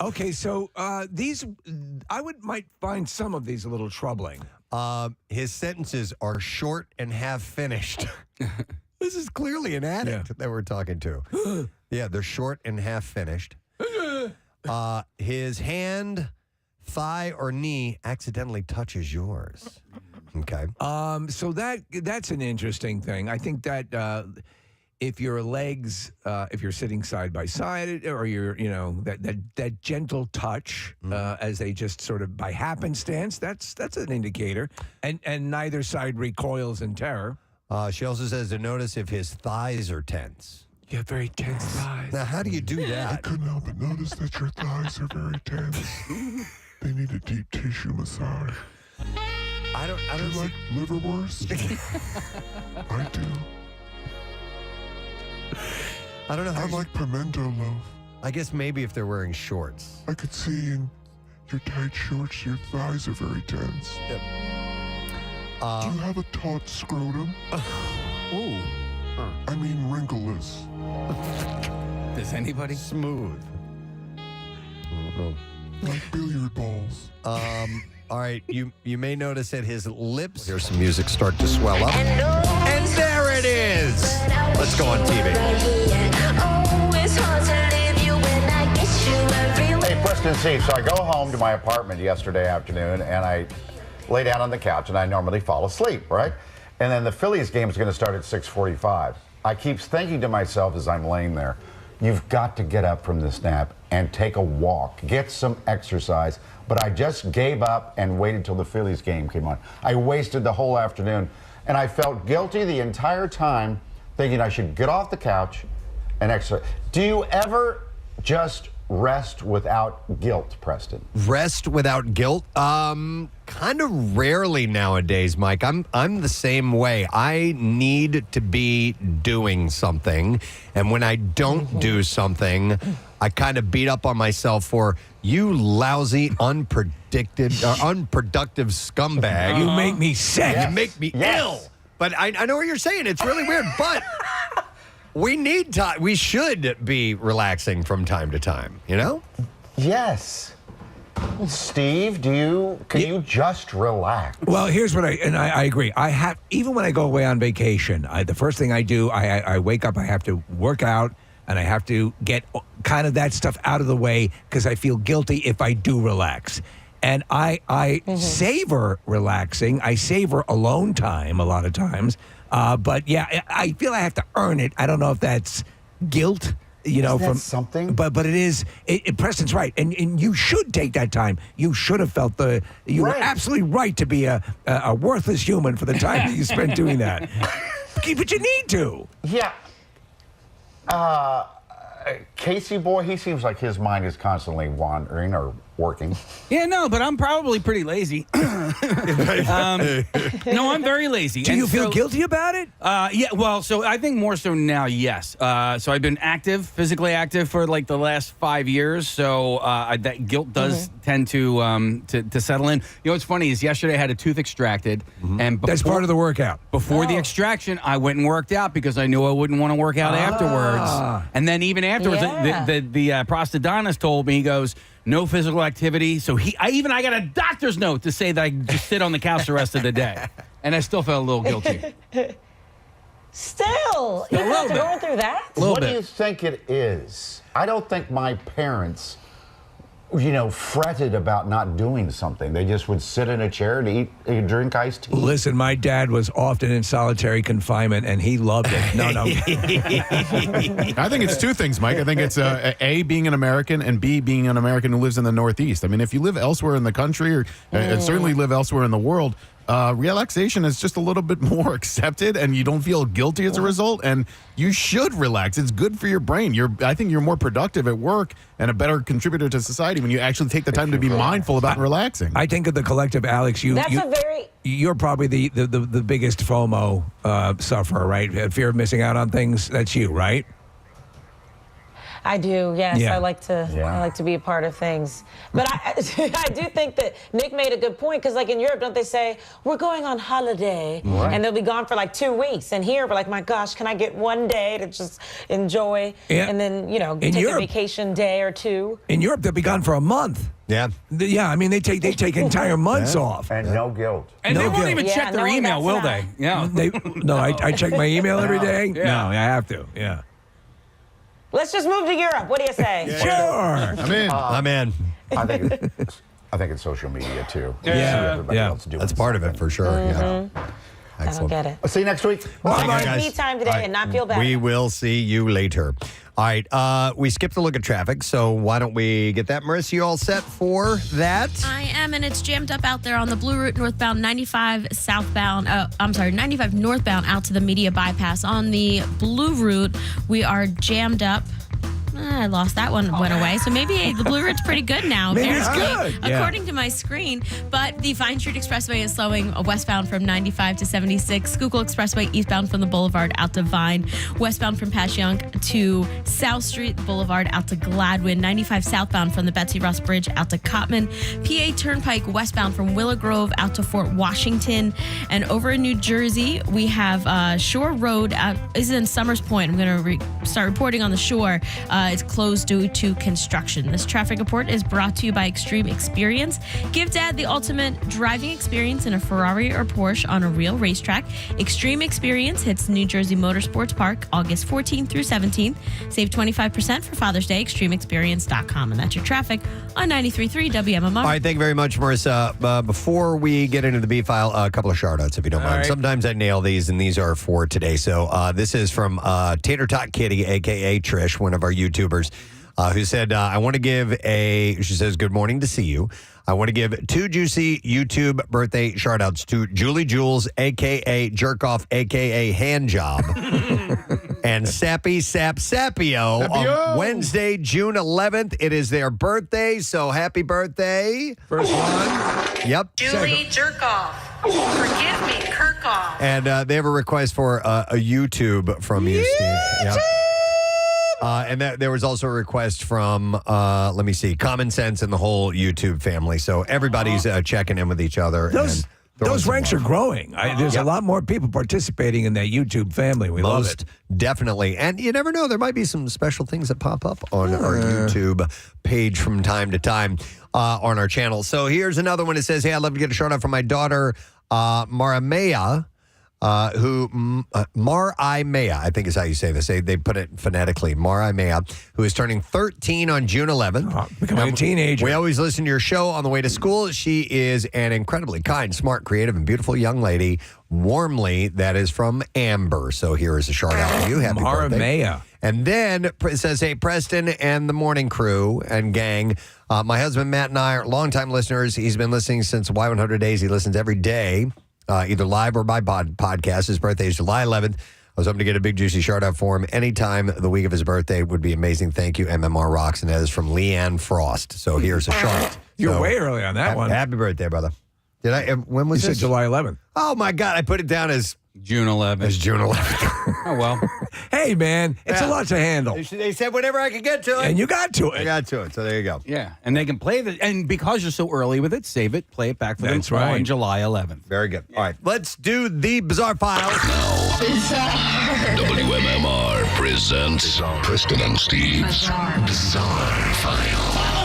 Okay, so these might find some of these a little troubling. His sentences are short and half finished. This is clearly an addict that we're talking to. Yeah, they're short and half finished. His hand, thigh, or knee accidentally touches yours. Okay. So that's an interesting thing. I think that if your legs, if you're sitting side by side, or you're, that gentle touch as they just sort of by happenstance, that's an indicator. And neither side recoils in terror. She also says to notice if his thighs are tense. You have very tense thighs. Now, how do you do I that? couldn't help but notice that your thighs are very tense. They need a deep tissue massage. I don't Do you like liverwurst? I do. I don't know how I like pimento loaf. I guess maybe if they're wearing shorts. I could see in your tight shorts your thighs are very tense. Yep. Do you have a taut scrotum? Ooh. I mean wrinkleless. Does anybody? Smooth. Like billiard balls. All right, you may notice that his lips. Here's some music start to swell up. And there it is. Let's go on TV. Hey, Preston Steve. So I go home to my apartment yesterday afternoon, and I lay down on the couch, and I normally fall asleep, right? And then the Phillies game is going to start at 6:45. I keep thinking to myself as I'm laying there, you've got to get up from this nap and take a walk, get some exercise. But I just gave up and waited till the Phillies game came on. I wasted the whole afternoon, and I felt guilty the entire time, thinking I should get off the couch and exercise. Do you ever just rest without guilt, Preston? Rest without guilt? Kind of rarely nowadays, Mike. I'm the same way. I need to be doing something, and when I don't do something, I kind of beat up on myself for you lousy, unproductive scumbag. You make me sick. You make me ill. But I know what you're saying. It's really weird, but we need time. We should be relaxing from time to time, you know? Yes. Steve, can you just relax? Well, here's what I agree. I have, even when I go away on vacation, the first thing I do, I wake up, I have to work out, and I have to get kind of that stuff out of the way because I feel guilty if I do relax. And I savor relaxing. I savor alone time a lot of times. But yeah, I feel I have to earn it. I don't know if that's guilt, from something. But it is. Preston's right, and you should take that time. You should have felt you were absolutely right to be a worthless human for the time that you spent doing that. But you need to. Yeah. Casey boy, he seems like his mind is constantly wandering or working. Yeah, no, but I'm probably pretty lazy. No, I'm very lazy. Do you feel guilty about it? Yeah, well, so I think more so now, yes. So I've been physically active for like the last 5 years. So that guilt does tend to settle in. You know what's funny is yesterday I had a tooth extracted. And that's part of the workout. Before the extraction, I went and worked out because I knew I wouldn't want to work out afterwards. And then even afterwards, the prosthodontist told me, he goes, no physical activity. So I got a doctor's note to say that I just sit on the couch the rest of the day. And I still felt a little guilty. Still, even after going through that? What do you think it is? I don't think my parents, fretted about not doing something. They just would sit in a chair and drink iced tea. Listen, my dad was often in solitary confinement, and he loved it. No. I think it's two things, Mike. I think it's A, being an American, and B, being an American who lives in the Northeast. I mean, if you live elsewhere in the country or certainly live elsewhere in the world, relaxation is just a little bit more accepted, and you don't feel guilty as a result, and you should relax. It's good for your brain. I think you're more productive at work and a better contributor to society when you actually take the time to be mindful about relaxing. I think of the collective, Alex. You're probably the biggest FOMO sufferer, right? Fear of missing out on things. That's you, right? I do, yes. Yeah. I like to be a part of things. But I do think that Nick made a good point, because like in Europe, don't they say, we're going on holiday, and they'll be gone for like 2 weeks. And here, we're like, my gosh, can I get 1 day to just enjoy and then, take a vacation day or two? In Europe, they'll be gone for a month. Yeah. Yeah, I mean, they take entire months off. And no guilt. And they won't even check their email, will they? Yeah. I check my email every day. Yeah. No, I have to, yeah. Let's just move to Europe. What do you say? Sure. I'm in. I think it's social media too. Yeah. Else doing That's part of it for sure. Yeah. I don't get it. I'll see you next week. Bye. Me time today and not feel bad. We will see you later. All right. We skipped a look at traffic, so why don't we get that? Marissa, you all set for that? I am, and it's jammed up out there on the Blue Route northbound, 95 southbound. 95 northbound out to the Media Bypass. On the Blue Route, we are jammed up. I lost that one, went away. So maybe the Blue Route's pretty good now, Maybe apparently, it's good. according to my screen. But the Vine Street Expressway is slowing westbound from 95 to 76. Schuylkill Expressway eastbound from the Boulevard out to Vine. Westbound from Passyunk to South Street Boulevard out to Gladwin. 95 southbound from the Betsy Ross Bridge out to Cottman. PA Turnpike westbound from Willow Grove out to Fort Washington. And over in New Jersey, we have Shore Road is in Summers Point. I'm going to start reporting on the shore. It's closed due to construction. This traffic report is brought to you by Extreme Experience. Give Dad the ultimate driving experience in a Ferrari or Porsche on a real racetrack. Extreme Experience hits New Jersey Motorsports Park August 14th through 17th. Save 25% for Father's Day, extremeexperience.com. And that's your traffic on 93.3 WMMR. All right, thank you very much, Marissa. Before we get into the B file, a couple of shout-outs, if you don't mind. Right. Sometimes I nail these, and these are for today. So this is from Tater Tot Kitty, a.k.a. Trish, one of our YouTubers, who said, I want to give she says, good morning to see you. I want to give 2 juicy YouTube birthday shout-outs to Julie Jules, a.k.a. Jerkoff, a.k.a. Handjob, and Sappy Sap Sapio on Wednesday, June 11th. It is their birthday, so happy birthday. First one. Yep. Julie Jerkoff. Forgive me, Kirkhoff. And they have a request for a YouTube from you, Steve. Yep. And there was also a request from, let me see, Common Sense and the whole YouTube family. So everybody's checking in with each other. Those ranks are growing. There's a lot more people participating in that YouTube family. We love it. Definitely. And you never know, there might be some special things that pop up on our YouTube page from time to time on our channel. So here's another one that says, hey, I'd love to get a shout out from my daughter, Maramea. Marimea, I think is how you say this. They put it phonetically. Marimea, who is turning 13 on June 11th. Becoming a teenager. We always listen to your show on the way to school. She is an incredibly kind, smart, creative, and beautiful young lady. Warmly, that is from Amber. So here is a shout out to you. Happy birthday. Marimea. And then it says, hey, Preston and the morning crew and gang. My husband, Matt, and I are longtime listeners. He's been listening since Y100 Days. He listens every day. Either live or by podcast. His birthday is July 11th. I was hoping to get a big juicy shout out for him anytime the week of his birthday would be amazing. Thank you, MMR Rocks. And that is from Leanne Frost. So here's a shout. You're way early on that one. Happy birthday, brother. Did I? When was You this? said July 11th. Oh, my God. I put it down as June 11th. As June 11th. Oh, well. Hey, man, it's a lot to handle. They said whenever I could get to it. And you got to it. I got to it. So there you go. Yeah. And they can play the, and because you're so early with it, save it, play it back for That's them right. on July 11th. Very good. All right. Let's do the Bizarre Files. WMMR presents Preston and Steve's Bizarre File.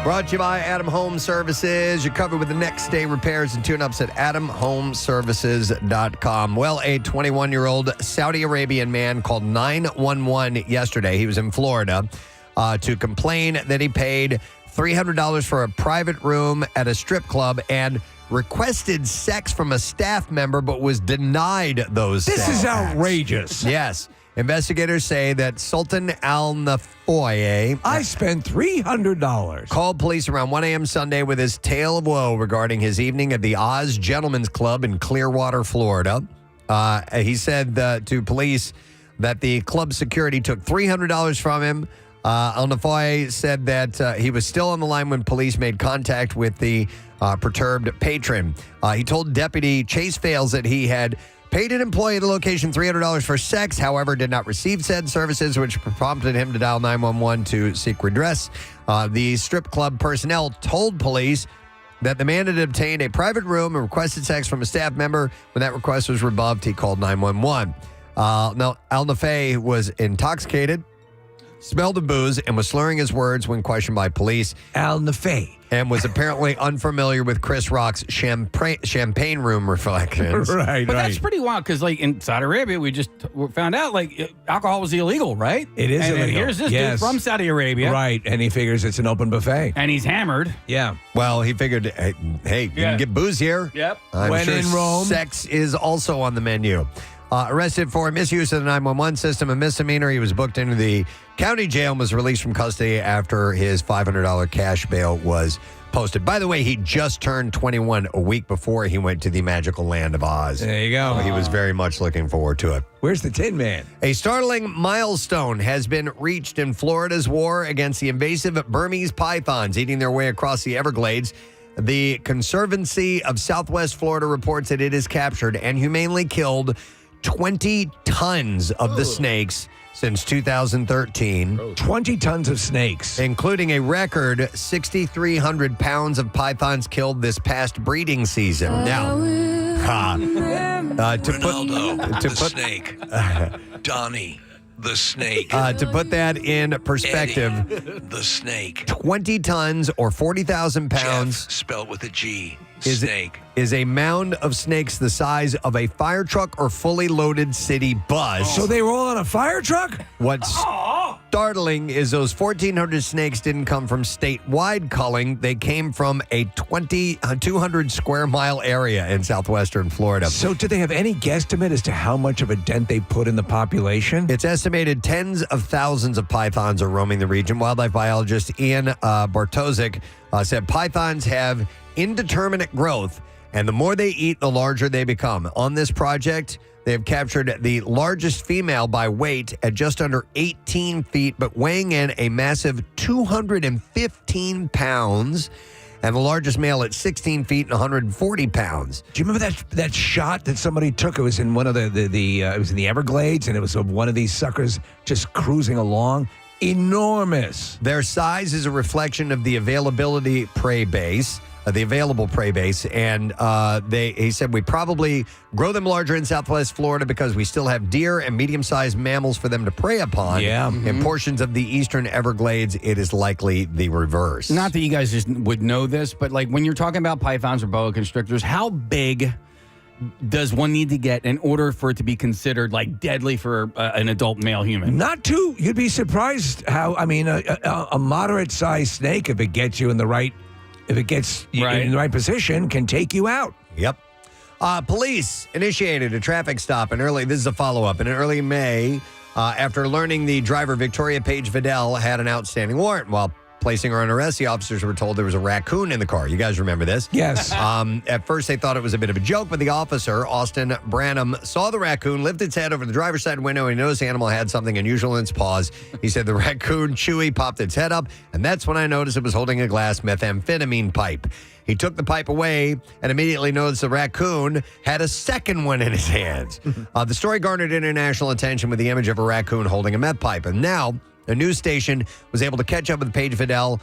Brought to you by Adam Home Services. You're covered with the next day repairs and tune-ups at AdamHomeservices.com. Well, a 21-year-old Saudi Arabian man called 911 yesterday. He was in Florida to complain that he paid $300 for a private room at a strip club and requested sex from a staff member but was denied those This sex is acts. outrageous. Yes. Investigators say that Sultan Al Nafoye I spent $300. called police around 1 a.m. Sunday with his tale of woe regarding his evening at the Oz Gentlemen's Club in Clearwater, Florida. He said to police that the club security took $300 from him. Al Nafoye said that he was still on the line when police made contact with the perturbed patron. He told Deputy Chase Fales that he had paid an employee at the location $300 for sex, however, did not receive said services, which prompted him to dial 911 to seek redress. The strip club personnel told police that the man had obtained a private room and requested sex from a staff member. When that request was rebuffed, he called 911. Now, Al Nafoye was intoxicated, smelled of booze, and was slurring his words when questioned by police. Al Nafoye. And was apparently unfamiliar with Chris Rock's champagne room reflections. Right, But that's pretty wild because, like, in Saudi Arabia, we just found out, like, alcohol was illegal, right? It is and illegal. Here's this dude from Saudi Arabia. Right, and he figures it's an open buffet. And he's hammered. Yeah. Well, he figured, hey, you can get booze here. Yep. I'm When sure in Rome. sex is also on the menu. Arrested for misuse of the 911 system, a misdemeanor. He was booked into the county jail and was released from custody after his $500 cash bail was posted. By the way, he just turned 21 a week before he went to the magical land of Oz. There you go. So he was very much looking forward to it. Where's the Tin Man? A startling milestone has been reached in Florida's war against the invasive Burmese pythons eating their way across the Everglades. The Conservancy of Southwest Florida reports that it has captured and humanely killed 20 tons of the snakes since 2013. 20 tons of snakes. Including a record 6,300 pounds of pythons killed this past breeding season. Now, snake. Donnie, the snake. To put that in perspective, Eddie, the snake. 20 tons or 40,000 pounds. Jeff, spelled with a G. Snake. Is a mound of snakes the size of a fire truck or fully loaded city bus. So they were all on a fire truck? What's startling is those 1,400 snakes didn't come from statewide culling. They came from a 200 square mile area in southwestern Florida. So do they have any guesstimate as to how much of a dent they put in the population? It's estimated tens of thousands of pythons are roaming the region. Wildlife biologist Ian Bartosik said pythons have indeterminate growth, and the more they eat, the larger they become. On this project, they have captured the largest female by weight at just under 18 feet, but weighing in a massive 215 pounds, and the largest male at 16 feet and 140 pounds. Do you remember that shot that somebody took? It was in one of it was in the Everglades, and it was of one of these suckers just cruising along. Enormous. Their size is a reflection of the availability prey base. The available prey base, and he said we probably grow them larger in Southwest Florida because we still have deer and medium-sized mammals for them to prey upon. Yeah. In portions of the eastern Everglades, it is likely the reverse. Not that you guys just would know this, but like when you're talking about pythons or boa constrictors, how big does one need to get in order for it to be considered like deadly for an adult male human? Not too. You'd be surprised how, I mean, a moderate-sized snake, if it gets you in the right... If it gets you in the right position, can take you out. Yep. Police initiated a traffic stop this is a follow-up, in early May after learning the driver, Victoria Page Vidal, had an outstanding warrant. While Placing her on arrest, the officers were told there was a raccoon in the car. You guys remember this? Yes. At first, they thought it was a bit of a joke, but the officer, Austin Branham, saw the raccoon, lifted its head over the driver's side window, and he noticed the animal had something unusual in its paws. He said the raccoon, Chewy, popped its head up, and that's when I noticed it was holding a glass methamphetamine pipe. He took the pipe away and immediately noticed the raccoon had a second one in his hands. The story garnered international attention with the image of a raccoon holding a meth pipe. And now a news station was able to catch up with Paige Fidel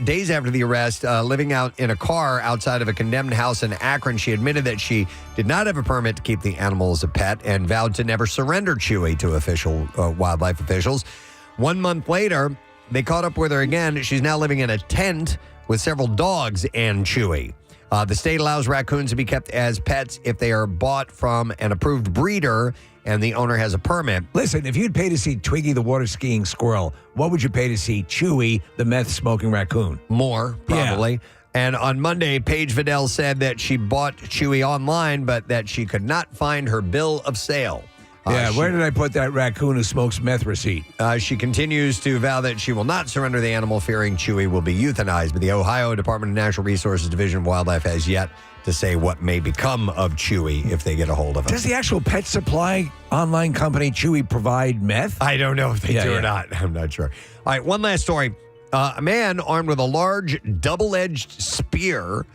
days after the arrest, living out in a car outside of a condemned house in Akron. She admitted that she did not have a permit to keep the animal as a pet and vowed to never surrender Chewy to official wildlife officials. 1 month later, they caught up with her again. She's now living in a tent with several dogs and Chewy. The state allows raccoons to be kept as pets if they are bought from an approved breeder and the owner has a permit. Listen, if you'd pay to see Twiggy the water skiing squirrel, what would you pay to see Chewy the meth smoking raccoon? More, probably. Yeah. And on Monday, Paige Fidel said that she bought Chewy online, but that she could not find her bill of sale. Where did I put that raccoon who smokes meth receipt? She continues to vow that she will not surrender the animal, fearing Chewy will be euthanized. But the Ohio Department of Natural Resources Division of Wildlife has yet to say what may become of Chewy if they get a hold of him. Does the actual pet supply online company Chewy provide meth? I don't know if they do or not. I'm not sure. All right, one last story. A man armed with a large double-edged spear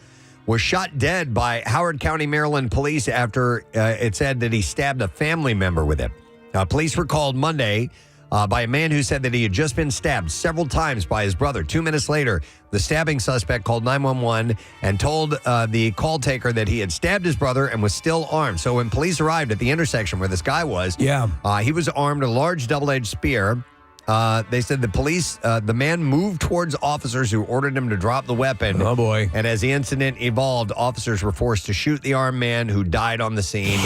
was shot dead by Howard County, Maryland police after it said that he stabbed a family member with it. Police were called Monday by a man who said that he had just been stabbed several times by his brother. 2 minutes later, the stabbing suspect called 911 and told the call taker that he had stabbed his brother and was still armed. So when police arrived at the intersection where this guy was, he was armed with a large double-edged spear. They said the man moved towards officers who ordered him to drop the weapon. Oh, boy. And as the incident evolved, officers were forced to shoot the armed man who died on the scene.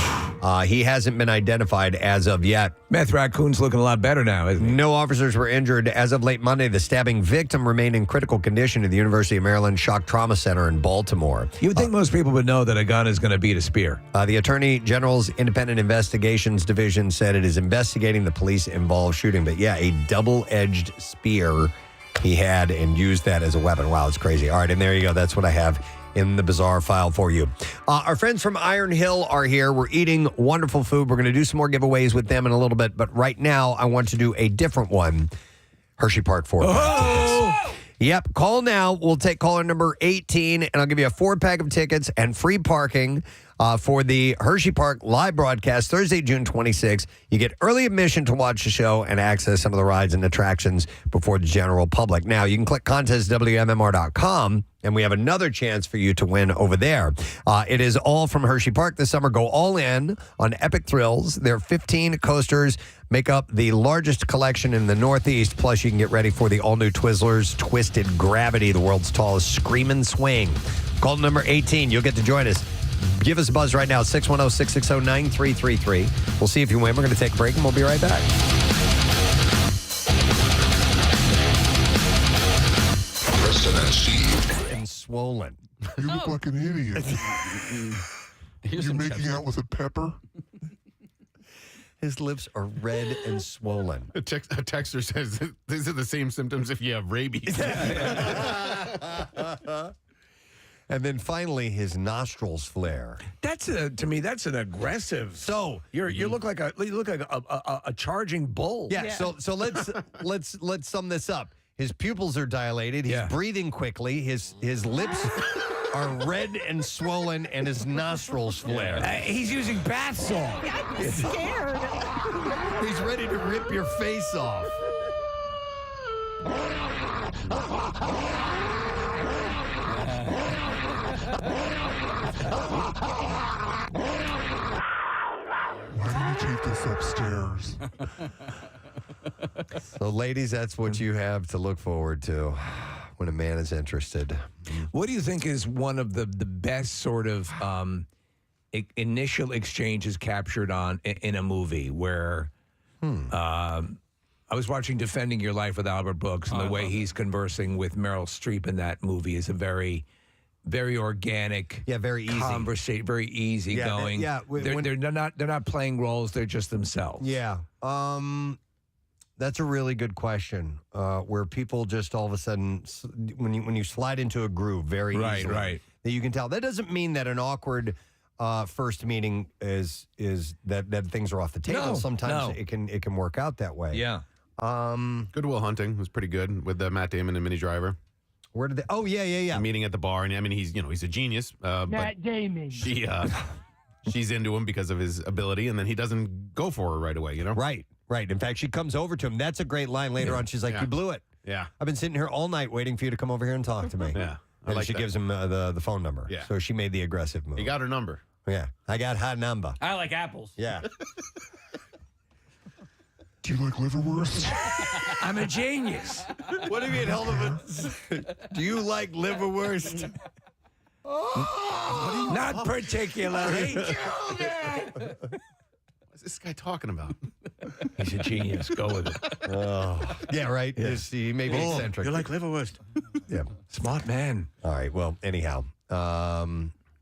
He hasn't been identified as of yet. Meth raccoon's looking a lot better now, isn't he? No officers were injured. As of late Monday, the stabbing victim remained in critical condition at the University of Maryland Shock Trauma Center in Baltimore. You would think most people would know that a gun is going to beat a spear. The Attorney General's Independent Investigations Division said it is investigating the police-involved shooting. But yeah, a double-edged spear he had and used that as a weapon. Wow, it's crazy. All right, and there you go. That's what I have in the bizarre file for you. Our friends from Iron Hill are here. We're eating wonderful food. We're going to do some more giveaways with them in a little bit. But right now, I want to do a different one. Hershey Park 4-pack tickets. Yep, call now. We'll take caller number 18, and I'll give you a 4-pack of tickets and free parking for the Hershey Park live broadcast Thursday, June 26th. You get early admission to watch the show and access some of the rides and attractions before the general public. Now, you can click contest.wmmr.com, and we have another chance for you to win over there. It is all from Hershey Park this summer. Go all in on Epic Thrills. Their 15 coasters make up the largest collection in the Northeast. Plus, you can get ready for the all-new Twizzlers Twisted Gravity, the world's tallest screaming swing. Call number 18. You'll get to join us. Give us a buzz right now, 610-660-9333. We'll see if you win. We're going to take a break, and we'll be right back. Preston and Steve. And swollen. You look like an idiot. You're making out with a pepper? His lips are red and swollen. A texter says these are the same symptoms if you have rabies. And then finally, his nostrils flare. To me, that's an aggressive. So you look like a charging bull. Yeah. So let's sum this up. His pupils are dilated. He's breathing quickly. His lips are red and swollen, and his nostrils flare. He's using bath salt. I'm scared. He's ready to rip your face off. Why did you take this upstairs? So, ladies, that's what you have to look forward to when a man is interested. What do you think is one of the best sort of initial exchanges captured in a movie where I was watching Defending Your Life with Albert Brooks, and the way he's conversing with Meryl Streep in that movie is a very, very organic, very easy conversation, very easy going. They're They're not playing roles; they're just themselves. Yeah. That's a really good question. Where people just all of a sudden, when you slide into a groove very easily, that you can tell. That doesn't mean that an awkward first meeting is that things are off the table. No, Sometimes it can work out that way. Yeah. Good Will Hunting was pretty good with Matt Damon and Minnie Driver. Where did they? Oh yeah. A meeting at the bar, and I mean he's a genius. Matt Damon. She's into him because of his ability, and then he doesn't go for her right away. Right. In fact, she comes over to him. That's a great line later on. She's like, "You blew it. Yeah, I've been sitting here all night waiting for you to come over here and talk to me." Yeah, and she gives him the phone number. Yeah, so she made the aggressive move. He got her number. Yeah, I got her number. I like apples. Yeah. Do you like liverwurst? I'm a genius. What do you mean, hell of a... Do you like liverwurst? Not particularly. What's this guy talking about? He's a genius. Go with it. Yeah, right. Yeah. He may be eccentric. You like liverwurst? Yeah. Smart man. All right. Well, anyhow,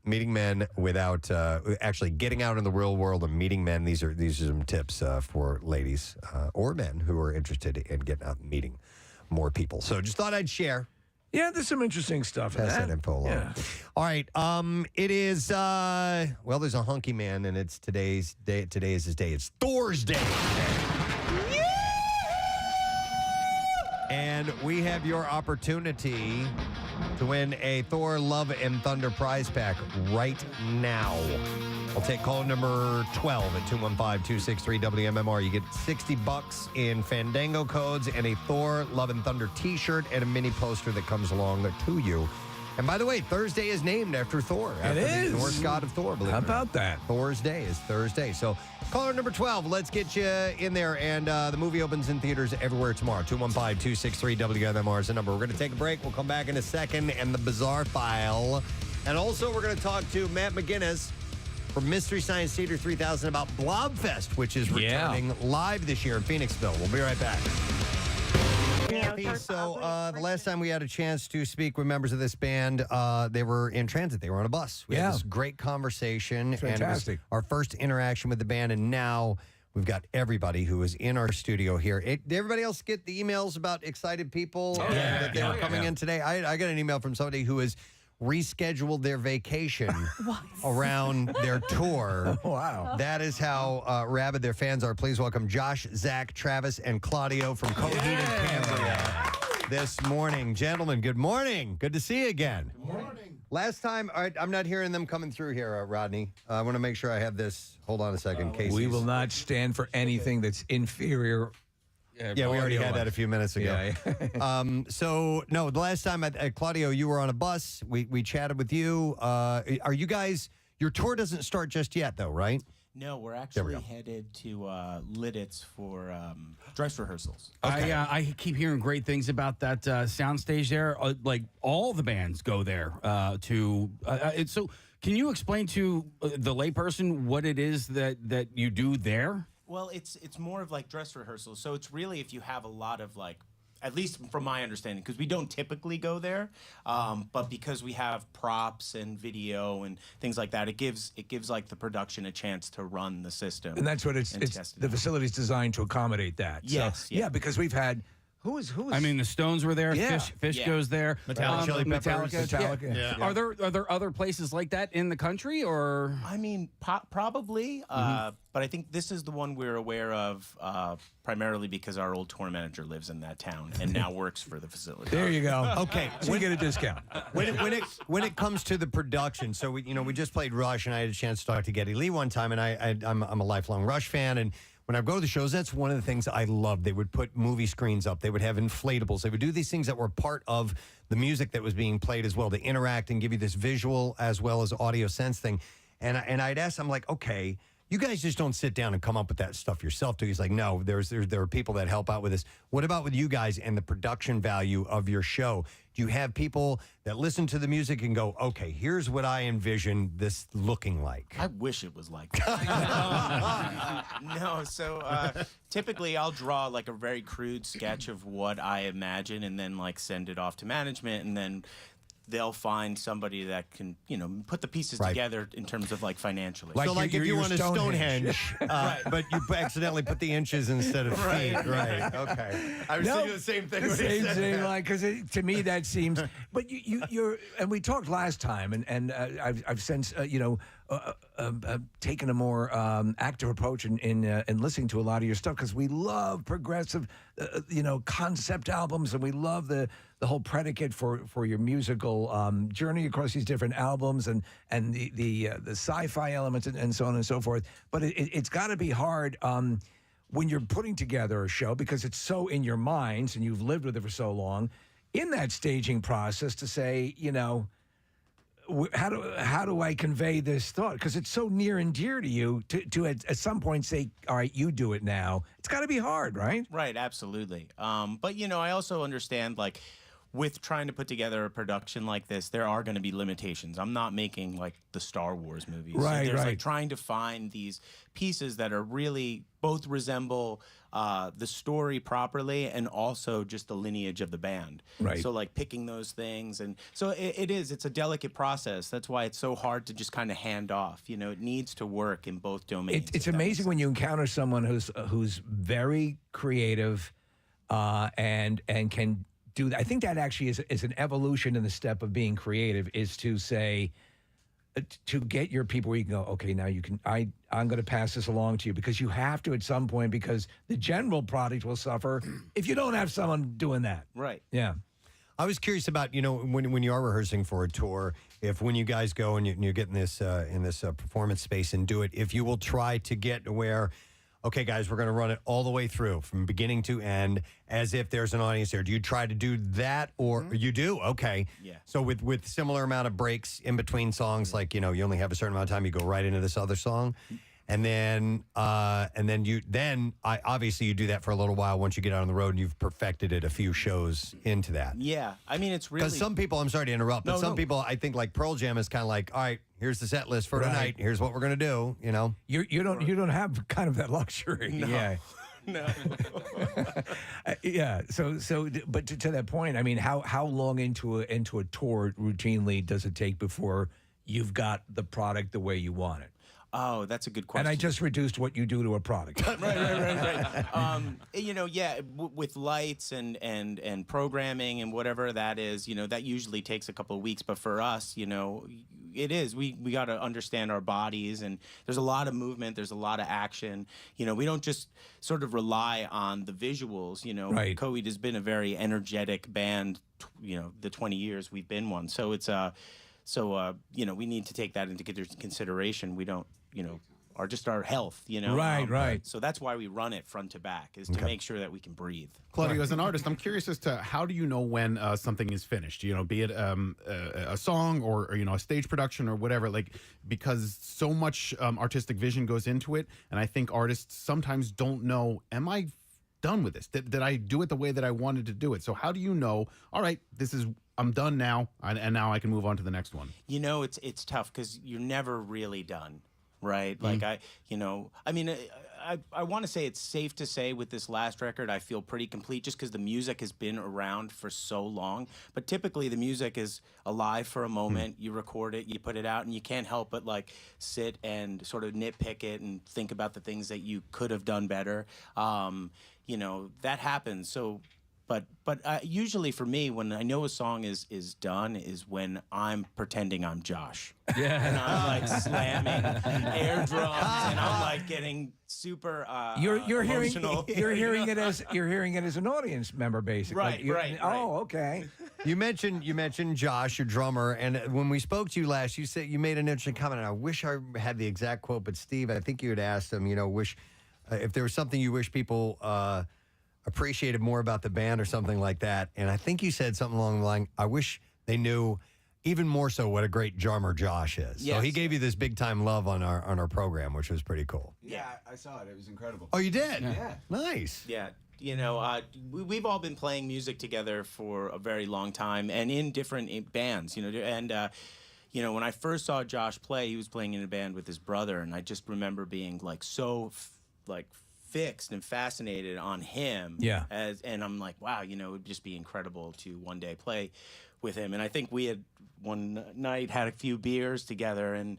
meeting men without actually getting out in the real world and meeting men. These are some tips for ladies or men who are interested in getting out and meeting more people. So just thought I'd share. Yeah, there's some interesting stuff in Pass that. that info along. Yeah. All right. It is there's a hunky man, and it's today's day. Today is his day. It's Thor's Day. And we have your opportunity to win a Thor Love and Thunder prize pack right now. I'll take call number 12 at 215-263-WMMR. You get $60 in Fandango codes and a Thor Love and Thunder t-shirt and a mini poster that comes along to you. And by the way, Thursday is named after Thor. After the Norse god of Thor. How about that? Thor's Day is Thursday. So caller number 12, let's get you in there. And the movie opens in theaters everywhere tomorrow. 215-263-WMMR is the number. We're going to take a break. We'll come back in a second. And the Bizarre File. And also we're going to talk to Matt McGinnis from Mystery Science Theater 3000 about Blobfest, which is returning live this year in Phoenixville. We'll be right back. So the last time we had a chance to speak with members of this band, they were in transit. They were on a bus. We had this great conversation. Fantastic. And it was our first interaction with the band, and now we've got everybody who is in our studio here. Did everybody else get the emails about excited people that they were coming in today? I got an email from somebody who has rescheduled their vacation around their tour. Wow. That is how rabid their fans are. Please welcome Josh, Zach, Travis, and Claudio from Coheed and Cambria this morning. Gentlemen, good morning. Good to see you again. Good morning. Last time, all right, I'm not hearing them coming through here, Rodney. I want to make sure I have this. Hold on a second, Casey. We will not stand for anything that's inferior. Yeah, we already had that a few minutes ago. Yeah. So, no, the last time, Claudio, you were on a bus. We chatted with you. Are you guys, your tour doesn't start just yet, though, right? No, we're actually headed to Lidditz for dress rehearsals. I keep hearing great things about that soundstage there. Like, all the bands go there so can you explain to the layperson what it is that you do there? Well, it's more of like dress rehearsals. So it's really if you have a lot of like, at least from my understanding, because we don't typically go there, but because we have props and video and things like that, it gives like the production a chance to run the system. And that's what it's the facility's designed to accommodate that. Yes. So, yeah, because we've had who is I mean, the Stones were there. Yeah. Fish goes there. Metallica. Yeah. Are there other places like that in the country, or? I mean, probably. But I think this is the one we're aware of primarily because our old tour manager lives in that town and now works for the facility. There you go. Okay, so you get a discount. When it comes to the production, so we just played Rush, and I had a chance to talk to Geddy Lee one time, and I'm a lifelong Rush fan, and when I go to the shows, that's one of the things I love. They would put movie screens up. They would have inflatables. They would do these things that were part of the music that was being played as well. They interact and give you this visual as well as audio sense thing. And I'd ask, I'm like, okay, you guys just don't sit down and come up with that stuff yourself, do you? He's like, no, there are people that help out with this. What about with you guys and the production value of your show? Do you have people that listen to the music and go, okay, here's what I envision this looking like? I wish it was like that. No, so typically I'll draw like a very crude sketch of what I imagine and then like send it off to management, and then they'll find somebody that can, put the pieces Right. together in terms of like financially. So, like, if you want a Stonehenge, Right. but you accidentally put the inches instead of feet. Right. Okay. I was thinking the same thing. The when he same said thing, that. like, because to me that seems. But you're, and we talked last time, and I've since taken a more active approach in listening to a lot of your stuff because we love progressive, concept albums, and we love the whole predicate for your musical journey across these different albums and the sci-fi elements and so on and so forth. But it's got to be hard. When you're putting together a show, because it's so in your minds and you've lived with it for so long, in that staging process to say, how do I convey this thought? Because it's so near and dear to you to at some point say, all right, you do it now. It's got to be hard, right? Right, absolutely. But I also understand like with trying to put together a production like this, there are going to be limitations. I'm not making like the Star Wars movies. Right, so there's right. like trying to find these pieces that are really both resemble the story properly and also just the lineage of the band. Right. So like picking those things. And so it's a delicate process. That's why it's so hard to just kind of hand off. It needs to work in both domains. It's amazing when you encounter someone who's very creative and can do that. I think that actually is an evolution in the step of being creative, is to say, to get your people where you can go, okay, now you can, I'm going to pass this along to you, because you have to at some point, because the general product will suffer if you don't have someone doing that. Right. Yeah. I was curious about, when you are rehearsing for a tour, if when you guys go and you get in this performance space and do it, if you will try to get to where, okay, guys, we're going to run it all the way through from beginning to end as if there's an audience there. Do you try to do that, or you do? Okay. Yeah. So with similar amount of breaks in between songs, like, you only have a certain amount of time, you go right into this other song. And then obviously you do that for a little while once you get out on the road and you've perfected it a few shows into that. Yeah. I mean, it's really... Because some people, I'm sorry to interrupt, but some people, I think like Pearl Jam is kind of like, all right, here's the set list for tonight. Here's what we're going to do, You don't have kind of that luxury. No. Yeah. No. Yeah. So, but to that point, I mean, how long into a tour routinely does it take before you've got the product the way you want it? Oh, that's a good question. And I just reduced what you do to a product. right. With lights and programming and whatever that is, that usually takes a couple of weeks. But for us, it is. We got to understand our bodies, and there's a lot of movement. There's a lot of action. We don't just sort of rely on the visuals. Right. Coheed has been a very energetic band. The 20 years we've been one. So it's we need to take that into consideration. We don't, are just our health, Right. So that's why we run it front to back, is to make sure that we can breathe. Claudio, as an artist, I'm curious as to how do you know when something is finished? Be it a song or a stage production or whatever. Like, because so much artistic vision goes into it, and I think artists sometimes don't know, am I done with this? Did I do it the way that I wanted to do it? So how do you know, all right, I'm done now, and now I can move on to the next one? It's tough because you're never really done, right? Like I want to say it's safe to say with this last record, I feel pretty complete just because the music has been around for so long. But typically the music is alive for a moment. You record it, you put it out, and you can't help but like sit and sort of nitpick it and think about the things that you could have done better. That happens. So. But usually for me, when I know a song is done, is when I'm pretending I'm Josh. Yeah. And I'm like slamming air drums, and I'm like getting super You're emotional. hearing it as an audience member, basically. Right. Oh, okay. You mentioned Josh, your drummer, and when we spoke to you last, you said you made an interesting comment. And I wish I had the exact quote, but Steve, I think you had asked him, wish if there was something you wish people appreciated more about the band or something like that. And I think you said something along the line, I wish they knew even more so what a great drummer Josh is. Yes. So he gave you this big time love on our program, which was pretty cool. Yeah, I saw it. It was incredible. Oh, you did? Yeah. Nice. Yeah. We've all been playing music together for a very long time and in different bands, and when I first saw Josh play, he was playing in a band with his brother, and I just remember being like so fixed and fascinated on him. Yeah. And I'm like, wow, it would just be incredible to one day play with him. And I think we had one night, had a few beers together, and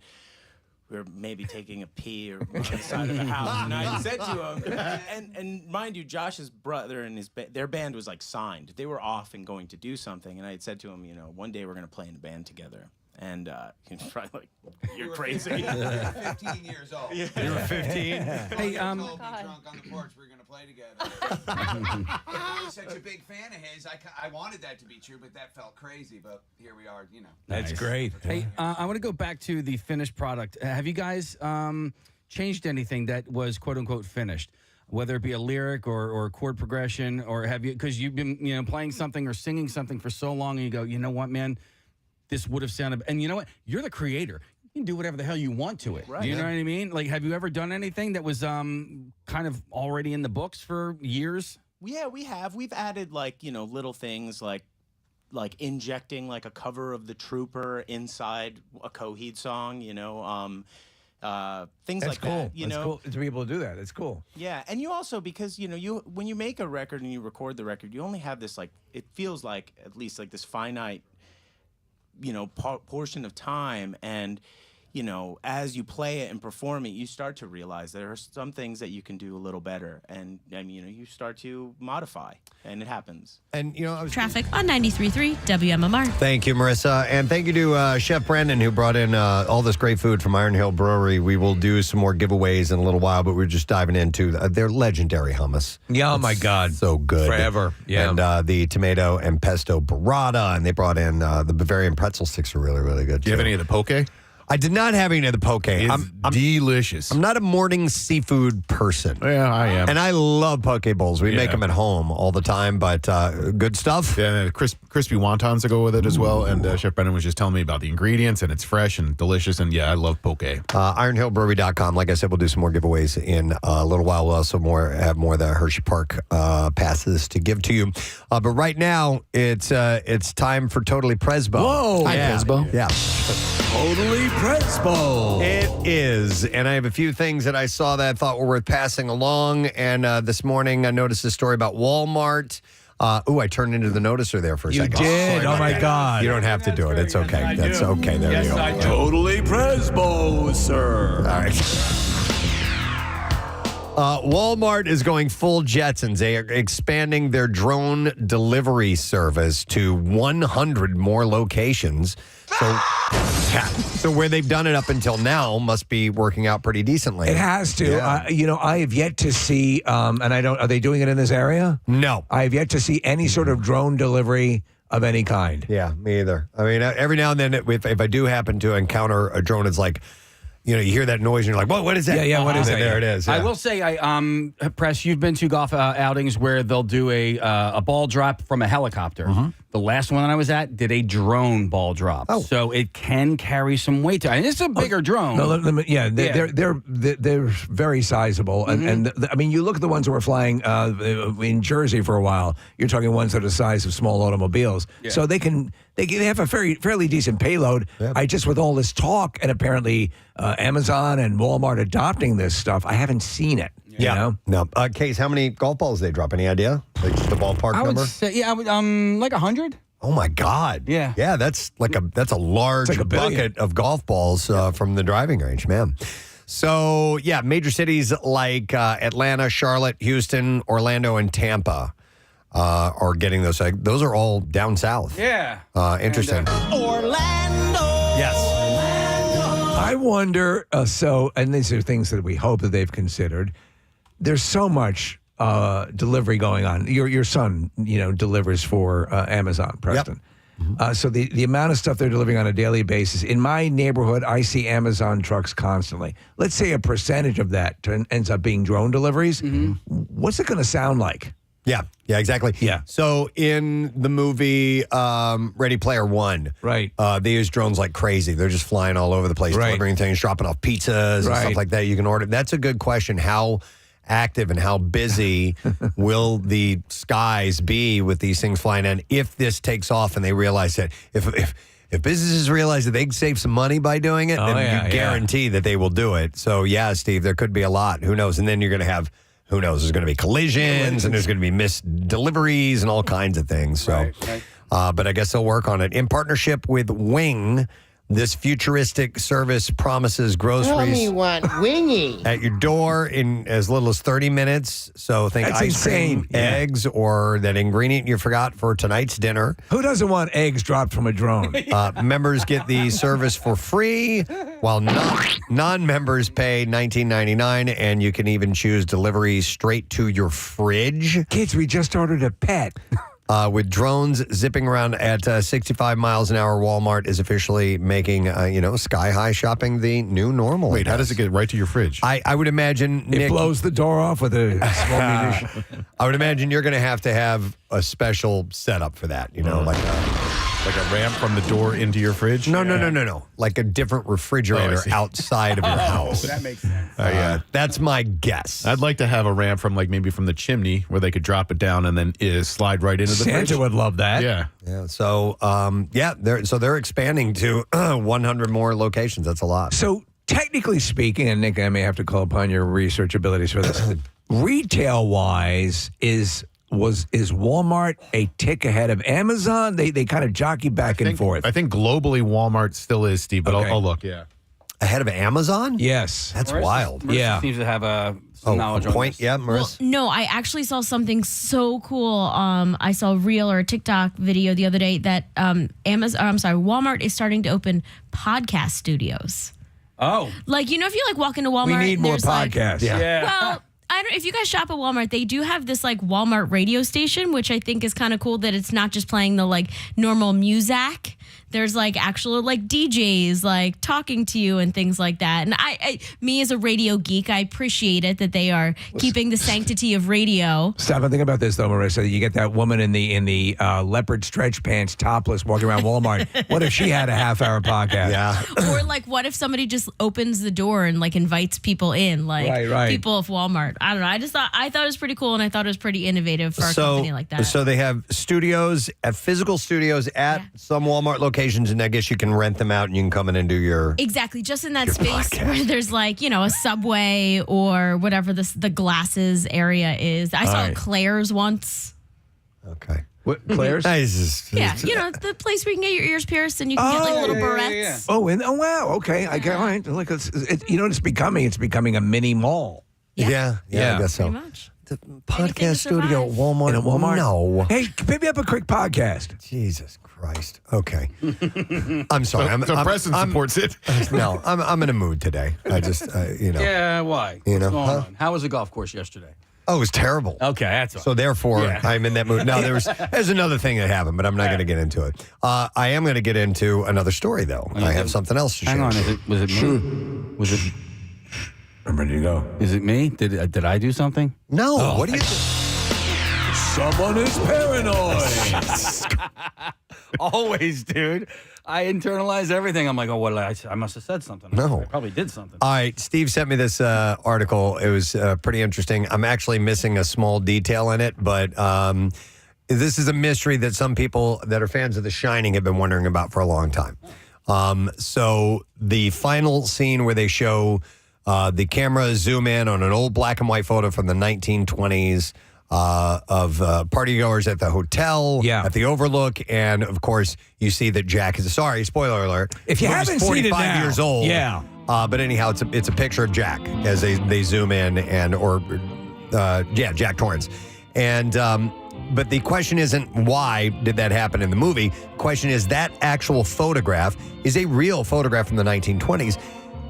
we were maybe taking a pee or on the side of the house. And I said to him, and mind you, Josh's brother and their band was like signed. They were off and going to do something. And I had said to him, one day we're going to play in a band together. And he was probably like, "You're crazy." You were 15 years old. Yeah. You were 15? Hey, told me drunk on the porch we were going to play together. I was such a big fan of his. I wanted that to be true, but that felt crazy. But here we are, That's great. Hey, I want to go back to the finished product. Have you guys changed anything that was quote unquote finished? Whether it be a lyric or chord progression, or have you, because you've been playing something or singing something for so long, and you go, you know what, man, this would have sounded, and you know what, you're the creator. You can do whatever the hell you want to it. Right. Do you know what I mean? Like, have you ever done anything that was kind of already in the books for years? Yeah, we have. We've added little things like injecting like a cover of The Trooper inside a Coheed song, things That's like cool. that. That's cool to be able to do that. That's cool. Yeah, and you also, because you when you make a record and you record the record, you only have this it feels like at least like this finite portion of time, and as you play it and perform it, you start to realize there are some things that you can do a little better, and you start to modify, and it happens. And Traffic on 93.3 WMMR. Thank you, Marissa. And thank you to Chef Brendan, who brought in all this great food from Iron Hill Brewery. We will do some more giveaways in a little while, but we're just diving into their legendary hummus. Yeah, oh my God. So good. Forever. Yeah. And the tomato and pesto burrata, and they brought in the Bavarian pretzel sticks are really, really good. Do you have any of the poke? I did not have any of the poke. It's delicious. I'm not a morning seafood person. Yeah, I am. And I love poke bowls. We make them at home all the time, but good stuff. Yeah, crispy wontons to go with it as well. And Chef Brendan was just telling me about the ingredients, and it's fresh and delicious. And yeah, I love poke. IronHillBrewery.com. Like I said, we'll do some more giveaways in a little while. We'll also have more of the Hershey Park passes to give to you. But right now, it's time for Totally Presbo. Whoa. Hi, Presbo. Yeah. Totally Presbo. It is. And I have a few things that I saw that I thought were worth passing along. And this morning, I noticed a story about Walmart. I turned into the noticer there for a second. You did? Oh, my God. You don't have to do it. It's okay. That's okay. There you go. Totally Presbo, sir. All right. Walmart is going full Jetsons. They are expanding their drone delivery service to 100 more locations. So where they've done it up until now must be working out pretty decently. It has to. Yeah. I have yet to see, are they doing it in this area? No. I have yet to see any sort of drone delivery of any kind. Yeah, me either. I mean, every now and then, if I do happen to encounter a drone, it's like, you hear that noise and you're like, what is that? Yeah, what is that? There it is. Yeah. I will say, Press, you've been to golf outings where they'll do a ball drop from a helicopter. Mm-hmm. The last one that I was at did a drone ball drop. Oh. So it can carry some weight to it. And it's a bigger drone. No, they're very sizable. And I mean, you look at the ones that were flying in Jersey for a while. You're talking ones that are the size of small automobiles. Yeah. So they have a fairly decent payload. Yep. With all this talk and apparently Amazon and Walmart adopting this stuff, I haven't seen it. Yeah. No. Case, how many golf balls they drop? Any idea? Like just the ballpark number? I would say, like 100. Oh my God! Yeah, that's a large bucket of golf balls from the driving range, man. So major cities like Atlanta, Charlotte, Houston, Orlando, and Tampa are getting those. Those are all down south. Yeah, interesting. Orlando. Yes. I wonder. And these are things that we hope that they've considered. There's so much delivery going on. Your son, delivers for Amazon, Preston. Yep. So the amount of stuff they're delivering on a daily basis. In my neighborhood, I see Amazon trucks constantly. Let's say a percentage of that ends up being drone deliveries. Mm-hmm. What's it going to sound like? Yeah, exactly. Yeah. So in the movie Ready Player One, right? They use drones like crazy. They're just flying all over the place, delivering things, dropping off pizzas and stuff like that. You can order. That's a good question. How active and how busy will the skies be with these things flying in if this takes off and they realize that if businesses realize that they can save some money by doing it, then you guarantee that they will do it. So Steve, there could be a lot. Who knows? And then you're going to have, who knows, there's going to be collisions and there's going to be missed deliveries and all kinds of things. So but I guess they'll work on it. In partnership with Wing, this futuristic service promises groceries. Tell me one, Wingy. At your door in as little as 30 minutes. So think That's ice cream, insane. Yeah. eggs, or that ingredient you forgot for tonight's dinner. Who doesn't want eggs dropped from a drone? Members get the service for free, while non-members pay $19.99, and you can even choose delivery straight to your fridge. Kids, we just ordered a pet. With drones zipping around at 65 miles an hour, Walmart is officially making, sky-high shopping the new normal. Wait, how does it get right to your fridge? I would imagine, It Nick, blows the door off with a small munition. I would imagine you're going to have a special setup for that, like a ramp from the door into your fridge? No. Like a different refrigerator outside of your house. That makes sense. Yeah, that's my guess. I'd like to have a ramp from maybe from the chimney where they could drop it down and then slide right into the fridge. Santa would love that. Yeah. Yeah. So, they're expanding to 100 more locations. That's a lot. So, technically speaking, and Nick, I may have to call upon your research abilities for this, retail-wise, is Walmart a tick ahead of Amazon? They kind of jockey back and forth. I think globally Walmart still is, Steve, but Okay. I'll look, yeah. Ahead of Amazon? Yes. That's Marissa- wild. Marissa seems to have some knowledge on point. this. Yeah, Marissa. No, I actually saw something so cool. I saw a reel or a TikTok video the other day that Walmart is starting to open podcast studios. Oh. Like, if you walk into Walmart, We need and more there's podcasts. Well, I don't. If you guys shop at Walmart, they do have this Walmart radio station, which I think is kind of cool. That it's not just playing the normal music. There's actual DJs talking to you and things like that. And I, me as a radio geek, I appreciate it that they are keeping the sanctity of radio. Stop and think about this, though, Marissa. You get that woman in the leopard stretch pants, topless, walking around Walmart. What if she had a half-hour podcast? Yeah. Or what if somebody just opens the door and invites people in, Right. people of Walmart? I don't know. I thought it was pretty cool, and I thought it was pretty innovative for a company like that. So they have physical studios at some Walmart locations, and I guess you can rent them out and you can come in and do your... Exactly, just in that space where there's a Subway or whatever the glasses area is. I saw Claire's once. Okay. What, Claire's? Yeah, the place where you can get your ears pierced and you can get little barrettes. Oh, wow. Okay. I get all right. It's becoming. It's becoming a mini mall. Yeah, I guess so. Pretty much. The podcast studio at Walmart? In a Walmart? No. Hey, pick me up a quick podcast. Jesus Christ. Okay. I'm sorry. So Preston supports it. No, I'm in a mood today. I just, Yeah, why? What's going on? How was the golf course yesterday? Oh, it was terrible. Okay, that's all. So therefore, I'm in that mood. Now, there's another thing that happened, but I'm not going to get into it. I am going to get into another story, though. I have something else to share. Hang on, was it me? Was it? I'm ready to go. Is it me? Did I do something? No. What do you? Someone is paranoid. Always, dude. I internalize everything. I'm like, oh, what did I must have said something. No. I probably did something. All right, Steve sent me this article. It was pretty interesting. I'm actually missing a small detail in it, but this is a mystery that some people that are fans of The Shining have been wondering about for a long time. So the final scene where they show the camera zoom in on an old black and white photo from the 1920s of partygoers at the hotel, at the Overlook, and of course you see that Jack is spoiler alert. If you he's haven't seen it 45 now, years old. yeah. But anyhow, it's a picture of Jack as they zoom in Jack Torrance, and but the question isn't why did that happen in the movie. The question is that actual photograph is a real photograph from the 1920s.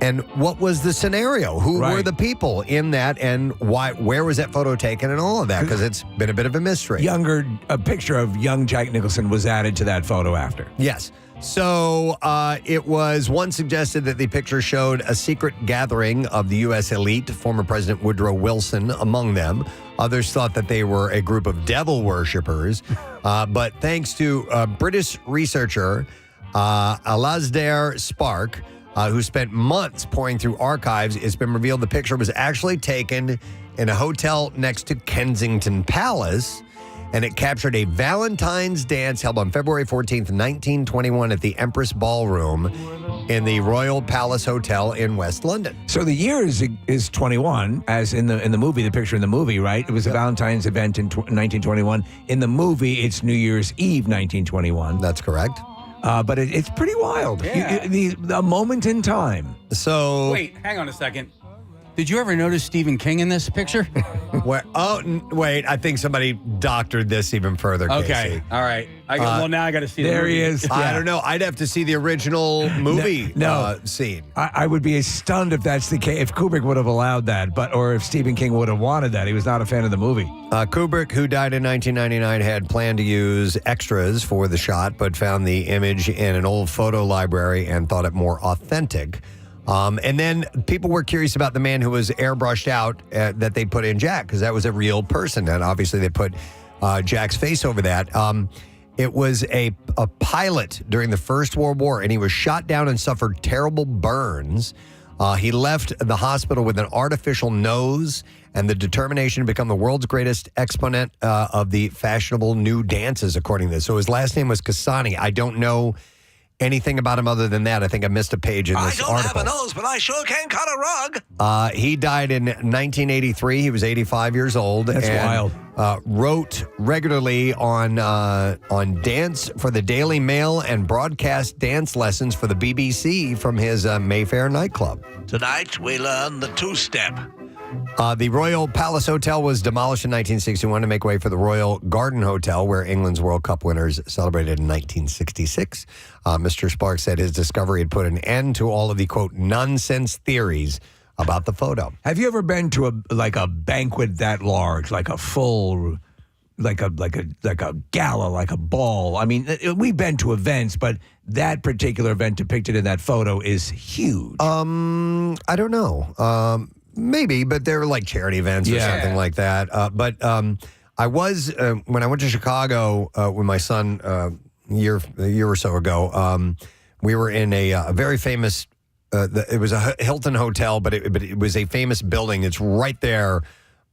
And what was the scenario? Who were the people in that, and why? Where was that photo taken, and all of that? Because it's been a bit of a mystery. A picture of young Jack Nicholson was added to that photo after. Yes. So it was one suggested that the picture showed a secret gathering of the U.S. elite, former President Woodrow Wilson among them. Others thought that they were a group of devil worshippers. But thanks to British researcher Alasdair Spark, who spent months poring through archives, it's been revealed the picture was actually taken in a hotel next to Kensington Palace. and it captured a Valentine's dance held on February 14th, 1921 at the Empress Ballroom in the Royal Palace Hotel in West London. So the year is 21, as in the movie, the picture in the movie, right? It was a Valentine's event in 1921. In the movie, it's New Year's Eve, 1921. That's correct. But it's pretty wild. Yeah. A moment in time. So Wait, hang on a second. Did you ever notice Stephen King in this picture? Wait, I think somebody doctored this even further, Okay, Casey. all right. Well, now I got to see there the movie. he is. I don't know. I'd have to see the original movie scene. I would be stunned if that's the case, if Kubrick would have allowed that, or if Stephen King would have wanted that. He was not a fan of the movie. Kubrick, who died in 1999, had planned to use extras for the shot, but found the image in an old photo library and thought it more authentic. And then people were curious about the man who was airbrushed out that they put in Jack, because that was a real person. And obviously they put Jack's face over that. It was a pilot during the First World War, and he was shot down and suffered terrible burns. He left the hospital with an artificial nose and the determination to become the world's greatest exponent of the fashionable new dances, according to this. So his last name was Kasani. I don't know anything about him other than that. I think I missed a page in this article. I don't have a nose, but I sure can cut a rug. He died in 1983. He was 85 years old. That's wild. Wrote regularly on dance for the Daily Mail and broadcast dance lessons for the BBC from his Mayfair nightclub. Tonight we learn the two-step. The Royal Palace Hotel was demolished in 1961 to make way for the Royal Garden Hotel, where England's World Cup winners celebrated in 1966. Mr. Sparks said his discovery had put an end to all of the, quote, nonsense theories about the photo. Have you ever been to a banquet that large, like a full, like a gala, like a ball? I mean, we've been to events, but that particular event depicted in that photo is huge. I don't know. Maybe, but they're like charity events or something like that. But I was, when I went to Chicago with my son a year or so ago, we were in a very famous, it was a Hilton hotel, but it was a famous building. It's right there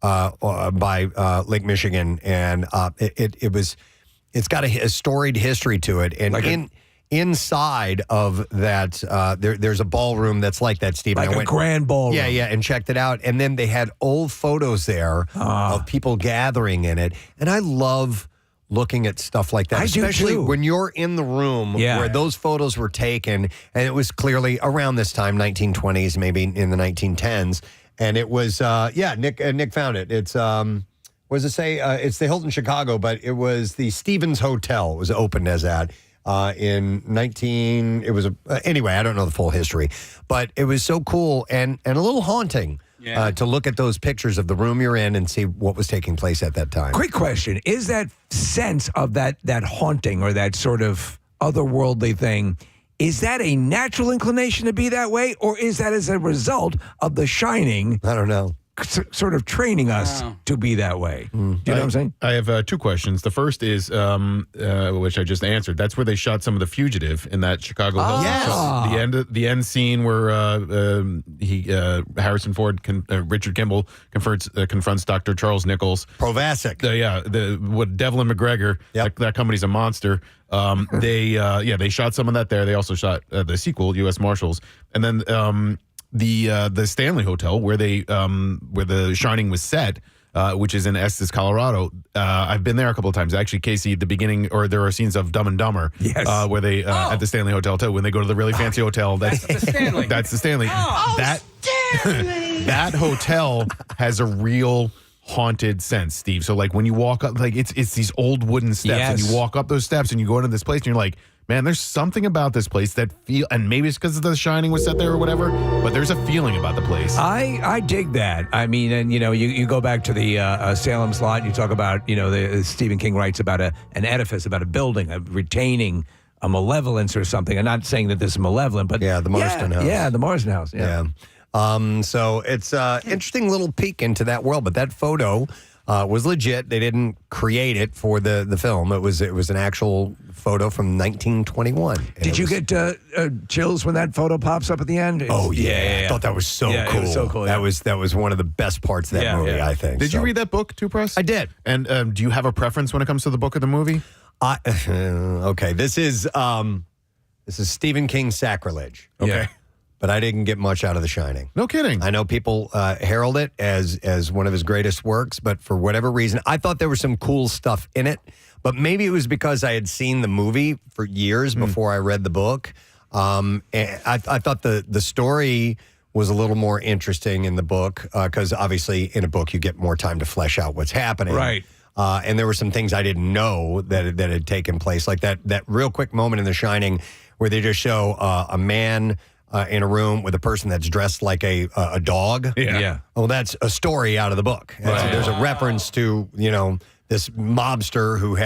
by Lake Michigan. And it's got a storied history to it. And inside of that, there's a ballroom that's like that, Steve. Like a grand ballroom. Yeah, and checked it out. And then they had old photos there of people gathering in it. And I love looking at stuff like that, especially when you're in the room where those photos were taken. And it was clearly around this time, 1920s, maybe in the 1910s. And it was, Nick found it. It's, what does it say? It's the Hilton Chicago, but it was the Stevens Hotel. It was opened as that. Anyway, I don't know the full history, but it was so cool and a little haunting to look at those pictures of the room you're in and see what was taking place at that time. Quick question. Is that sense of that haunting or that sort of otherworldly thing, is that a natural inclination to be that way, or is that as a result of The Shining? I don't know. Sort of training us to be that way. Do you know what I'm saying? I have two questions. The first is, which I just answered. That's where they shot some of The Fugitive in that Chicago Hilton. Yes. The end scene where Harrison Ford, Richard Kimball confronts Dr. Charles Nichols. Provasic. Devlin McGregor. That company's a monster. They shot some of that there. They also shot the sequel, U.S. Marshals, and then the Stanley Hotel where the Shining was set, which is in Estes, Colorado. I've been there a couple of times. Actually, Casey, there are scenes of Dumb and Dumber, where they at the Stanley Hotel too. When they go to the really fancy hotel, that's the Stanley. That's the Stanley. That hotel has a real haunted sense, Steve. So like when you walk up, like it's these old wooden steps, and you walk up those steps, and you go into this place, and you're like, man, there's something about this place that and maybe it's because The Shining was set there or whatever, but there's a feeling about the place. I dig that. I mean, and you go back to the Salem Slot, you talk about, the Stephen King writes about an edifice, about a building, retaining a malevolence or something. I'm not saying that this is malevolent, but the Marston House. Yeah, the Marston House. Yeah. So it's an interesting little peek into that world, but that photo was legit. They didn't create it for the film. It was an actual photo from 1921. Did you get chills when that photo pops up at the end? Oh yeah. I thought that was so cool. It was so cool. That was one of the best parts of that movie. I think. Did you read that book too, Press? I did. And do you have a preference when it comes to the book or the movie? Okay. This is Stephen King's Sacrilege. Okay. Yeah. But I didn't get much out of The Shining. No kidding. I know people herald it as one of his greatest works, but for whatever reason, I thought there was some cool stuff in it. But maybe it was because I had seen the movie for years before I read the book. And I thought the story was a little more interesting in the book because obviously in a book you get more time to flesh out what's happening. Right. And there were some things I didn't know that had taken place, like that real quick moment in The Shining where they just show a man in a room with a person that's dressed like a dog. Yeah. Oh, that's a story out of the book. And so there's a reference to, this mobster who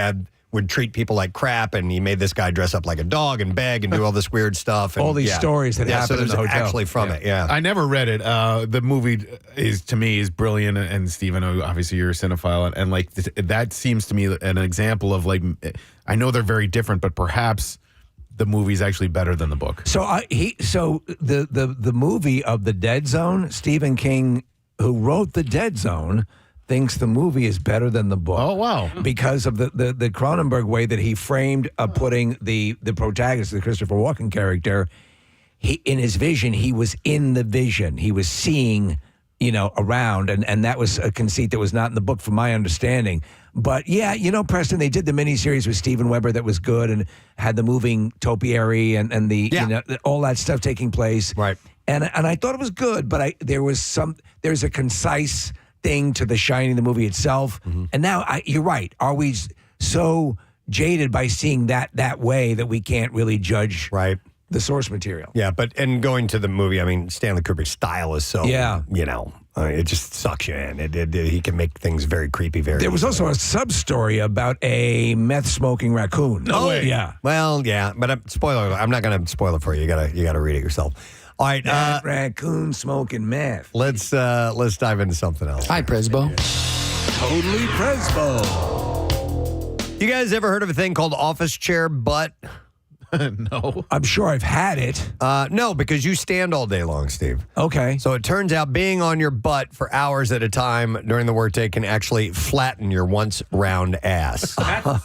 would treat people like crap, and he made this guy dress up like a dog and beg and do all this weird stuff. And, all these stories that happen so in there's the hotel. actually from it, I never read it. The movie to me is brilliant, and Stephen, obviously you're a cinephile, and like that seems to me an example of like, I know they're very different, but perhaps the movie's actually better than the book. So the movie of The Dead Zone, Stephen King, who wrote The Dead Zone, thinks the movie is better than the book. Oh, wow. Because of the Cronenberg way that he framed putting the protagonist, the Christopher Walken character, in his vision, he was in the vision. He was seeing, around, and that was a conceit that was not in the book from my understanding. But yeah, Preston, they did the miniseries with Steven Weber that was good and had the moving topiary and the all that stuff taking place. Right. And I thought it was good, but there's a concise thing to The Shining, the movie itself. Mm-hmm. And now you're right. Are we so jaded by seeing that way that we can't really judge the source material? Yeah, and going to the movie, I mean, Stanley Kubrick's style is so, it just sucks you in. He can make things very creepy, very There was also a sub-story about a meth-smoking raccoon. No way. Yeah. Well, yeah, but spoiler alert, I'm not going to spoil it for you. You gotta read it yourself. All right, that raccoon smoking meth. Let's dive into something else. Hi, Presbo. Totally Presbo. You guys ever heard of a thing called office chair butt? No. I'm sure I've had it. No, because you stand all day long, Steve. Okay. So it turns out being on your butt for hours at a time during the workday can actually flatten your once round ass.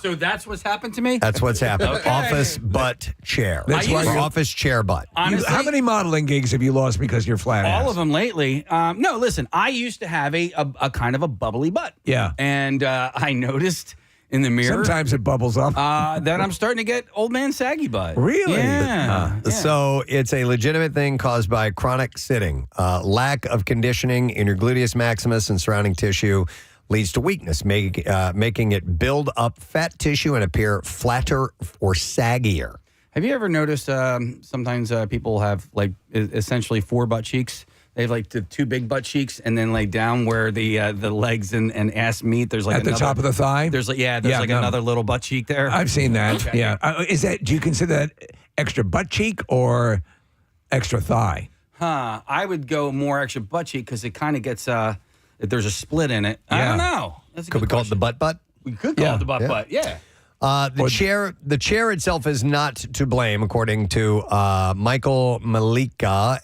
So that's what's happened to me? That's what's happened. Okay. Office butt chair. That's why you're- office chair butt. Honestly, How many modeling gigs have you lost because you're flat ass? all of them lately. No, listen, I used to have a kind of a bubbly butt. Yeah. And I noticed in the mirror Sometimes it bubbles up. that I'm starting to get old man saggy butt. Really? Yeah. So it's a legitimate thing caused by chronic sitting. Lack of conditioning in your gluteus maximus and surrounding tissue leads to weakness, making it build up fat tissue and appear flatter or saggier. Have you ever noticed sometimes people have like essentially 4 butt cheeks? They have like the 2 big butt cheeks, and then like down where the legs and ass meet, there's like At the top of the thigh? There's another little butt cheek there. I've seen that. Okay. Yeah. Do you consider that extra butt cheek or extra thigh? I would go more extra butt cheek because it kind of gets there's a split in it. I don't know. That's a Could good we call it the butt? We could call it the butt. Yeah. The chair itself is not to blame, according to Michael Malika,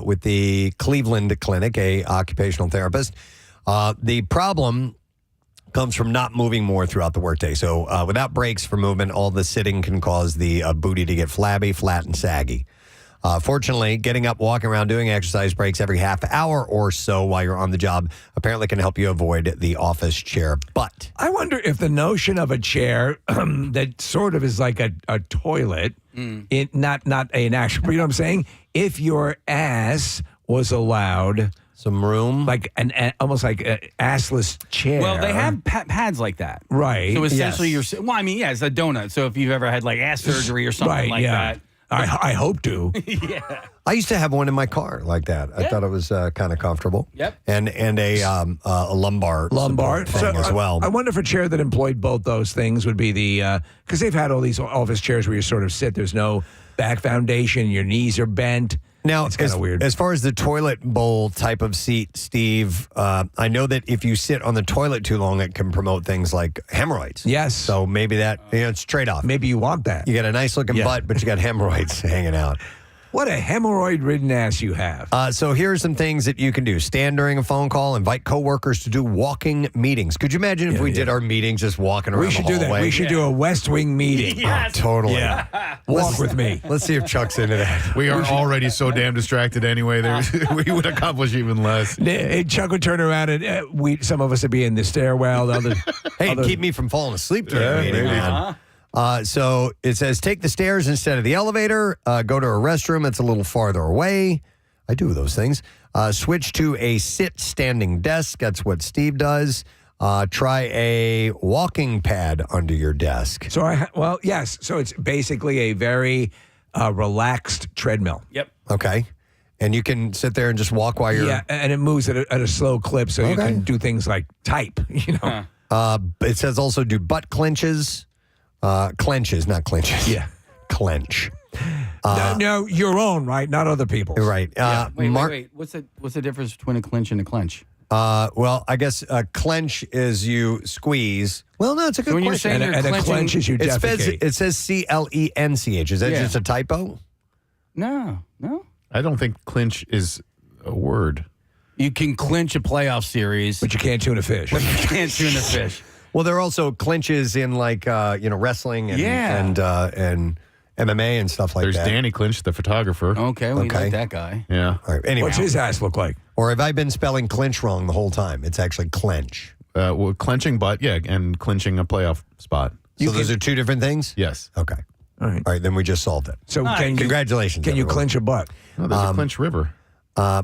with the Cleveland Clinic, a occupational therapist. The problem comes from not moving more throughout the workday. So without breaks for movement, all the sitting can cause the booty to get flabby, flat, and saggy. Fortunately, getting up, walking around, doing exercise breaks every half hour or so while you're on the job apparently can help you avoid the office chair butt. I wonder if the notion of a chair that sort of is like a toilet, not an actual, you know what I'm saying? If your ass was allowed some room, like almost like an assless chair. Well, they have pads like that, right? So essentially, it's a donut. So if you've ever had like ass surgery or something like that. I hope to. Yeah. I used to have one in my car like that. I thought it was kind of comfortable. Yep. And a lumbar thing as well. I wonder if a chair that employed both those things would be the because they've had all these office chairs where you sort of sit. There's no back foundation, your knees are bent. Now, it's kind of weird. As far as the toilet bowl type of seat, Steve, I know that if you sit on the toilet too long, it can promote things like hemorrhoids. Yes. So maybe that, it's trade-off. Maybe you want that. You got a nice-looking butt, but you got hemorrhoids hanging out. What a hemorrhoid-ridden ass you have. So here are some things that you can do. Stand during a phone call. Invite coworkers to do walking meetings. Could you imagine if we did our meetings just walking around We should the do that. hallway? We should do a West Wing meeting. Yes. Totally. Yeah. Walk with me. Let's see if Chuck's into that. We are already so damn distracted anyway. We would accomplish even less. Chuck would turn around and some of us would be in the stairwell. The other, Hey, keep me from falling asleep during the meeting, man. So it says take the stairs instead of the elevator. Go to a restroom that's a little farther away. I do those things. Switch to a standing desk. That's what Steve does. Try a walking pad under your desk. So yes. So it's basically a very relaxed treadmill. Yep. Okay. And you can sit there and just walk while you're... Yeah, and it moves at a slow clip, so you can do things like type, It says also do butt clenches. Clenches, not clenches. Yeah. Clench. No, your own, right? Not other people's. Right. Wait. What's the difference between a clinch and a clench? Well, I guess a clench is you squeeze. Well, no, it's a good when question. You're saying and a clench is you defecate. It says CLENCH. Is that just a typo? No. I don't think clinch is a word. You can clinch a playoff series, but you can't tune a fish. But you can't tune a fish. Well, there are also clinches in like wrestling and MMA and stuff like There's that. Danny Clinch, the photographer. Okay, we like that guy. Yeah. All right, anyway. What's his ass look like? Or have I been spelling clinch wrong the whole time? It's actually clench. Well, clenching butt, and clinching a playoff spot. So those are two different things? Yes. Okay. All right. All right, then we just solved it. So congratulations. Can you everyone. clinch a butt? Oh, there's a clinch river.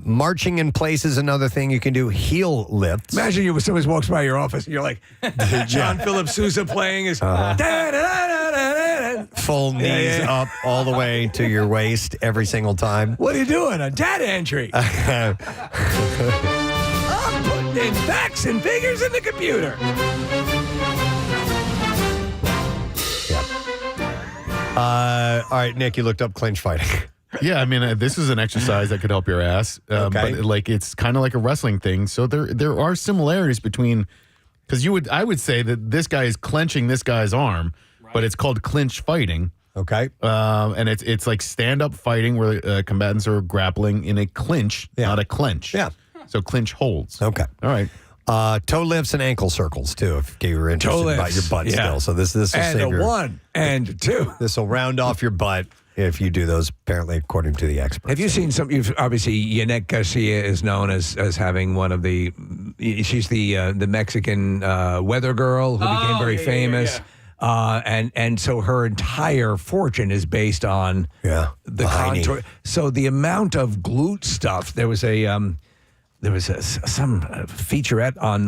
Marching in place is another thing you can do. Heel lifts. Imagine somebody walks by your office and you're like, John Philip Sousa playing his full knees up all the way to your waist every single time. What are you doing? A data entry. I'm putting in facts and figures in the computer. All right, Nick, you looked up clinch fighting. Yeah, I mean, this is an exercise that could help your ass. Okay. But it's kind of like a wrestling thing. So there are similarities between, because I would say that this guy is clenching this guy's arm, but it's called clinch fighting. Okay. And it's like stand-up fighting where combatants are grappling in a clinch, not a clench. Yeah. So clinch holds. Okay. All right. Toe lifts and ankle circles too, if you were interested about your butt still. So this will and save your 1 and 2. This will round off your butt if you do those. Apparently, according to the experts. Have you seen some? Obviously, Yannick Garcia is known as having one of the. She's the Mexican weather girl who became very famous. And so her entire fortune is based on the contour. So the amount of glute stuff. There was some featurette on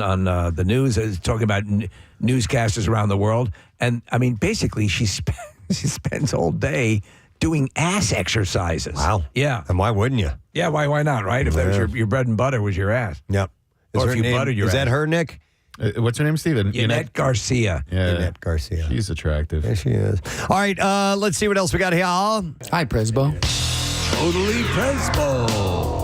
the news talking about newscasters around the world, and I mean basically she spends all day doing ass exercises. Wow. Yeah. And why wouldn't you? Yeah. Why not? Right. If that was your bread and butter was your ass. Yep. Or if you buttered your is ass. that her, Nick? What's her name, Steven? Yannick Garcia. Yeah. Yannick Garcia. She's attractive. Yeah, she is. All right, let's see what else we got here. Hi, Presbo. Totally Presbo.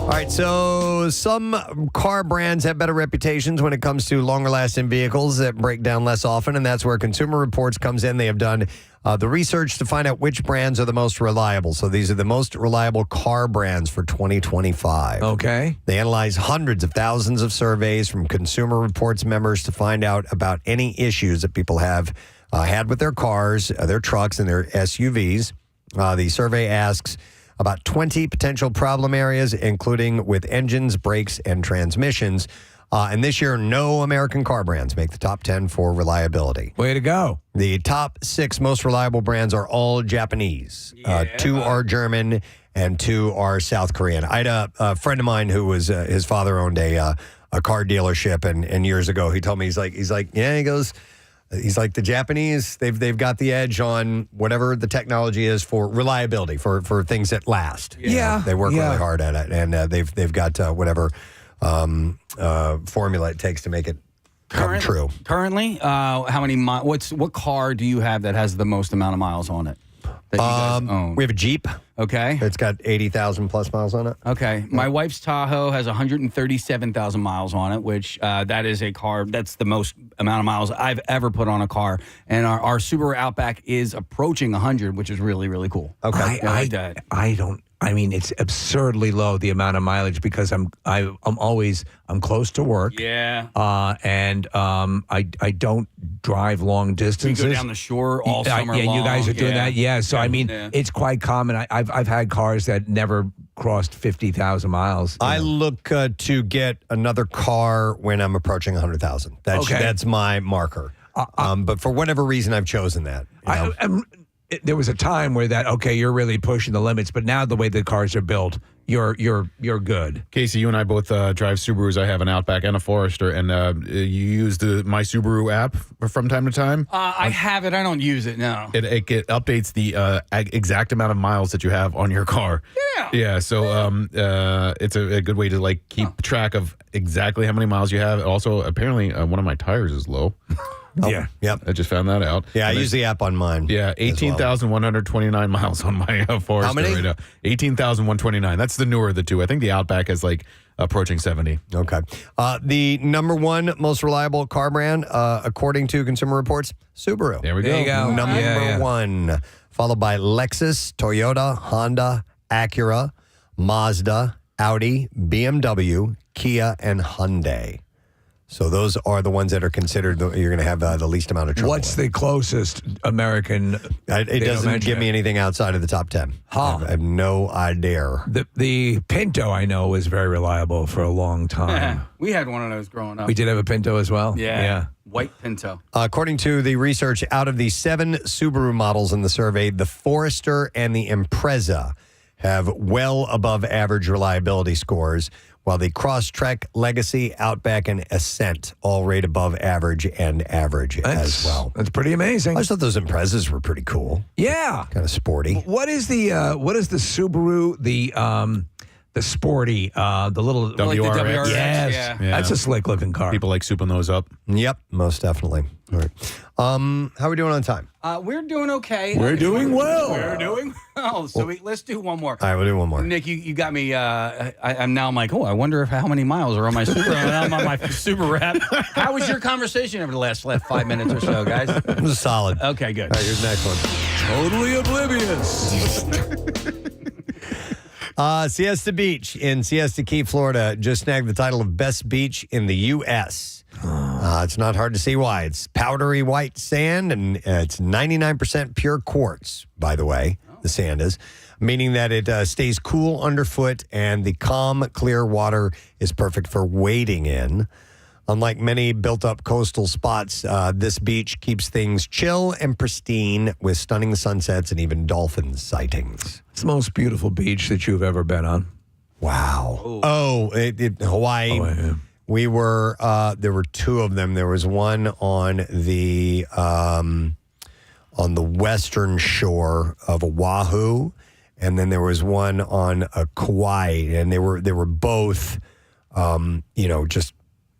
All right, so some car brands have better reputations when it comes to longer-lasting vehicles that break down less often, and that's where Consumer Reports comes in. They have done the research to find out which brands are the most reliable. So these are the most reliable car brands for 2025. Okay. They analyze hundreds of thousands of surveys from Consumer Reports members to find out about any issues that people have had with their cars, their trucks, and their SUVs. The survey asks about 20 potential problem areas, including with engines, brakes, and transmissions. And this year, no American car brands make the top 10 for reliability. Way to go. The top 6 most reliable brands are all Japanese. 2 are German, and 2 are South Korean. I had a friend of mine who was, his father owned a car dealership, and years ago, he told me, he's like, yeah, he goes, he's like, the Japanese, they've got the edge on whatever the technology is for reliability, for things that last. Yeah. They work really hard at it, and they've got whatever formula it takes to make it come true. Currently, how many what car do you have that has the most amount of miles on it? that you guys own? We have a Jeep. Okay. It's got 80,000 plus miles on it. Okay. My wife's Tahoe has 137,000 miles on it, which that is a car. That's the most amount of miles I've ever put on a car. And our Subaru Outback is approaching 100, which is really, really cool. Okay. I mean, it's absurdly low, the amount of mileage, because I'm close to work. Yeah. And I don't drive long distances. We go down the shore all summer yeah, long. you guys are doing that. Yeah. So I mean, Yeah. it's quite common. I've had cars that never crossed 50,000 miles. I look to get another car when I'm approaching 100,000. That's my marker. But for whatever reason, I've chosen that. You know? There was a time where you're really pushing the limits, but now the way the cars are built, you're good. Casey, you and I both drive Subarus. I have an Outback and a Forester, and you use the My Subaru app from time to time? I have it. I don't use it now. It updates the exact amount of miles that you have on your car. Yeah. Yeah. So it's a good way to keep track of exactly how many miles you have. Also, apparently, one of my tires is low. Yeah. Yep. I just found that out. Yeah, I use the app on mine. Yeah, 18,129 miles on my Forester. How many? Right now. 18,129. That's the newer of the two. I think the Outback is approaching 70. Okay. The number one most reliable car brand, according to Consumer Reports, Subaru. There we go. There you go. Number one, followed by Lexus, Toyota, Honda, Acura, Mazda, Audi, BMW, Kia, and Hyundai. So those are the ones that are considered you're going to have the least amount of trouble. What's the closest American? It doesn't give me anything outside of the top 10. Huh. I have no idea. The Pinto, I know, was very reliable for a long time. We had one of those growing up. We did have a Pinto as well? Yeah. White Pinto. According to the research, out of the 7 Subaru models in the survey, the Forester and the Impreza have well above average reliability scores, while the Crosstrek, Legacy, Outback, and Ascent all rate above average and average as well. That's pretty amazing. I just thought those Imprezas were pretty cool. Yeah. Kind of sporty. What is the Subaru, the sporty, the little WRX? Yes. Yeah. That's a slick looking car. People like souping those up. Yep, most definitely. All right. How are we doing on time? We're doing okay. We're doing well. We're doing well. So let's do one more. All right, we'll do one more. Nick, you got me. I'm now like, I wonder how many miles are on my Subaru. I'm on my Subaru app. How was your conversation over the last 5 minutes or so, guys? It was solid. Okay, good. All right, here's the next one. Totally oblivious. Siesta Beach in Siesta Key, Florida, just snagged the title of best beach in the U.S. It's not hard to see why. It's powdery white sand, and it's 99% pure quartz, by the way, the sand is, meaning that it stays cool underfoot, and the calm, clear water is perfect for wading in. Unlike many built-up coastal spots, this beach keeps things chill and pristine with stunning sunsets and even dolphin sightings. It's the most beautiful beach that you've ever been on. Wow. Hawaii. Yeah. We were, there were 2 of them. There was one on the western shore of Oahu, and then there was one on Kauai, and they were both, just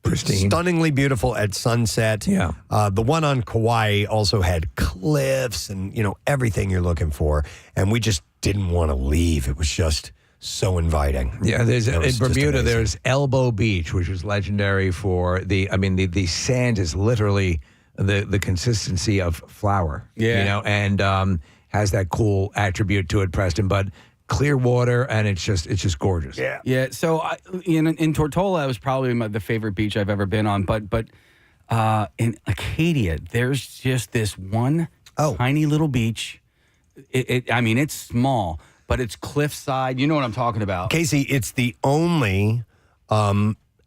pristine, stunningly beautiful at sunset. Yeah. The one on Kauai also had cliffs and, everything you're looking for. And we just didn't want to leave. It was just so inviting. Yeah, in Bermuda, there's Elbow Beach, which is legendary for the sand is literally the consistency of flour. Yeah. And has that cool attribute to it, Preston, but clear water, and it's just gorgeous. Yeah. So in Tortola, it was probably the favorite beach I've ever been on. But in Acadia, there's just this one tiny little beach. It's small, but it's cliffside. You know what I'm talking about. Casey, it's the only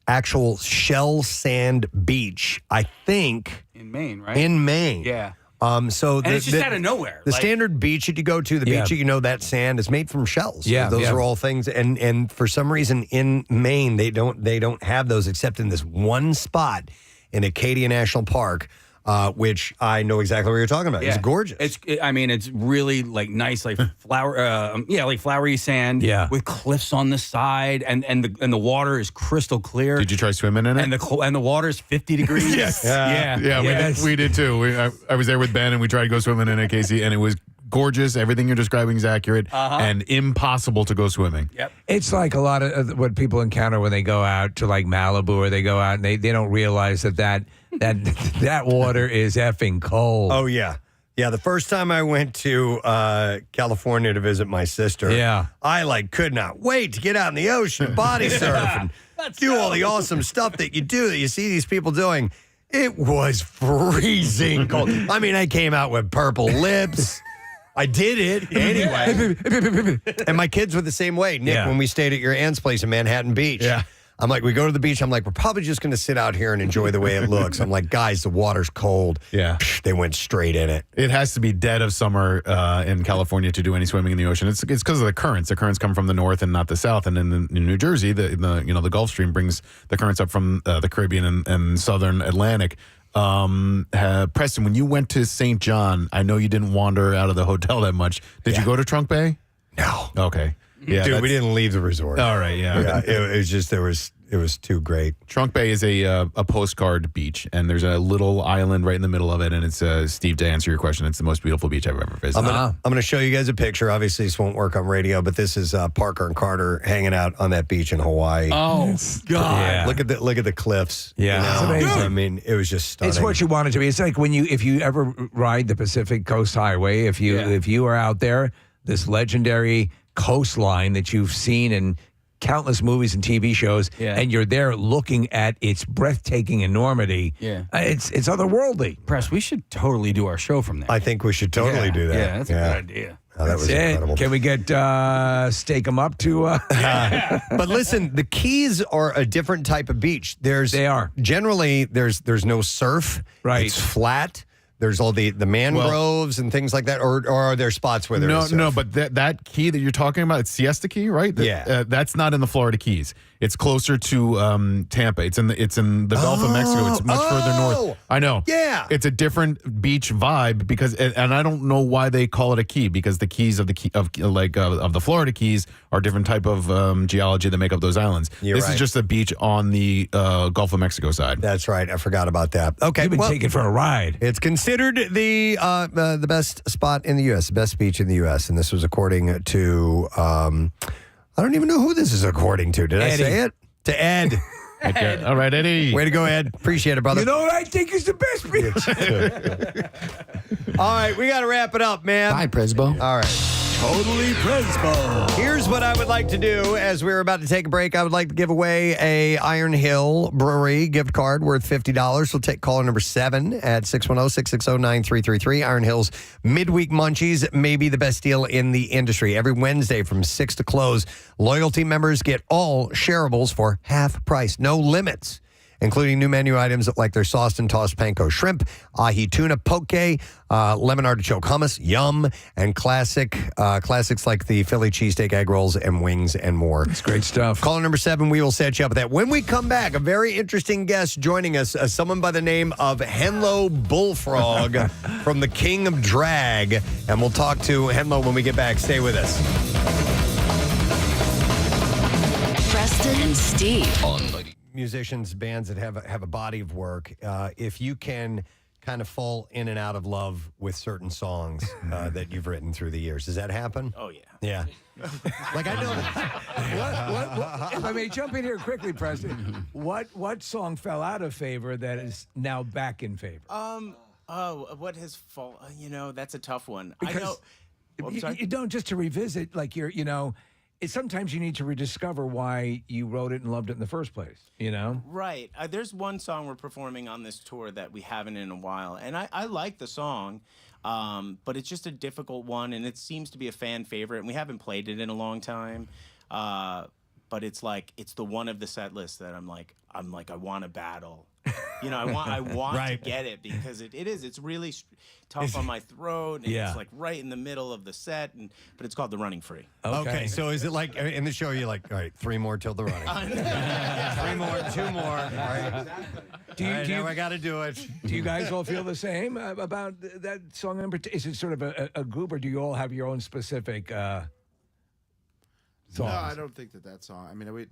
actual shell sand beach, I think. In Maine, right? In Maine. Yeah. And it's just out of nowhere. The standard beach that you go to, the beach that that sand is made from shells. Yeah, those are all things, and for some reason in Maine they don't have those except in this one spot in Acadia National Park, which I know exactly what you're talking about. Yeah. It's gorgeous. It's really nice, flowery sand. Yeah. With cliffs on the side, and the water is crystal clear. Did you try swimming in it? And the water is 50 degrees. Yes. Yeah. Yeah, we did too. I was there with Ben, and we tried to go swimming in it, Casey, and it was gorgeous. Everything you're describing is accurate and impossible to go swimming. Yep. It's like a lot of what people encounter when they go out to like Malibu or they go out and they don't realize that water is effing cold. Oh, yeah. Yeah, the first time I went to California to visit my sister, I could not wait to get out in the ocean, body surf, and do all the awesome stuff that you see these people doing. It was freezing cold. I mean, I came out with purple lips. I did it anyway. And my kids were the same way. Nick, when we stayed at your aunt's place in Manhattan Beach. Yeah. I'm like, we go to the beach. I'm like, we're probably just going to sit out here and enjoy the way it looks. I'm like, guys, the water's cold. Yeah. They went straight in it. It has to be dead of summer in California to do any swimming in the ocean. It's because of the currents. The currents come from the north and not the south. And in New Jersey, the Gulf Stream brings the currents up from the Caribbean and southern Atlantic. Preston, when you went to St. John, I know you didn't wander out of the hotel that much. Did you go to Trunk Bay? No. Okay. Yeah, dude, we didn't leave the resort. All right, yeah. It was just it was too great. Trunk Bay is a postcard beach, and there's a little island right in the middle of it. And it's Steve, to answer your question, it's the most beautiful beach I've ever visited. I'm gonna show you guys a picture. Obviously, this won't work on radio, but this is Parker and Carter hanging out on that beach in Hawaii. Oh God! Yeah. Look at the cliffs. Yeah, it's amazing. I mean, it was just stunning. It's what you want it to be. It's like if you ever ride the Pacific Coast Highway, if you are out there, this legendary coastline that you've seen in countless movies and TV shows, and you're there looking at its breathtaking enormity. Yeah, it's otherworldly. Press, we should totally do our show from there. I think we should totally do that. Yeah, that's a good idea. Oh, that was incredible. Can we get Stake 'em Up to? But listen, the Keys are a different type of beach. They are. Generally, there's no surf. Right. It's flat. There's all the mangroves and things like that, or are there spots where there is surf? No, but that key that you're talking about, it's Siesta Key, right? That's not in the Florida Keys. It's closer to Tampa. It's in the Gulf of Mexico. It's much further north. I know. Yeah. It's a different beach vibe because, and I don't know why they call it a key, because the keys of the Florida Keys are different type of geology that make up those islands. This is just a beach on the Gulf of Mexico side. That's right. I forgot about that. Okay, you've been taken for a ride. It's considered the best spot in the U.S., the best beach in the U.S., and this was according to I don't even know who this is according to. Did Eddie. I say it? To Ed. Okay. All right, Eddie. Way to go, Ed. Appreciate it, brother. You know what I think is the best beach? All right, we got to wrap it up, man. Bye, Presbo. All right. Totally Presbo. Here's what I would like to do as we're about to take a break. I would like to give away a Iron Hill Brewery gift card worth $50. We'll take caller number 7 at 610-660-9333. Iron Hill's Midweek Munchies may be the best deal in the industry. Every Wednesday from 6 to close, loyalty members get all shareables for half price. No limits, including new menu items like their sauced and tossed panko shrimp, ahi tuna poke, lemon artichoke hummus, yum, and classics like the Philly cheesesteak egg rolls and wings and more. It's great stuff. Caller number 7, we will set you up with that. When we come back, a very interesting guest joining us, someone by the name of Henlo Bullfrog from the King of Drag, and we'll talk to Henlo when we get back. Stay with us. Preston and Steve. Musicians, bands that have a body of work, if you can kind of fall in and out of love with certain songs that you've written through the years. Does that happen? Oh, yeah. Yeah. Like, I know what, if I may jump in here quickly, Preston, what song fell out of favor that is now back in favor? What has fallen? That's a tough one. Because you don't, just to revisit, like sometimes you need to rediscover why you wrote it and loved it in the first place, Right. There's one song we're performing on this tour that we haven't in a while, and I like the song, but it's just a difficult one, and it seems to be a fan favorite, and we haven't played it in a long time. But it's the one of the set list that I'm like I want to battle. I want right. to get it because it's really tough on my throat. And it's like right in the middle of the set, but it's called The Running Free. Okay, so is it like in the show you're like, all right, 3 more till the running. 3 more, 2 more. All right. Now I got to do it. Do you guys all feel the same about that song? Is it sort of a group, or do you all have your own specific? songs. No, I don't think that song. I mean,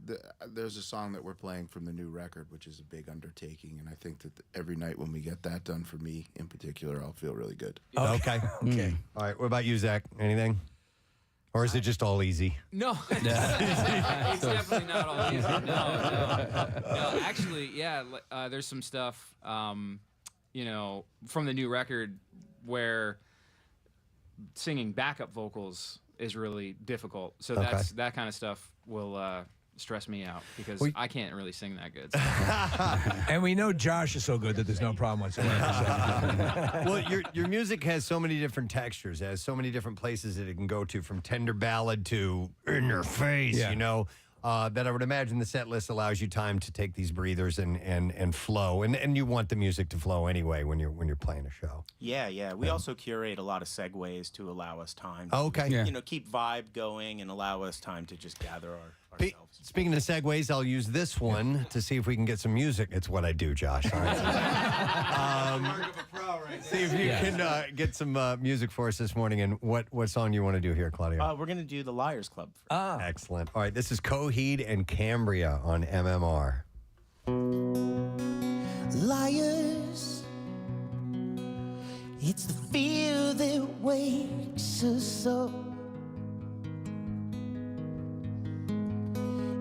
there's a song that we're playing from the new record, which is a big undertaking, and I think that every night when we get that done, for me in particular, I'll feel really good. Okay. Okay. All right. What about you, Zach? Anything? Or is it just all easy? No, it's definitely not all easy. No. Actually, yeah, there's some stuff, from the new record where singing backup vocals is really difficult. So that kind of stuff will stress me out because I can't really sing that good. So. And we know Josh is so good that there's no problem whatsoever. Well, your music has so many different textures. It has so many different places that it can go to, from tender ballad to in your face, that I would imagine the set list allows you time to take these breathers and flow. And you want the music to flow anyway when you're playing a show. Yeah. We also curate a lot of segues to allow us time to, Okay. Yeah. Keep vibe going and allow us time to just gather ourselves. Speaking of segues, I'll use this one to see if we can get some music. It's what I do, Josh. All right. See if you can get some music for us this morning. And what song you want to do here, Claudia? We're going to do the Liars Club. Excellent. All right, this is Coheed and Cambria on MMR. Liars, it's the fear that wakes us up.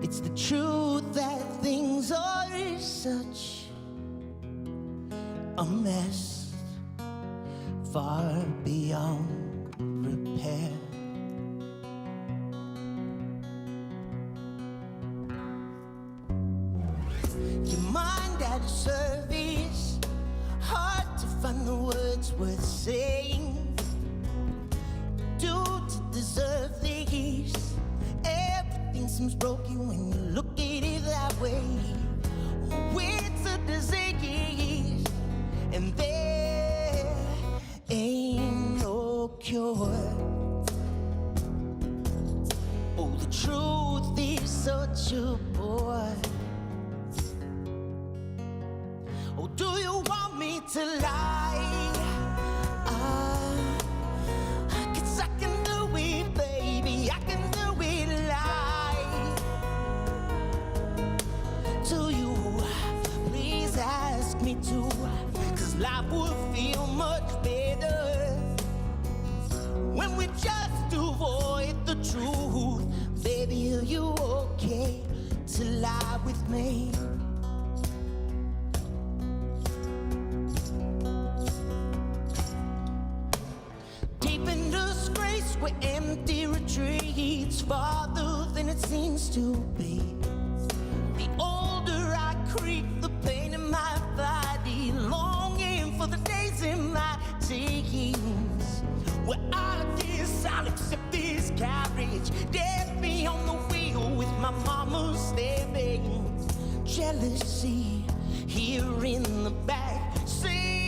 It's the truth that things are such a mess, far beyond repair. Your mind at a service, hard to find the words worth saying. Do to deserve these. Everything seems broken when you look at it that way. It's a disease, and there ain't no cure. Oh, the truth is such a bore. Oh, do you want me to lie? 'Cause I can do it, baby. I can do it lie. Do you please ask me to? 'Cause life would feel much better when we just avoid the truth. Baby, are you okay to lie with me? Deep in disgrace, where empty retreats farther than it seems to be. The older I creep, the pain in my body, longing for the days in my teens, where I guess I'll accept this carriage, death be on the wheel with my mama staring. Jealousy here in the back seat.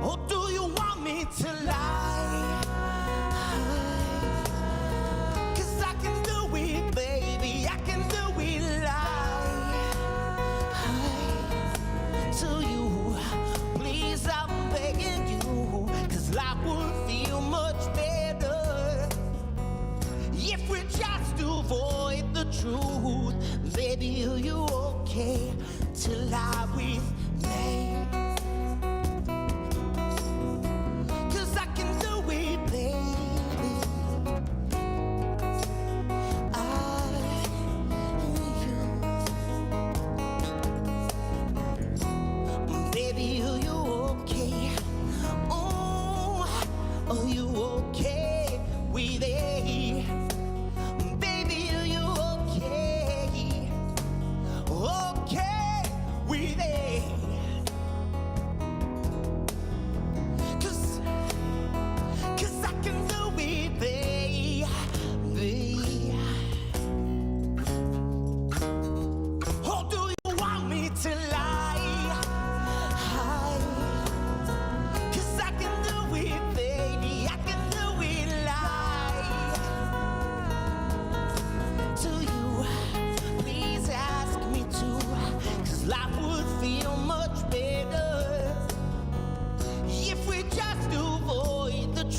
Oh, do you want me to lie? 'Cause I can do it, baby. I can do it lie. To you, please, I'm begging you. 'Cause life would feel much better if we just avoid the truth. Baby, are you okay to lie with me?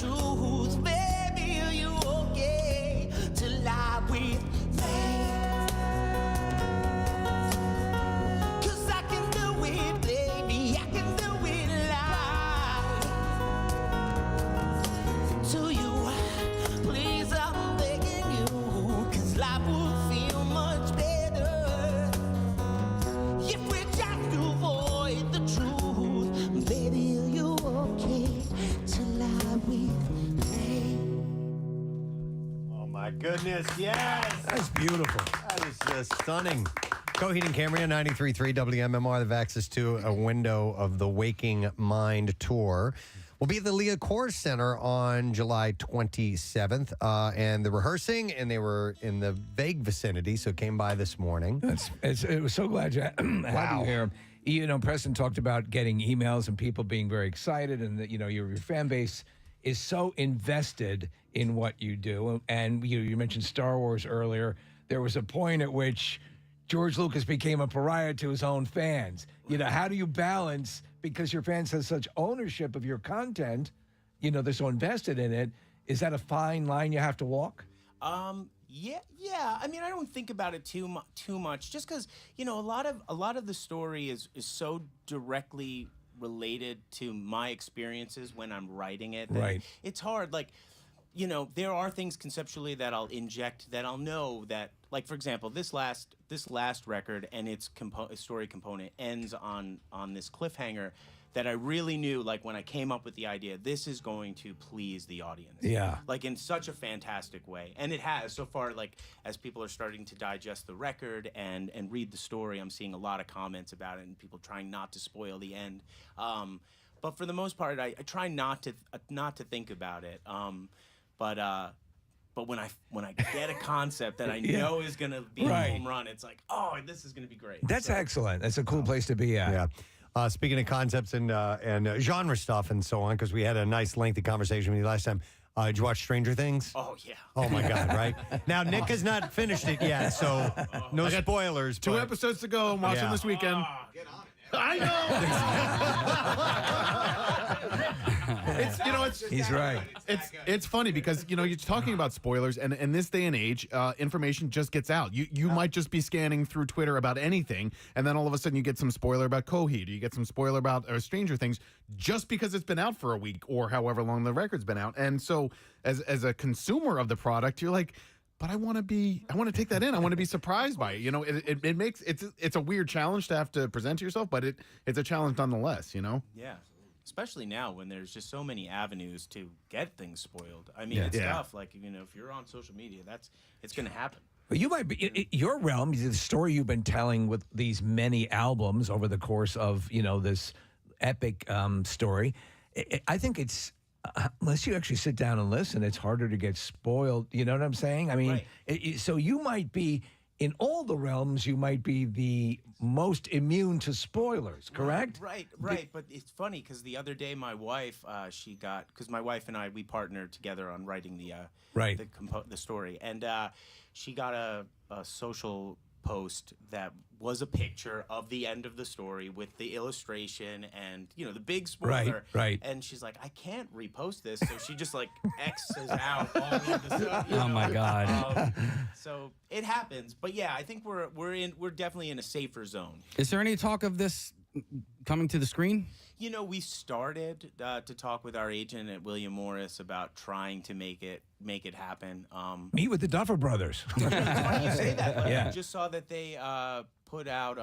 Truth. goodness. Yes. That's beautiful. That is stunning. Coheed and Cambria, 93.3 WMMR. They've access to a window of the Waking Mind tour. We'll be at the Leah Core Center on July 27th. And they're rehearsing, and they were in the vague vicinity, so came by this morning. It was so glad to have you here. You know, Preston talked about getting emails and people being very excited, and that, you know, your fan base is so invested in what you do. And you mentioned Star Wars earlier. There was a point at which George Lucas became a pariah to his own fans. You know, how do you balance, because your fans have such ownership of your content, you know, they're so invested in it. Is that a fine line you have to walk? Yeah. I mean, I don't think about it too much, just because, you know, a lot of the story is so directly related to my experiences when I'm writing it. Right. It's hard. Like, you know, there are things conceptually that I'll inject that I'll know that, like, for example, this last record and its story component ends on this cliffhanger that I really knew, like, when I came up with the idea, this is going to please the audience. Yeah. Like, in such a fantastic way. And it has so far. Like, as people are starting to digest the record and read the story, I'm seeing a lot of comments about it and people trying not to spoil the end. But for the most part, I try not to think about it. But when I get a concept that I know is going to be a home run, it's like, oh, this is going to be great. That's excellent. That's a cool place to be at. Yeah. Speaking of concepts and genre stuff and so on, because we had a nice lengthy conversation with you last time. Did you watch Stranger Things? Oh, yeah. Oh, my God, right? Now, Nick has not finished it yet, so no spoilers. Two episodes to go. I'm watching this weekend. Get on it. I know. He's right. It's funny because, you know, you're talking about spoilers, and in this day and age, information just gets out. You might just be scanning through Twitter about anything, and then all of a sudden you get some spoiler about Coheed, or you get some spoiler about Stranger Things, just because it's been out for a week or however long the record's been out. And so, as a consumer of the product, you're like, but I want to take that in. I want to be surprised by it. You know, it makes it's a weird challenge to have to present to yourself, but it's a challenge nonetheless. You know. Yeah. Especially now when there's just so many avenues to get things spoiled. I mean, it's tough. Like, you know, if you're on social media, it's going to happen. But you might be your realm, the story you've been telling with these many albums over the course of, you know, this epic story. I think it's unless you actually sit down and listen, it's harder to get spoiled. You know what I'm saying? I mean, so you might be. In all the realms, you might be the most immune to spoilers, correct? Right. But it's funny because the other day my wife, because my wife and I, we partnered together on writing the story, and she got a social post that was a picture of the end of the story with the illustration and, you know, the big spoiler. Right. And she's like, I can't repost this, so she just like X's out all of the stuff. Oh my God. So it happens, but yeah, I think we're definitely in a safer zone. Is there any talk of this coming to the screen? You know, we started to talk with our agent at William Morris about trying to make it happen. Meet with the Duffer Brothers. It's funny you say that. Like, Yeah. I just saw that they put out.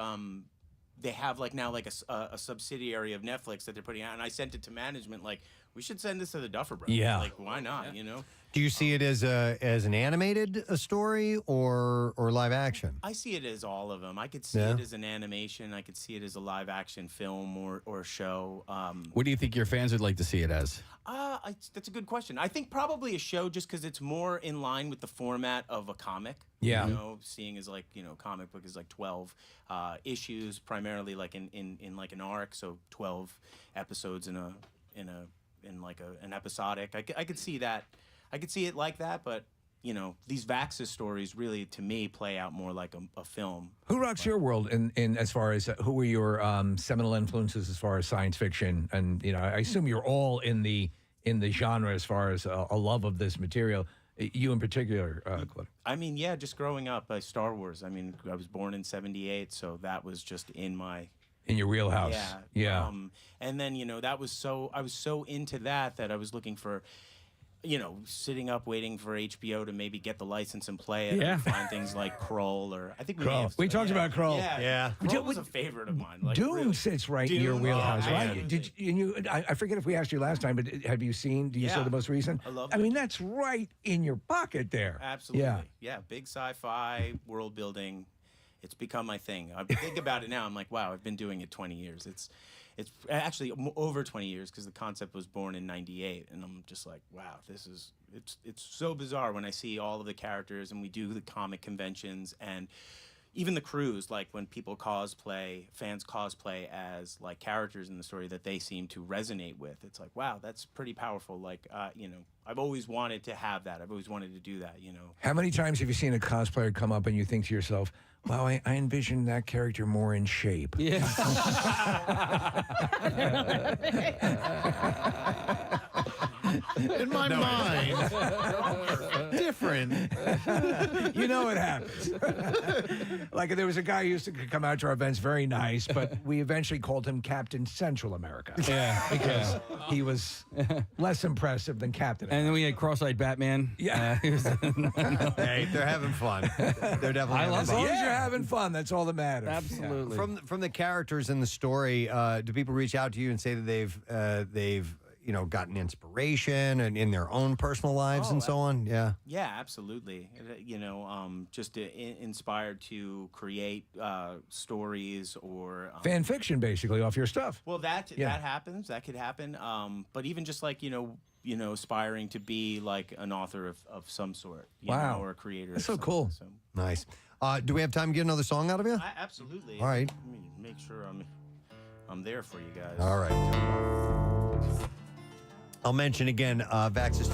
They have like now like a subsidiary of Netflix that they're putting out, and I sent it to management like, we should send this to the Duffer Brothers. Yeah. Like, why not? You know. Do you see it as an animated story or live action? I see it as all of them. I could see it as an animation. I could see it as a live action film or show. What do you think your fans would like to see it as? That's a good question. I think probably a show, just because it's more in line with the format of a comic. Yeah. You know, seeing as like, you know, comic book is like 12 issues, primarily like in like an arc, so 12 episodes in an episodic. I could see that. I could see it like that, but you know, these Vaxxas stories really, to me, play out more like a film. Who rocks your world in as far as who were your seminal influences as far as science fiction? And you know, I assume you're all in the genre as far as a love of this material. You in particular, Cliff. I mean, yeah, just growing up, Star Wars. I mean, I was born in '78, so that was just in your wheelhouse. Yeah. And then, you know, I was so into that I was looking for sitting up waiting for HBO to maybe get the license and play it. Yeah. And find things like Kroll, or I think we may Kroll. have- We talked about Kroll. Yeah. Kroll was a favorite of mine. Like, Dune really. sits right in Dune, your wheelhouse, right? absolutely. I forget if we asked you last time, but have you seen? Do you saw Yeah. the most recent? I love I mean, that's right in your pocket there. Absolutely. Yeah. Yeah. Big sci-fi world building. It's become my thing. I think about it now. I'm like, wow, I've been doing it 20 years. It's actually over 20 years because the concept was born in '98, and I'm just like, wow, it's so bizarre when I see all of the characters and we do the comic conventions and even the crews, like when people fans cosplay as like characters in the story that they seem to resonate with. It's like, wow, that's pretty powerful. Like, I've always wanted to have that. I've always wanted to do that. How many times have you seen a cosplayer come up and you think to yourself, wow, I envision that character more in shape? Yeah. In my mind, different. You know it happens. Like there was a guy who used to come out to our events, very nice, but we eventually called him Captain Central America. Yeah, because he was less impressive than Captain. And then we had Cross-Eyed Batman. Yeah. Hey, they're having fun. They're definitely As long as you're having fun, that's all that matters. Absolutely. From the characters in the story, do people reach out to you and say that they've gotten inspiration and in their own personal lives and so on? Yeah. Yeah, absolutely. Just inspired to create stories or Fan fiction, basically, off your stuff. Well, that happens. That could happen. But even just like aspiring to be like an author of some sort. Wow. Or a creator. That's of so cool. So. Nice. Do we have time to get another song out of you? Absolutely. All right. Let me make sure I'm there for you guys. All right. I'll mention again, Vaxxis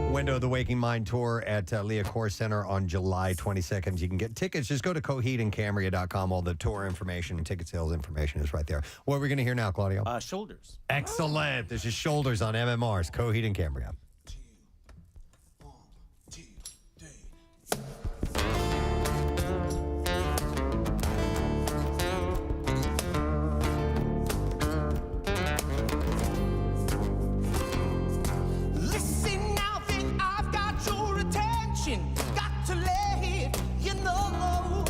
2, Window of the Waking Mind tour at Leah Core Center on July 22nd. You can get tickets. Just go to coheedandcambria.com. All the tour information and ticket sales information is right there. What are we going to hear now, Claudio? Shoulders. Excellent. This is Shoulders on MMR's Coheed and Cambria. Listen now that I've got your attention. Got to let you know.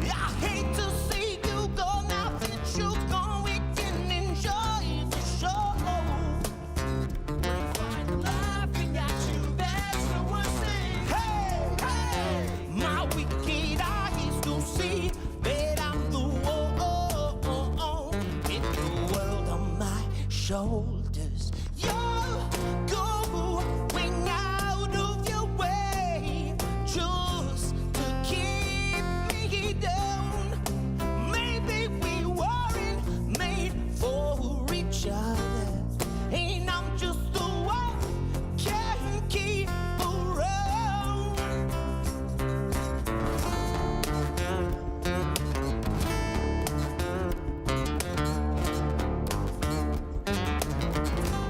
I hate to see you go now that you're gone. We can enjoy the show. Find laughing at you, that's no one saying, hey, hey. My wicked eyes don't see that I'm the one in the world on my shoulders. You going out of your way just to keep me down. Maybe we weren't made for each other, and I'm just the one can't keep around.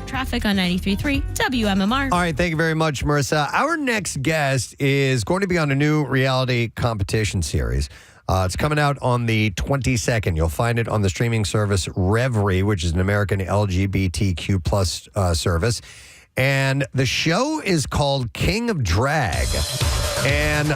Traffic on 93.3 WMMR. All right, thank you very much, Marissa. Our next guest is going to be on a new reality competition series. It's coming out on the 22nd. You'll find it on the streaming service Reverie, which is an American LGBTQ plus service. And the show is called King of Drag. And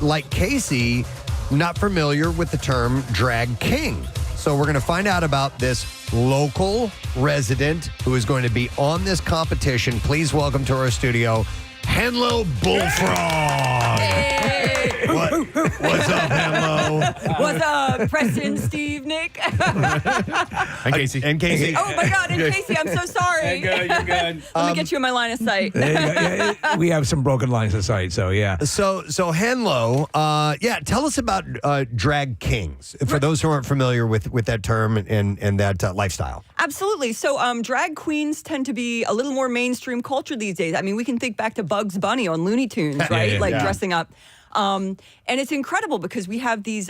like Casey, not familiar with the term drag king. So we're going to find out about this local resident who is going to be on this competition. Please welcome to our studio, Henlo Bullfrog. What's up, Henlo? What's up, Preston, Steve, Nick? And Casey. And Casey. Oh my God, and Casey, I'm so sorry. You're good, you're good. Let me get you in my line of sight. We have some broken lines of sight, so yeah. So Henlo, tell us about drag kings for those who aren't familiar with that term and that lifestyle. Absolutely. So drag queens tend to be a little more mainstream culture these days. I mean, we can think back to Bugs Bunny on Looney Tunes, right? Dressing up. And it's incredible because we have these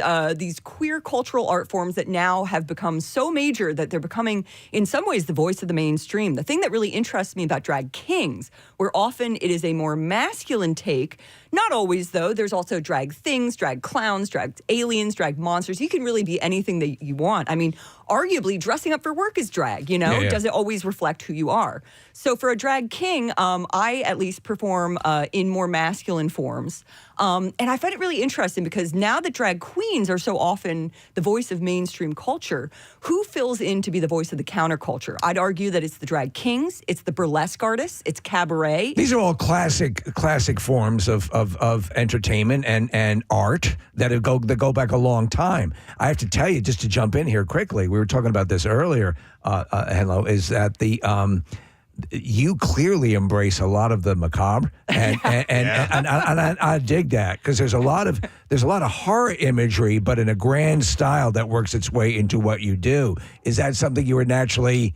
queer cultural art forms that now have become so major that they're becoming, in some ways, the voice of the mainstream. The thing that really interests me about drag kings, where often it is a more masculine take Not always, though. There's also drag things, drag clowns, drag aliens, drag monsters. You can really be anything that you want. I mean, arguably, dressing up for work is drag, you know? Yeah. Does it always reflect who you are? So for a drag king, I at least perform in more masculine forms. And I find it really interesting because now that drag queens are so often the voice of mainstream culture, who fills in to be the voice of the counterculture? I'd argue that it's the drag kings, it's the burlesque artists, it's cabaret. These are all classic forms of entertainment and art that go back a long time. I have to tell you, just to jump in here quickly, we were talking about this earlier, Henlo, is that you clearly embrace a lot of the macabre, and I dig that because there's a lot of horror imagery, but in a grand style that works its way into what you do. Is that something you were naturally?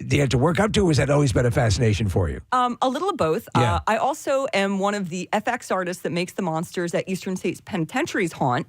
Do you have to work up to, or has that always been a fascination for you? A little of both. Yeah. I also am one of the FX artists that makes the monsters at Eastern State's Penitentiary's haunt,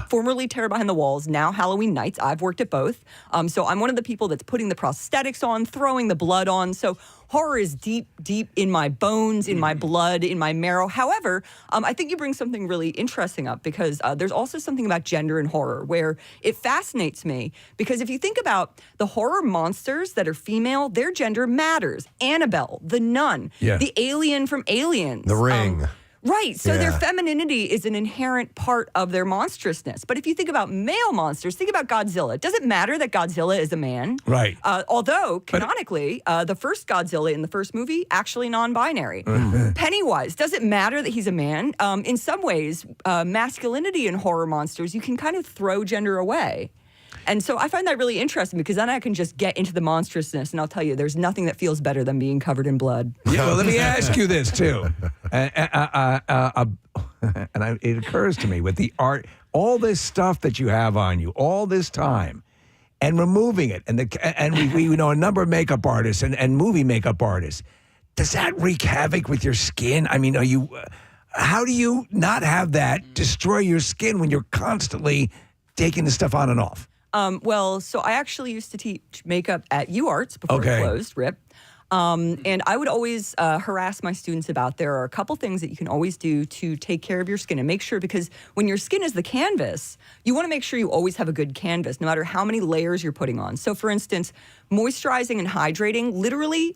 formerly Terror Behind the Walls, now Halloween Nights. I've worked at both. So I'm one of the people that's putting the prosthetics on, throwing the blood on. So horror is deep in my bones, in my blood, in my marrow. However, I think you bring something really interesting up because there's also something about gender in horror where it fascinates me because if you think about the horror monsters that are female, their gender matters. Annabelle, the nun, the alien from Aliens. The Ring. Right. So their femininity is an inherent part of their monstrousness. But if you think about male monsters, think about Godzilla. Does it matter that Godzilla is a man? Right. Although, canonically, the first Godzilla in the first movie, actually non-binary. Pennywise, does it matter that he's a man? In some ways, masculinity in horror monsters, you can kind of throw gender away. And so I find that really interesting because then I can just get into the monstrousness, and I'll tell you, there's nothing that feels better than being covered in blood. Yeah, well, let me ask you this, too. It occurs to me with the art, all this stuff that you have on you, all this time, and removing it, and we know a number of makeup artists and movie makeup artists. Does that wreak havoc with your skin? I mean, how do you not have that destroy your skin when you're constantly taking the stuff on and off? So I actually used to teach makeup at UArts before it closed, RIP. And I would always harass my students about there are a couple things that you can always do to take care of your skin and make sure, because when your skin is the canvas, you want to make sure you always have a good canvas, no matter how many layers you're putting on. So for instance, moisturizing and hydrating, literally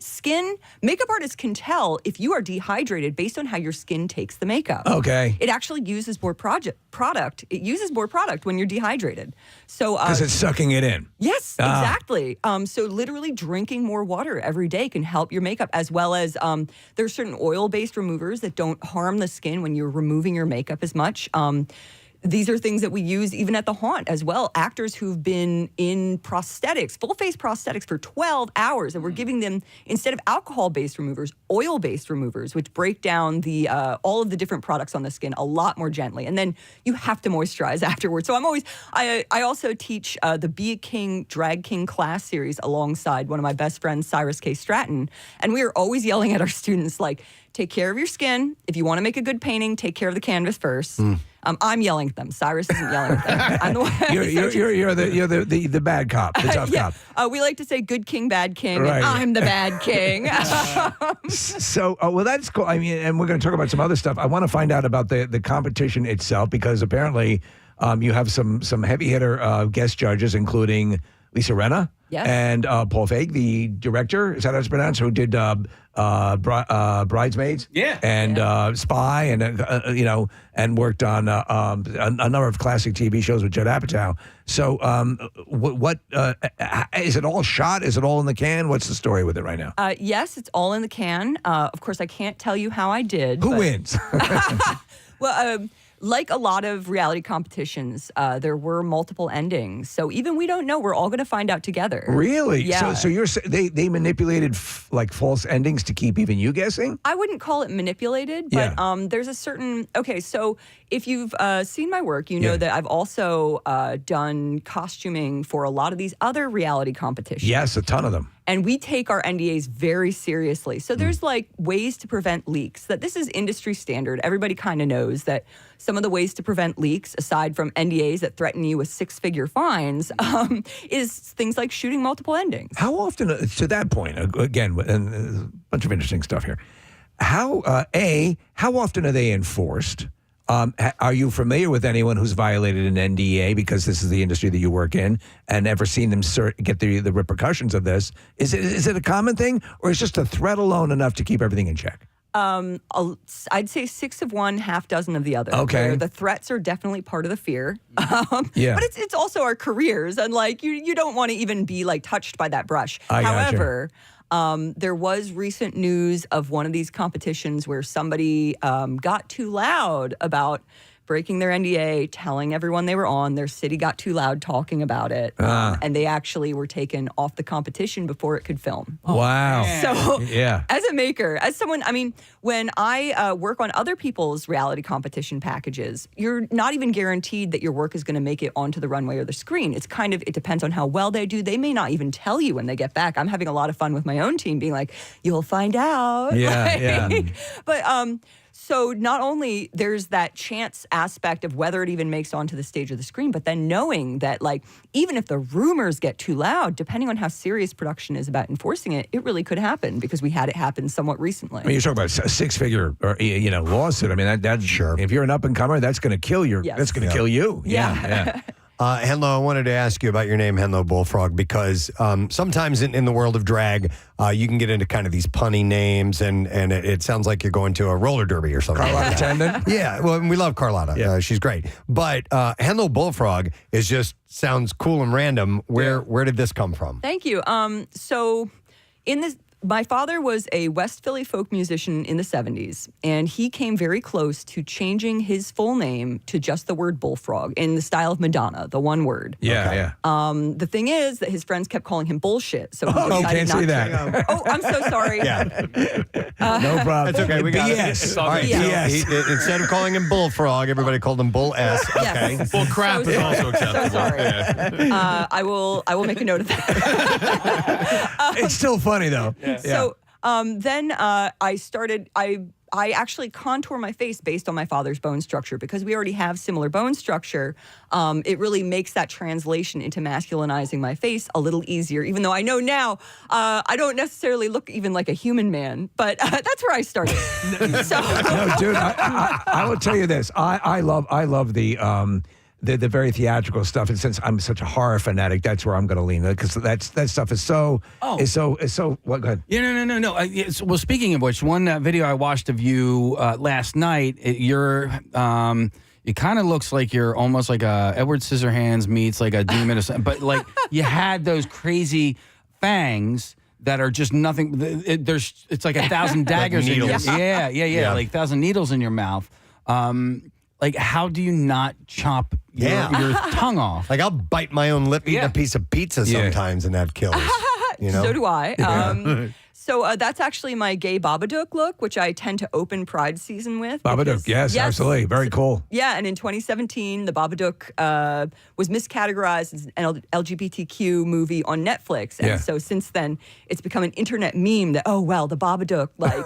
makeup artists can tell if you are dehydrated based on how your skin takes the makeup. Okay. It actually uses more product. It uses more product when you're dehydrated. So because it's sucking it in. Yes, exactly. So literally drinking more water every day can help your makeup, as well as there's certain oil-based removers that don't harm the skin when you're removing your makeup as much. These are things that we use even at the haunt as well. Actors who've been in prosthetics, full-face prosthetics for 12 hours, and we're giving them, instead of alcohol-based removers, oil-based removers, which break down all of the different products on the skin a lot more gently. And then you have to moisturize afterwards. So I also teach the Be a King, Drag King class series alongside one of my best friends, Cyrus K. Stratton. And we are always yelling at our students, like, take care of your skin. If you want to make a good painting, take care of the canvas first. I'm yelling at them. Cyrus isn't yelling at them. I'm the one. You're the bad cop, the tough cop. We like to say good king, bad king, Right. and I'm the bad king. So, well, that's cool. I mean, and we're going to talk about some other stuff. I want to find out about the competition itself, because apparently you have some heavy hitter guest judges, including Lisa Rinna. Yes. And Paul Feig, the director, is that how it's pronounced, who did Bridesmaids? Yeah. And Spy, and and worked on a number of classic TV shows with Judd Apatow. So, what is it all shot? Is it all in the can? What's the story with it right now? Yes, it's all in the can. Of course, I can't tell you how I did. Who wins? Well, like a lot of reality competitions, there were multiple endings. So even we don't know. We're all going to find out together. Really? Yeah. So they manipulated like false endings to keep even you guessing? I wouldn't call it manipulated, but there's a certain... Okay, so if you've seen my work, you know that I've also done costuming for a lot of these other reality competitions. Yes, a ton of them. And we take our NDAs very seriously. So there's like ways to prevent leaks. That this is industry standard. Everybody kind of knows that some of the ways to prevent leaks, aside from NDAs that threaten you with six-figure fines, is things like shooting multiple endings. How often, to that point, again, and a bunch of interesting stuff here. how often are they enforced? Are you familiar with anyone who's violated an NDA, because this is the industry that you work in, and ever seen them get the repercussions of this? Is it a common thing, or is just a threat alone enough to keep everything in check? I'd say 6 of one, half dozen of the other. Okay. Where the threats are definitely part of the fear. Yeah. But it's also our careers, and like you don't want to even be like touched by that brush. However, there was recent news of one of these competitions where somebody got too loud about breaking their NDA, telling everyone they were on. Their city got too loud talking about it, and they actually were taken off the competition before it could film. Wow. So, yeah. as a maker, as someone, I mean, when I work on other people's reality competition packages, you're not even guaranteed that your work is going to make it onto the runway or the screen. It depends on how well they do. They may not even tell you when they get back. I'm having a lot of fun with my own team being like, you'll find out. Yeah, yeah. But, so not only there's that chance aspect of whether it even makes onto the stage or the screen, but then knowing that, like, even if the rumors get too loud, depending on how serious production is about enforcing it, it really could happen, because we had it happen somewhat recently. I mean, you're talking about a 6-figure lawsuit. I mean, that's sure. If you're an up-and-comer, that's going to kill that's going to kill you. Yeah. Henlo, I wanted to ask you about your name, Henlo Bullfrog, because sometimes in the world of drag, you can get into kind of these punny names, and it sounds like you're going to a roller derby or something. Carlotta like that. Tendon? Yeah, well, we love Carlotta. Yeah. She's great. But Henlo Bullfrog sounds cool and random. Where did this come from? Thank you. So in this, my father was a West Philly folk musician in the 70s, and he came very close to changing his full name to just the word Bullfrog in the style of Madonna, the one word. Yeah. The thing is that his friends kept calling him bullshit, so he decided can't not say to. that. Oh, I'm so sorry. No problem. That's okay. We got BS. it. All right. BS. So instead of calling him Bullfrog, everybody called him Bull S. Okay. Yes. Well, crap So is sorry. also acceptable. So sorry. Yeah. I will make a note of that. It's still funny, though. So then I actually contour my face based on my father's bone structure, because we already have similar bone structure. It really makes that translation into masculinizing my face a little easier, even though I know now I don't necessarily look even like a human man, but that's where I started. No, dude, I will tell you this. I love the very theatrical stuff, and since I'm such a horror fanatic, that's where I'm going to lean, because that stuff is so. What? Go ahead. Yeah, no. Well, speaking of which, one video I watched of you last night, it kind of looks like you're almost like a Edward Scissorhands meets like a demon or something, but like you had those crazy fangs that are just nothing. It's like 1,000 daggers in your needles. Yeah, like 1,000 needles in your mouth. Like, how do you not chop your tongue off? Like, I'll bite my own lip eating a piece of pizza sometimes, and that kills. You know? So do I. So that's actually my gay Babadook look, which I tend to open Pride season with. Babadook, yes, absolutely. Very cool. Yeah, and in 2017, the Babadook was miscategorized as an LGBTQ movie on Netflix. And so since then, it's become an internet meme that, oh, well, the Babadook, like,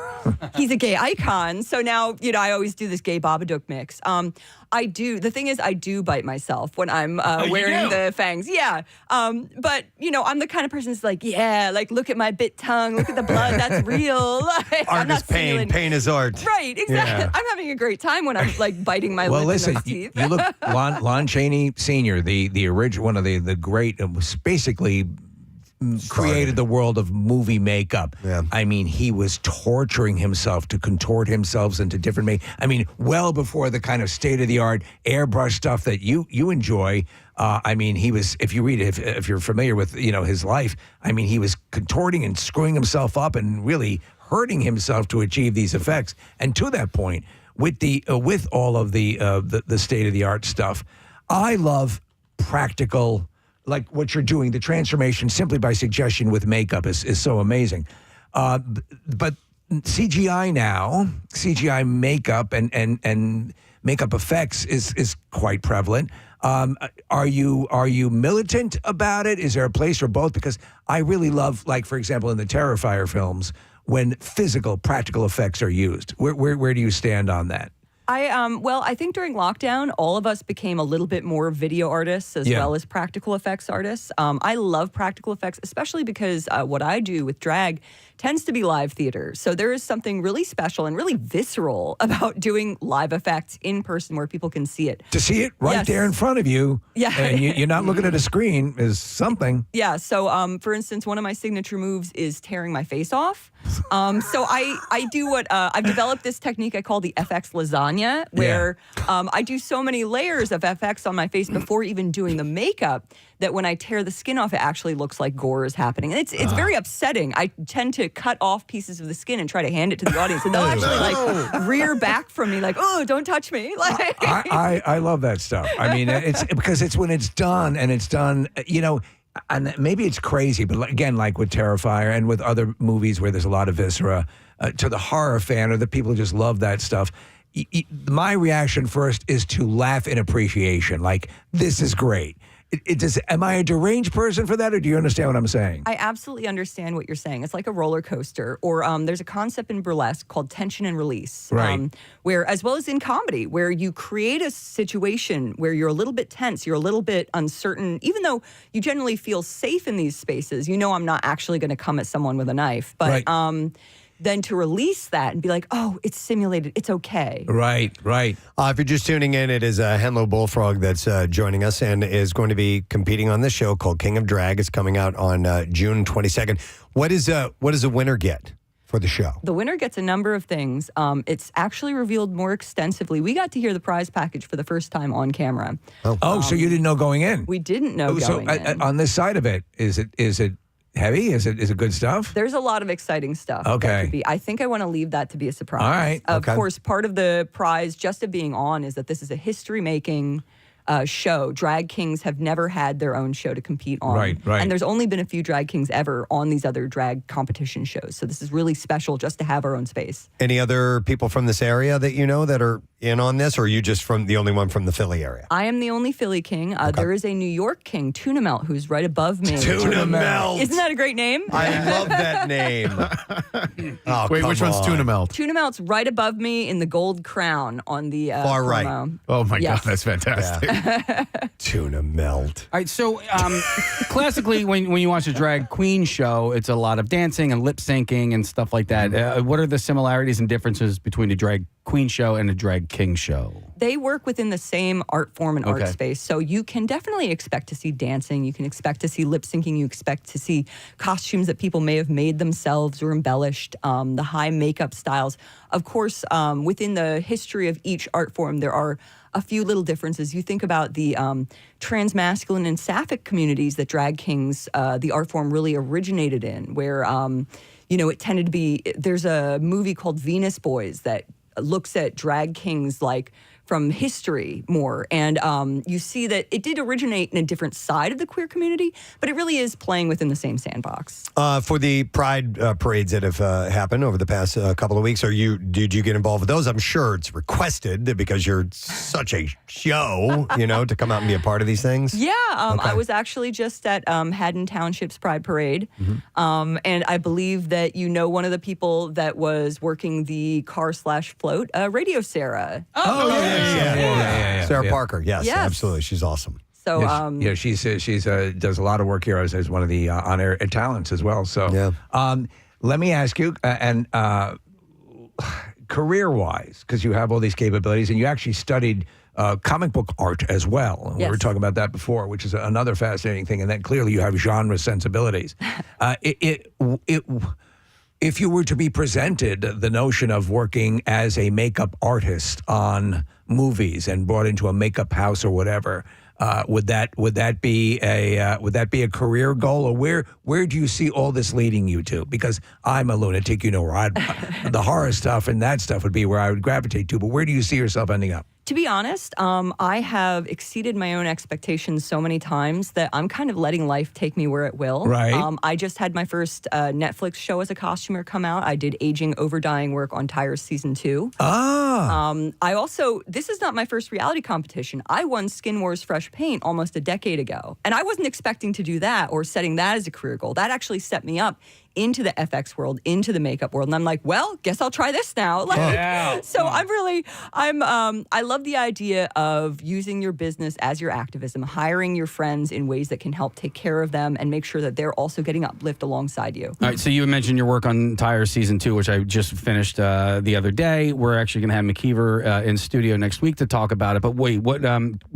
he's a gay icon. So now, I always do this gay Babadook mix. The thing is, I do bite myself when I'm wearing the fangs. Yeah. But, I'm the kind of person that's like, like, look at my bit tongue, look at the blood, that's real. Art is pain, pain is art. Right, exactly. Yeah. I'm having a great time when I'm like biting my Well, lip listen, in those teeth. you look, Lon Chaney Sr., the original, one of the great, was basically created the world of movie makeup. Yeah. I mean, he was torturing himself to contort himself into different well before the kind of state-of-the-art airbrush stuff that you enjoy. I mean, he was, if you read it, if you're familiar with, his life, I mean, he was contorting and screwing himself up and really hurting himself to achieve these effects. And to that point, with all of the state-of-the-art stuff, I love practical, like what you're doing. The transformation simply by suggestion with makeup is so amazing. But CGI now, CGI makeup and makeup effects is quite prevalent. Are you militant about it? Is there a place for both? Because I really love, like, for example, in the Terrifier films, when physical, practical effects are used. Where do you stand on that? I think during lockdown, all of us became a little bit more video artists as well as practical effects artists. I love practical effects, especially because what I do with drag tends to be live theater. So there is something really special and really visceral about doing live effects in person where people can see it. To see it right there in front of you, and you're not looking at a screen is something. Yeah. So, for instance, one of my signature moves is tearing my face off. So I do what I've developed this technique I call the FX lasagna, where I do so many layers of FX on my face before even doing the makeup that when I tear the skin off, it actually looks like gore is happening. And it's very upsetting. I tend to cut off pieces of the skin and try to hand it to the audience, and they'll actually like rear back from me, like, "Oh, don't touch me!" Like, I love that stuff. I mean, it's because it's when it's done, and it's done, and maybe it's crazy, but again, like with Terrifier and with other movies where there's a lot of viscera, to the horror fan or the people who just love that stuff, my reaction first is to laugh in appreciation. Like, this is great. Am I a deranged person for that, or do you understand what I'm saying? I absolutely understand what you're saying. It's like a roller coaster, or there's a concept in burlesque called tension and release, right? Where, as well as in comedy, where you create a situation where you're a little bit tense, you're a little bit uncertain, even though you generally feel safe in these spaces. You know, I'm not actually going to come at someone with a knife, but then to release that and be like, oh, it's simulated, it's okay. Right. If you're just tuning in, it is Henlo Bullfrog that's joining us and is going to be competing on this show called King of Drag. It's coming out on June 22nd. What does a winner get for the show? The winner gets a number of things. It's actually revealed more extensively. We got to hear the prize package for the first time on camera. So you didn't know going in? We didn't know going in. On this side of it, is it heavy? Is it good stuff? There's a lot of exciting stuff. Okay. I think I want to leave that to be a surprise. All right. Of course, part of the prize just of being on is that this is a history-making show. Drag kings have never had their own show to compete on. Right. And there's only been a few drag kings ever on these other drag competition shows. So this is really special just to have our own space. Any other people from this area that you know that are in on this, or are you just the only one from the Philly area? I am the only Philly king. There is a New York king, Tuna Melt, who's right above me. Tuna Melt. Isn't that a great name? I love that name. Wait, which one's Tuna Melt? Tuna Melt's right above me in the gold crown on the far right. promo. Oh my God, that's fantastic. Yeah. Tuna Melt. All right, so classically, when you watch a drag queen show, it's a lot of dancing and lip syncing and stuff like that. What are the similarities and differences between a drag queen show and a drag king show? They work within the same art form and art space. So you can definitely expect to see dancing. You can expect to see lip syncing. You expect to see costumes that people may have made themselves or embellished, the high makeup styles. Of course, within the history of each art form, there are a few little differences. You think about the transmasculine and sapphic communities that drag kings, the art form really originated in, where, it tended to be, there's a movie called Venus Boys that looks at drag kings like from history more. And you see that it did originate in a different side of the queer community, but it really is playing within the same sandbox. For the pride parades that have happened over the past couple of weeks, did you get involved with those? I'm sure it's requested because you're such a show, to come out and be a part of these things. Yeah, I was actually just at Haddon Township's Pride Parade. And I believe that one of the people that was working the car/float, Radio Sarah. Yeah. Sarah Parker, yes, absolutely. She's awesome. So, she's does a lot of work here as one of the on-air talents as well. So, let me ask you, career-wise, because you have all these capabilities, and you actually studied comic book art as well. And we were talking about that before, which is another fascinating thing. And then clearly you have genre sensibilities. If you were to be presented the notion of working as a makeup artist on movies and brought into a makeup house or whatever, would that be a career goal, or where do you see all this leading you to? Because I'm a lunatic, where the horror stuff and that stuff would be where I would gravitate to. But where do you see yourself ending up? To be honest, I have exceeded my own expectations so many times that I'm kind of letting life take me where it will. Right. I just had my first Netflix show as a costumer come out. I did aging, overdying work on Tires Season 2. This is not my first reality competition. I won Skin Wars Fresh Paint almost a decade ago. And I wasn't expecting to do that or setting that as a career goal. That actually set me up into the FX world, into the makeup world. And I'm like, well, guess I'll try this now. Like, so I love the idea of using your business as your activism, hiring your friends in ways that can help take care of them and make sure that they're also getting uplift alongside you. All right, so you mentioned your work on Tire Season 2, which I just finished the other day. We're actually going to have McKeever in studio next week to talk about it. But wait, what?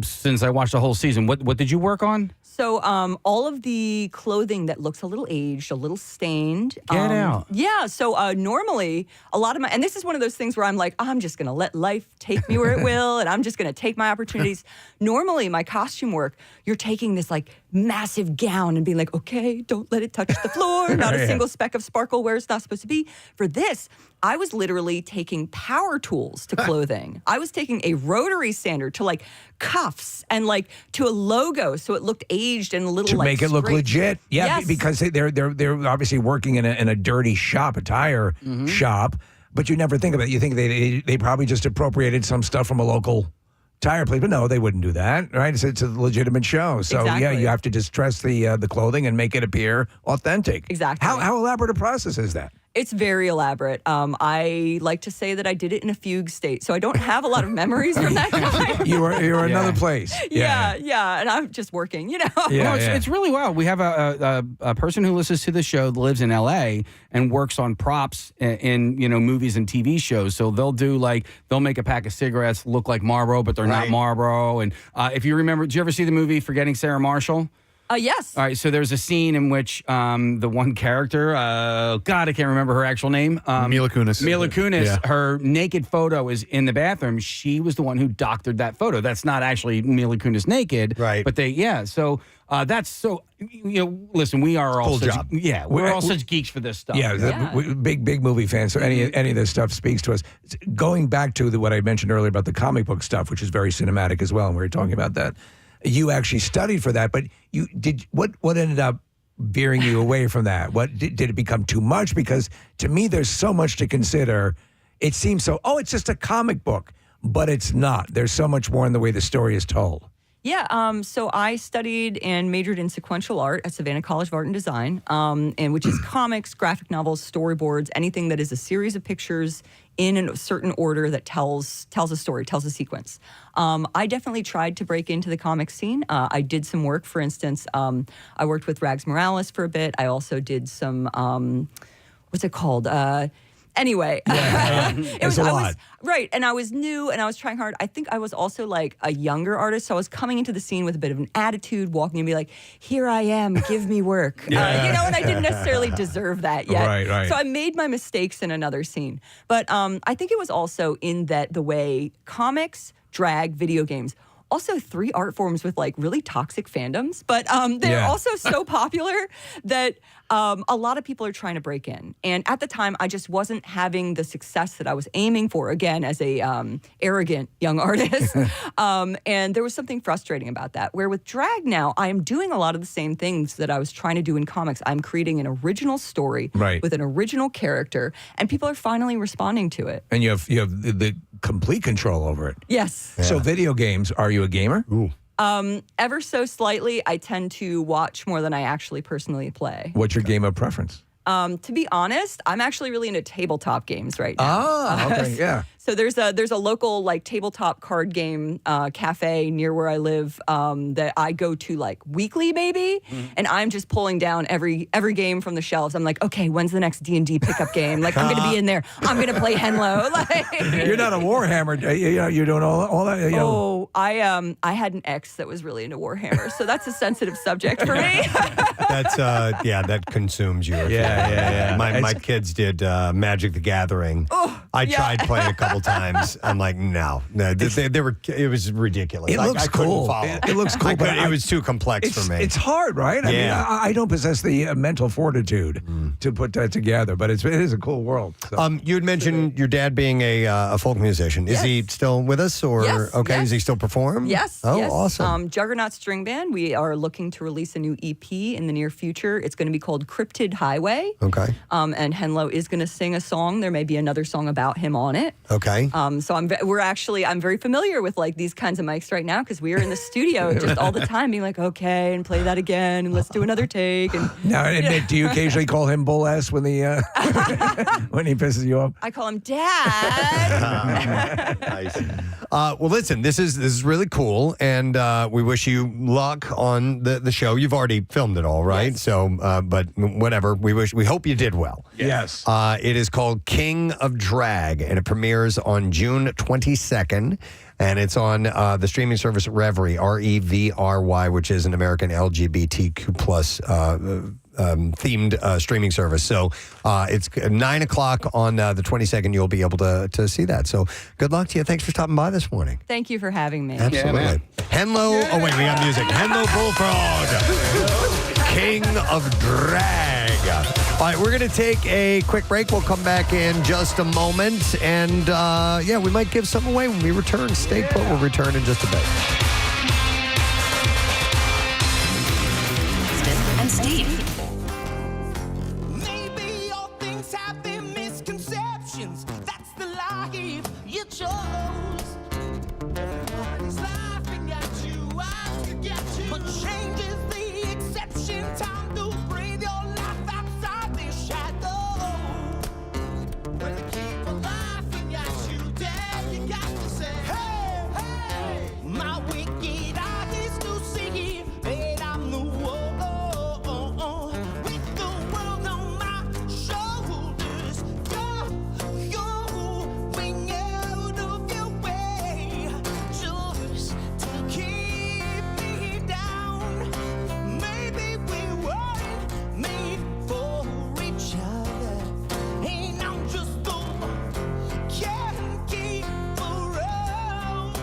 Since I watched the whole season, what did you work on? So all of the clothing that looks a little aged, a little stained. Get out. Yeah, so normally a lot of and this is one of those things where I'm like, I'm just going to let life take me where it will, and I'm just going to take my opportunities. Normally, my costume work, you're taking this like massive gown and being like, okay, don't let it touch the floor, not a single speck of sparkle where it's not supposed to be. For this, I was literally taking power tools to clothing. I was taking a rotary sander to like cuffs and like to a logo so it looked aged and a little to like make it look straight. legit. Yeah, Yes. because they're obviously working in a dirty shop, a tire shop, but you never think of it. You think they probably just appropriated some stuff from a local tire place, but no, they wouldn't do that, right? It's a legitimate show. So yeah, Exactly. you have to distress the clothing and make it appear authentic. Exactly. How elaborate a process is that? It's very elaborate. I like to say that I did it in a fugue state, so I don't have a lot of memories from that time. You were another place. Yeah, and I'm just working, you know. It's really wild. We have a person who listens to the show that lives in LA and works on props in movies and TV shows. So they'll make a pack of cigarettes look like Marlboro, but they're not Marlboro. And if you remember, did you ever see the movie Forgetting Sarah Marshall? Yes. All right, so there's a scene in which the one character, God, I can't remember her actual name. Mila Kunis. Mila Kunis, her naked photo is in the bathroom. She was the one who doctored that photo. That's not actually Mila Kunis naked. Right. But so that's so, listen, we are all Cool such, job. we're all such geeks for this stuff. Big movie fans. So any of this stuff speaks to us. Going back to what I mentioned earlier about the comic book stuff, which is very cinematic as well, and we were talking about that. You actually studied for that, but what ended up veering you away from that? What did it become too much? Because to me, there's so much to consider. It seems it's just a comic book, but it's not. There's so much more in the way the story is told. Yeah, so I studied and majored in sequential art at Savannah College of Art and Design, and which is comics, graphic novels, storyboards, anything that is a series of pictures in a certain order that tells a story, tells a sequence. I definitely tried to break into the comic scene. I did some work, for instance, I worked with Rags Morales for a bit. I also did some, what's it called? Anyway, it was a lot. Right, and I was new and I was trying hard. I think I was also like a younger artist, so I was coming into the scene with a bit of an attitude, walking and be like, "Here I am, give me work," and I didn't necessarily deserve that yet. Right. So I made my mistakes in another scene, but I think it was also in that the way comics, drag, video games. Also, 3 art forms with like really toxic fandoms, but they're also so popular that a lot of people are trying to break in. And at the time, I just wasn't having the success that I was aiming for, again, as a arrogant young artist. And there was something frustrating about that. Where with drag now, I am doing a lot of the same things that I was trying to do in comics. I'm creating an original story with an original character, and people are finally responding to it. And you have the complete control over it. Yes. So video games, are you a gamer? Ooh. Ever so slightly, I tend to watch more than I actually personally play. What's your game of preference? To be honest, I'm actually really into tabletop games right now. Ah, okay, yeah. So there's a local like tabletop card game cafe near where I live that I go to like weekly maybe, and I'm just pulling down every game from the shelves. I'm like, okay, when's the next D&D pickup game? Like I'm gonna be in there. I'm gonna play Henlo. Like You're not a Warhammer. You're doing all that. Oh, I had an ex that was really into Warhammer, so that's a sensitive subject for me. That's that consumes you. Yeah. My kids did Magic the Gathering. I tried playing a couple times. I'm like, no, they were. It was ridiculous. It looks cool. It looks cool, but it was too complex for me. It's hard, right? I mean, I don't possess the mental fortitude to put that together, but it is a cool world. So. You had mentioned your dad being a folk musician. Is he still with us, or Yes. Does he still perform? Yes. Oh, yes. awesome. Juggernaut String Band. We are looking to release a new EP in the near future. It's going to be called Cryptid Highway. Okay. And Henlo is going to sing a song. There may be another song about without him on it. Okay. So I'm very familiar with like these kinds of mics right now because we are in the studio just all the time being like, okay, and play that again, and let's do another take. And Now, admit, do you occasionally call him Bull S when he when he pisses you off? I call him Dad. Nice. Well, listen, this is really cool, and we wish you luck on the show. You've already filmed it all, right? Yes. So, but whatever. We hope you did well. Yes. It is called King of Drag, and it premieres on June 22nd. And it's on the streaming service Revry, REVRY, which is an American LGBTQ plus themed streaming service. So it's 9 o'clock on the 22nd. You'll be able to see that. So good luck to you. Thanks for stopping by this morning. Thank you for having me. Absolutely. Henlo. Oh, wait, we got music. Henlo Bullfrog. King of Drag. All right, we're going to take a quick break. We'll come back in just a moment. And, we might give some away when we return. Stay put. We'll return in just a bit. Smith and Steve. Maybe all things have their misconceptions. That's the life you chose. Everybody's laughing at you, out to get you. But change is the exception. Time to breathe your life outside the shadow. When they keep on laughing at you, Dad, you got to say, hey, hey. My wicked eyes to see that I'm the one. With the world on my shoulders, you're going out of your way just to keep me down. Maybe we weren't made for each other, and I'm just the one can't keep around.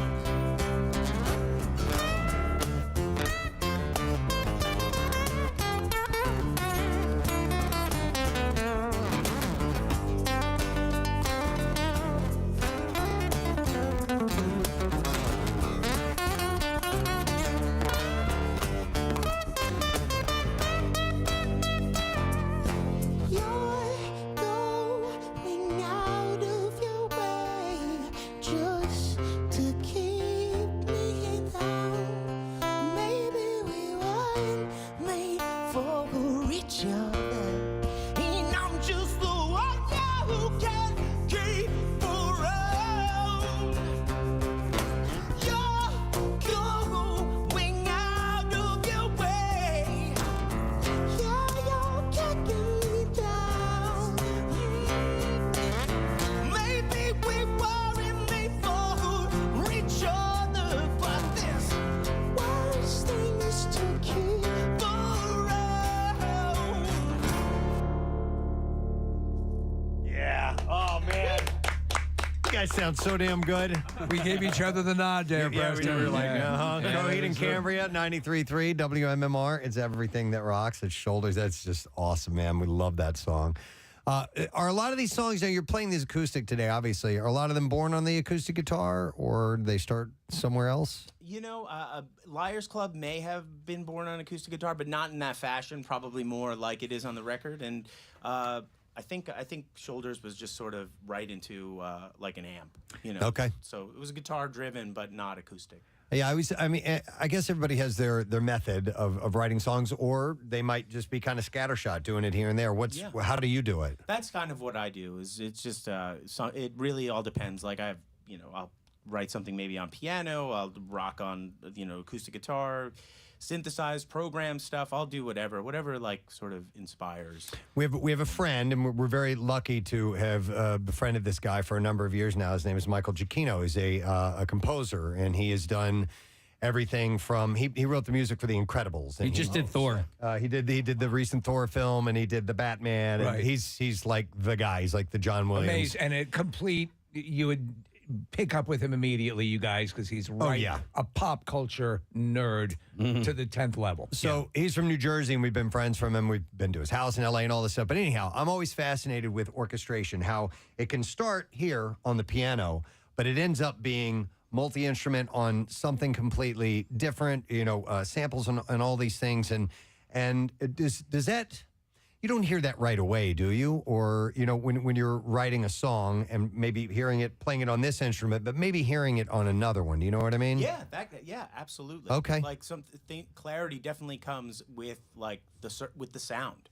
You're going out of your way just to keep me down. Maybe we weren't made for each other, and I'm just the one who can keep around. You're going out of your way. Yeah, you're kicking me down. Maybe we weren't made for each other, but this worst thing is to keep around. Yeah. Oh, man. You guys sound so damn good. We gave each other the nod there, Yeah, we Preston. were like, Yeah. Coheed and Cambria, 93.3 WMMR. It's everything that rocks. It's shoulders. That's just awesome, man. We love that song. Are a lot of these songs, now you're playing these acoustic today, obviously, are a lot of them born on the acoustic guitar, or they start somewhere else? You know, Liars Club may have been born on acoustic guitar, but not in that fashion. Probably more like it is on the record. And I think Shoulders was just sort of right into like an amp. You know. Okay. So it was guitar driven, but not acoustic. Yeah, I guess everybody has their method of writing songs, or they might just be kind of scattershot, doing it here and there. How do you do it? That's kind of what I do. It's just it really all depends. Like I'll write something maybe on piano. I'll rock on acoustic guitar, synthesized program stuff. I'll do whatever like sort of inspires. We have a friend, and we're very lucky to have befriended this guy for a number of years now. His name is Michael Giacchino. He's a composer, and he has done everything from he wrote the music for The Incredibles. He just did Thor. He did the recent Thor film, and he did the Batman. Right. And he's like the guy. He's like the John Williams. Amazing. And it complete, you would pick up with him immediately, you guys, because he's a pop culture nerd to the 10th level. So he's from New Jersey, and we've been friends from him. We've been to his house in LA and all this stuff. But anyhow, I'm always fascinated with orchestration, how it can start here on the piano, but it ends up being multi-instrument on something completely different, samples and all these things. And does that, you don't hear that right away, do you? Or, when you're writing a song and maybe playing it on this instrument, but maybe hearing it on another one. Do you know what I mean? Yeah, absolutely. Okay. Like clarity definitely comes with like with the sound.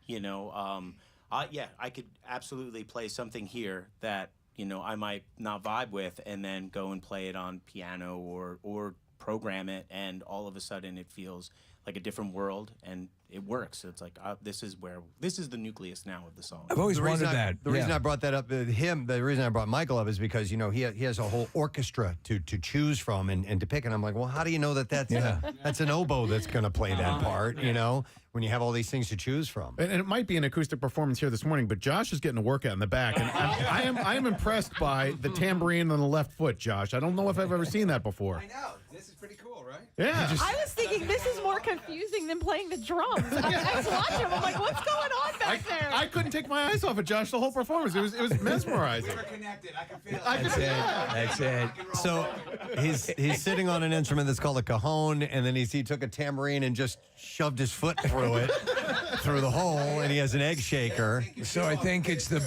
I could absolutely play something here that I might not vibe with, and then go and play it on piano or program it, and all of a sudden it feels like a different world, and it works. So it's like this is the nucleus now of the song. I've always wondered that. The reason I brought that up, the reason I brought Michael up is because he has a whole orchestra to choose from and to pick, and I'm like, well, how do you know that's an oboe that's going to play that part? When you have all these things to choose from. And it might be an acoustic performance here this morning, but Josh is getting a workout in the back, and I am impressed by the tambourine on the left foot, Josh. I don't know if I've ever seen that before. I know. This is pretty cool, right? Yeah. I was thinking this is more confusing than playing the drums. I was watching him. I'm like, what's going on back there? I couldn't take my eyes off of Josh the whole performance. It was mesmerizing. We were connected. I could feel it. That's it. So he's sitting on an instrument that's called a cajon, and then he took a tambourine and just shoved his foot through it, through the hole, and he has an egg shaker. So I think it's the...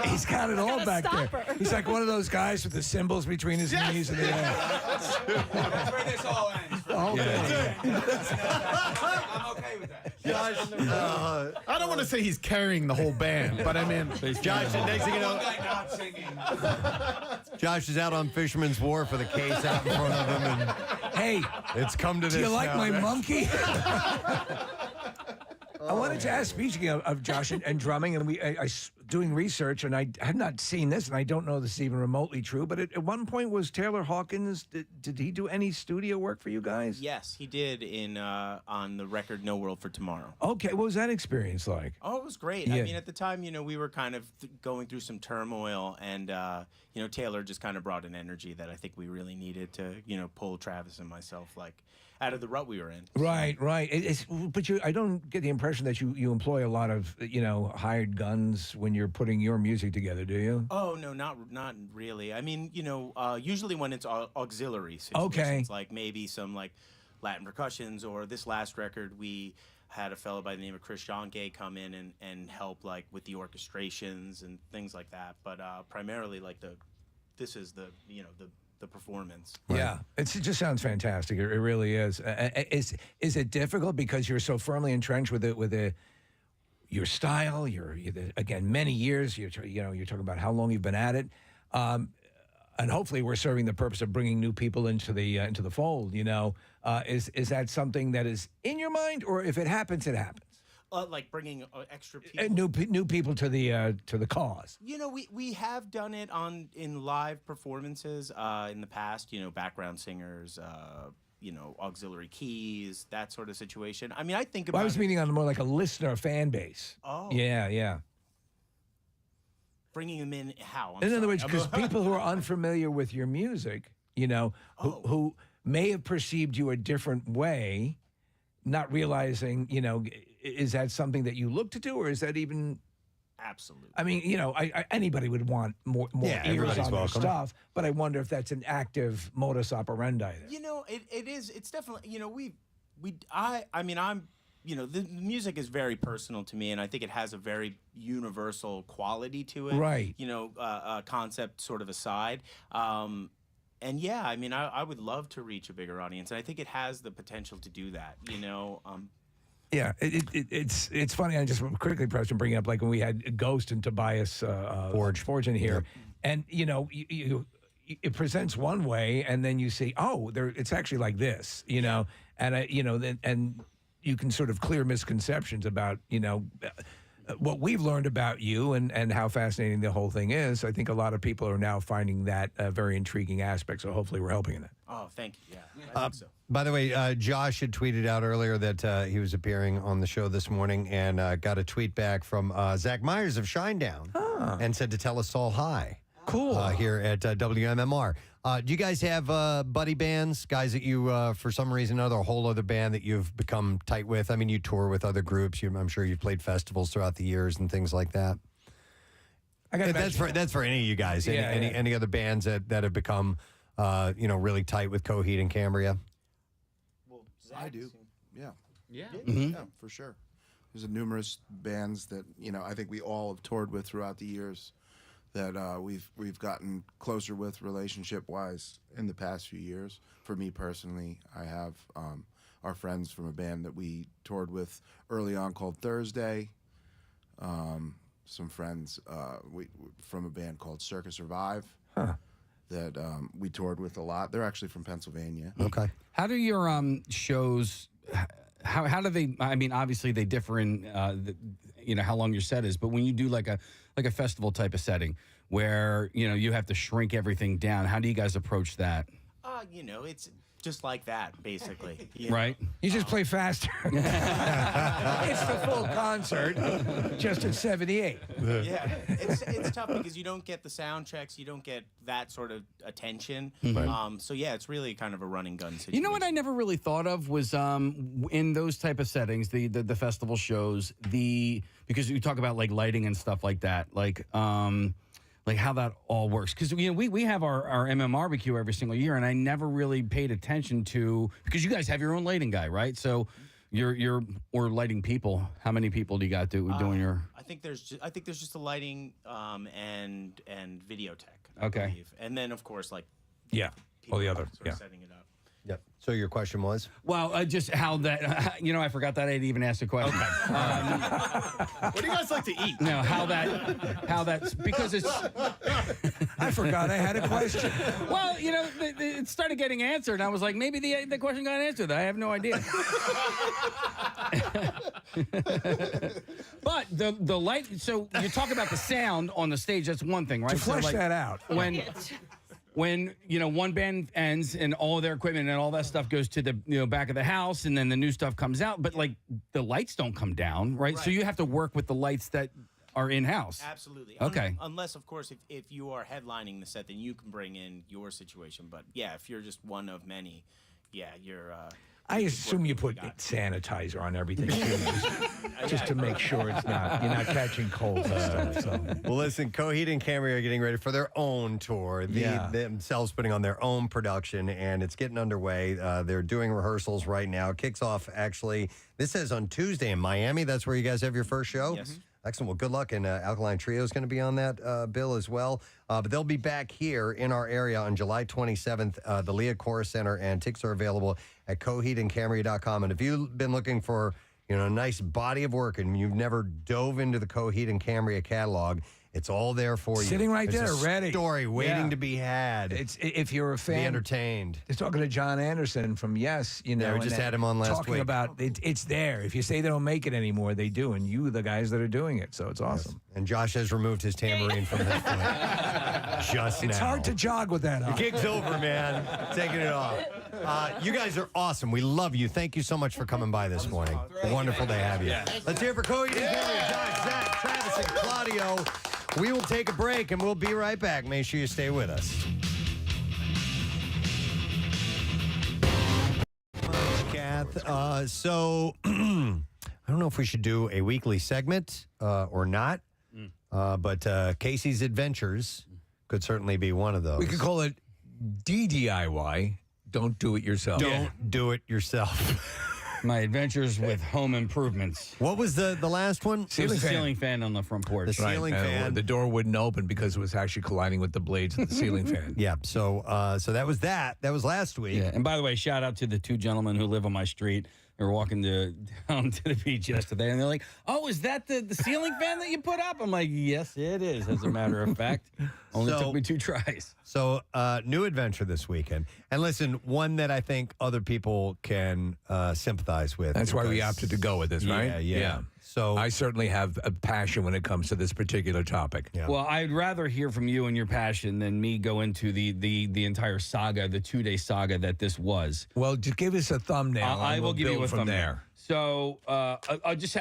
He's got it all back there. He's like one of those guys with the cymbals between his knees and the That's where this all ends. I'm okay with that. Josh, I don't want to say he's carrying the whole band, but I mean, Josh, the next thing you know, One guy not singing. Josh is out on Fisherman's Wharf with a case out in front of him, and hey, it's come to this. Do you like now. my monkey? I wanted to ask, speaking of Josh and drumming, and I doing research, and I had not seen this, and I don't know this is even remotely true, but at one point was Taylor Hawkins, did he do any studio work for you guys? Yes, he did on the record No World for Tomorrow. Okay, what was that experience like? Oh, it was great. Yeah. I mean, at the time, we were kind of going through some turmoil, and Taylor just kind of brought an energy that I think we really needed to, pull Travis and myself out of the rut we were in. Right. But I don't get the impression that you employ a lot of hired guns when you're putting your music together, do you? Oh no, not really. I mean, usually when it's auxiliary situations, Okay. like maybe some Latin percussions, or this last record we had a fellow by the name of Chris Jonke come in and help with the orchestrations and things like that. But primarily this is the performance. Yeah, it just sounds fantastic. It really is. Is it difficult because you're so firmly entrenched with your style? You're again many years. You're talking about how long you've been at it, and hopefully we're serving the purpose of bringing new people into the fold. Is that something that is in your mind, or if it happens, it happens? Like bringing extra people, new people to the cause. We have done it in live performances in the past. Background singers, auxiliary keys, that sort of situation. I mean, I think about. I was meaning on more like a listener fan base. Oh, yeah. Bringing them in how? In other words, because people who are unfamiliar with your music, who may have perceived you a different way, not realizing, is that something that you look to do, or is that even? Absolutely. I mean, anybody would want more ears on their stuff, but I wonder if that's an active modus operandi there. It is. It's definitely. The music is very personal to me, and I think it has a very universal quality to it. Right. Concept sort of aside. And yeah, I mean, I would love to reach a bigger audience, and I think it has the potential to do that. Yeah, it's funny. I just quickly, Preston, bring up when we had Ghost and Tobias Forge in here, and it presents one way, and then you see, it's actually like this, and and you can sort of clear misconceptions about what we've learned about you and how fascinating the whole thing is. I think a lot of people are now finding that a very intriguing aspect. So hopefully we're helping in that. Oh, thank you. Yeah, I think so. By the way, Josh had tweeted out earlier that he was appearing on the show this morning, and got a tweet back from Zach Myers of Shinedown, and said to tell us all hi. Cool. Here at WMMR. Do you guys have buddy bands, guys that you, for some reason or other, a whole other band that you've become tight with? I mean, you tour with other groups. I'm sure you've played festivals throughout the years and things like that. That's for any of you guys. Any other bands that have become, really tight with Coheed and Cambria? Well, I do. Yeah. Yeah, Mhm. yeah, for sure. There's numerous bands that I think we all have toured with throughout the years that we've gotten closer with relationship wise in the past few years. For me personally, I have our friends from a band that we toured with early on called Thursday. Some friends from a band called Circus Survive that we toured with a lot. They're actually from Pennsylvania. Okay. How do your shows? How do they? I mean, obviously they differ in how long your set is. But when you do like a festival type of setting where you have to shrink everything down, how do you guys approach that? It's just like that, basically. Right. You just play faster. It's the full concert, just at 78. Yeah, it's tough because you don't get the sound checks, you don't get that sort of attention. Mhm. So yeah, it's really kind of a run and gun situation. You know what I never really thought of was in those type of settings, the festival shows, because you talk about like lighting and stuff like that, like how that all works. Because we have our MMRBQ every single year, and I never really paid attention to, because you guys have your own lighting guy, right? So or lighting people. How many people do you got doing your? I think there's just a lighting and video tech. I Okay. believe. And then of course all the other sort of setting it up. Yep. So your question was? Well, just how that, I forgot that I'd even asked a question. What do you guys like to eat? No, how that's, because it's. I forgot I had a question. Well, it started getting answered, and I was like, maybe the question got answered. I have no idea. But the light, so you talk about the sound on the stage, that's one thing, right? To So, flesh that out. When one band ends and all their equipment and all that stuff goes to the back of the house, and then the new stuff comes out, but like the lights don't come down, right? So you have to work with the lights that are in house. Absolutely. Okay. Unless of course if you are headlining the set, then you can bring in your situation. But yeah, if you're just one of many, you're. I assume you put sanitizer on everything too, just to make sure you're not catching colds and stuff. So. Well, listen, Coheed and Cambria are getting ready for their own tour. Themselves putting on their own production, and it's getting underway. They're doing rehearsals right now. It kicks off, actually, this says on Tuesday in Miami. That's where you guys have your first show? Yes. Excellent. Well, good luck. And Alkaline Trio is going to be on that bill as well. But they'll be back here in our area on July 27th, the Leah Chorus Center, and tickets are available at coheedandcambria.com. And if you've been looking for a nice body of work and you've never dove into the Coheed and Cambria catalog, it's all there for you. Sitting right There's there, a ready. story waiting Yeah. to be had. It's if you're a fan, be entertained. Just talking to John Anderson from Yes, Yeah, we and just that- had him on last talking week. about it's there. If you say they don't make it anymore, they do, and you, the guys that are doing it. So it's awesome. And Josh has removed his tambourine from his foot. Just It's now. hard to jog with that Your on. gig's over, man. Taking it off. You guys are awesome. We love you. Thank you so much for coming by this morning. Wonderful to have you. Let's hear it for Coheed and Cambria, Josh, Zach, Travis, and Claudio. We will take a break, and we'll be right back. Make sure you stay with us. Kath, so I don't know if we should do a weekly segment or not, but Casey's Adventures could certainly be one of those. We could call it DDIY. Don't do it yourself. Don't do it yourself. My adventures with home improvements. What was the last one? It was a ceiling fan on the front porch. The ceiling fan. The door wouldn't open because it was actually colliding with the blades of the ceiling fan. Yeah. So that was that. That was last week. Yeah. And by the way, shout out to the two gentlemen who live on my street. They were walking down to the beach yesterday, and they're like, "Oh, is that the ceiling fan that you put up?" I'm like, "Yes, it is." As a matter of fact, only took me 2 tries. So new adventure this weekend, and listen, one that I think other people can sympathize with. That's why we because- opted to go with this, right? Yeah. So I certainly have a passion when it comes to this particular topic. Yeah. Well, I'd rather hear from you and your passion than me go into the entire saga, the 2-day saga that this was. Well, just give us a thumbnail. I and will we'll give you build a from thumbnail. there. So I'll just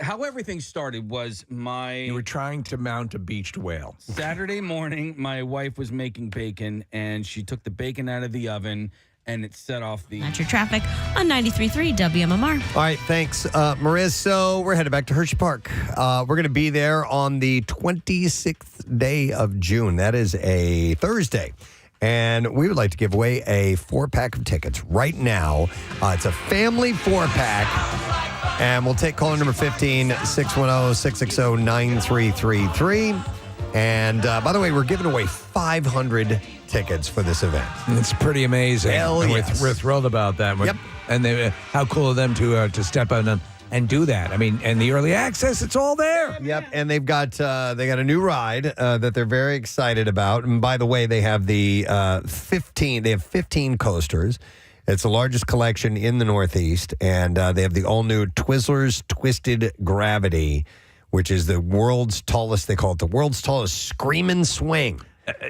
how everything started was You were trying to mount a beached whale. Saturday morning. My wife was making bacon, and she took the bacon out of the oven, and it set off the. That's your traffic on 93.3 WMMR. All right, thanks, Mariz. So we're headed back to Hershey Park. We're going to be there on the 26th day of June. That is a Thursday. And we would like to give away a 4-pack of tickets right now. It's a family 4-pack. And we'll take caller number 15, 610-660-9333. And by the way, we're giving away 500 tickets for this event. It's pretty amazing. Hell yes. We're thrilled about that. Yep. And how cool of them to step out and do that. I mean, and the early access, it's all there. Yep, and they got a new ride that they're very excited about. And by the way, they have the 15 coasters. It's the largest collection in the Northeast, and they have the all-new Twizzlers Twisted Gravity, which is the world's tallest, they call it the world's tallest screaming swing.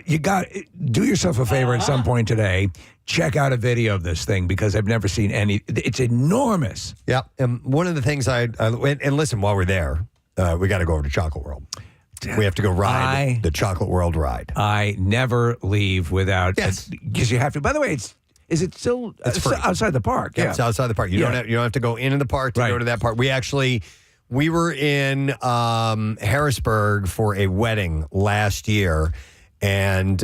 You do yourself a favor at some point today. Check out a video of this thing because I've never seen any. It's enormous. Yep. And one of the things and listen, while we're there, we got to go over to Chocolate World. We have to go ride the Chocolate World ride. I never leave without, because you have to. By the way, is it still free. Outside the park? Yeah, it's outside the park. You don't have to go into the park to go to that part. We were in Harrisburg for a wedding last year. And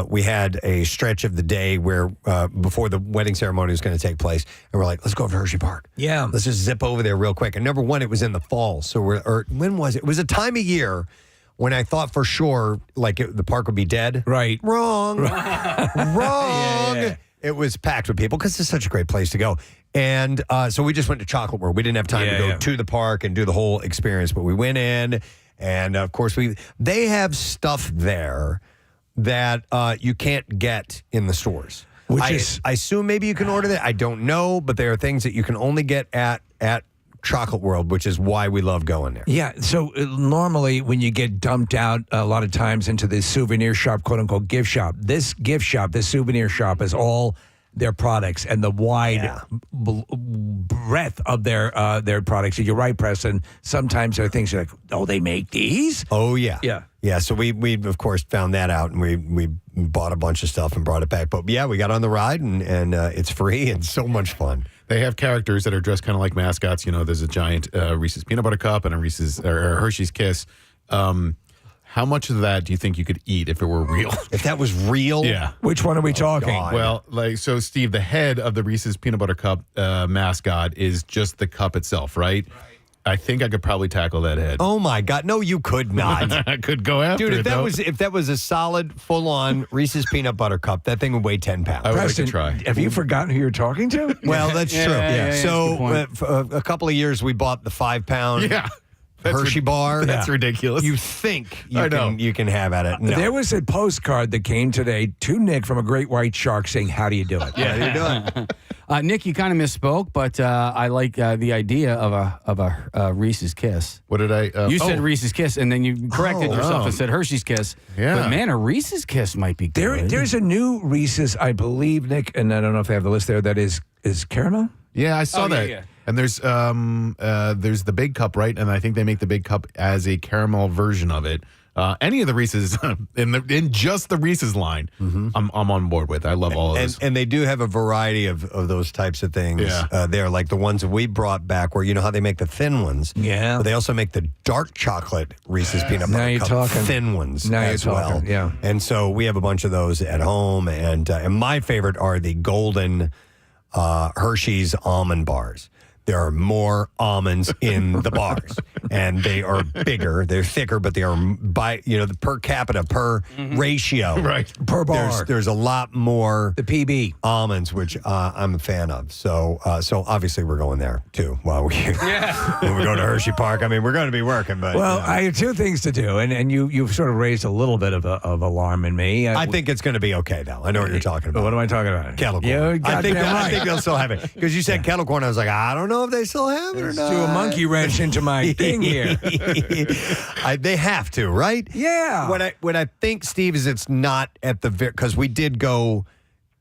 we had a stretch of the day where before the wedding ceremony was going to take place, and we're like, let's go over to Hershey Park. Yeah. Let's just zip over there real quick. And number one, it was in the fall. So when was it? It was a time of year when I thought for sure the park would be dead. Right. Wrong. Wrong. Yeah. It was packed with people because it's such a great place to go. And so we just went to Chocolate World. We didn't have time to go to the park and do the whole experience, but we went in, and of course they have stuff there that you can't get in the stores. I assume maybe you can order that. I don't know, but there are things that you can only get at Chocolate World, which is why we love going there. Yeah, so normally when you get dumped out a lot of times into the souvenir shop, quote unquote gift shop, this souvenir shop is all their products and the wide breadth of their products. And you're right, Preston. Sometimes there are things you're like, oh, they make these? Oh, yeah. Yeah. Yeah, so we of course found that out, and we bought a bunch of stuff and brought it back. But yeah, we got on the ride, and it's free and so much fun. They have characters that are dressed kind of like mascots. You know, there's a giant Reese's Peanut Butter Cup and a Reese's or Hershey's Kiss. How much of that do you think you could eat if it were real? If that was real? Yeah. Which one are we talking? God. Well, so Steve, the head of the Reese's Peanut Butter Cup mascot is just the cup itself, right? I think I could probably tackle that head. Oh my God! No, you could not. I could go after Dude, it. If that was a solid, full-on Reese's Peanut Butter Cup, that thing would weigh 10 pounds. I would Preston, like to try. Have you forgotten who you're talking to? Well, that's true. Yeah, So for a couple of years, we bought the 5-pound Hershey bar. That's ridiculous. You think you can have at it? No. There was a postcard that came today to Nick from a great white shark saying, "How do you do it?" Yeah, how do you do it? Nick, you kind of misspoke, but I like the idea of a Reese's Kiss. What did I? You said Reese's Kiss, and then you corrected yourself and said Hershey's Kiss. Yeah. But man, a Reese's Kiss might be good. There's a new Reese's, I believe, Nick, and I don't know if they have the list there. That is caramel. Yeah, I saw that. Yeah. And there's the big cup, right? And I think they make the big cup as a caramel version of it. Any of the Reese's in just the Reese's line, I'm on board with. I love all of those. And they do have a variety of those types of things. Yeah. They're like the ones that we brought back, where you know how they make the thin ones. Yeah. But they also make the dark chocolate Reese's peanut butter Now you're cup talking. thin ones Now you're as well. talking, yeah. And so we have a bunch of those at home, and my favorite are the golden Hershey's almond bars. There are more almonds in the bars, and they are bigger. They're thicker, but they are the per capita, per ratio, right, per bar. There's a lot more the PB almonds, which I'm a fan of. So obviously we're going there too. While when we go to Hershey Park, I mean we're going to be working. But well, I have two things to do, and you've sort of raised a little bit of alarm in me. I think it's going to be okay though. I know what you're talking about. What am I talking about? Kettle corn. I think they'll still have it because you said kettle corn. I was like, I don't know if they still have it or not. Do a monkey wrench into my thing here. They have to, right? Yeah. What I think, Steve, is it's not at the because we did go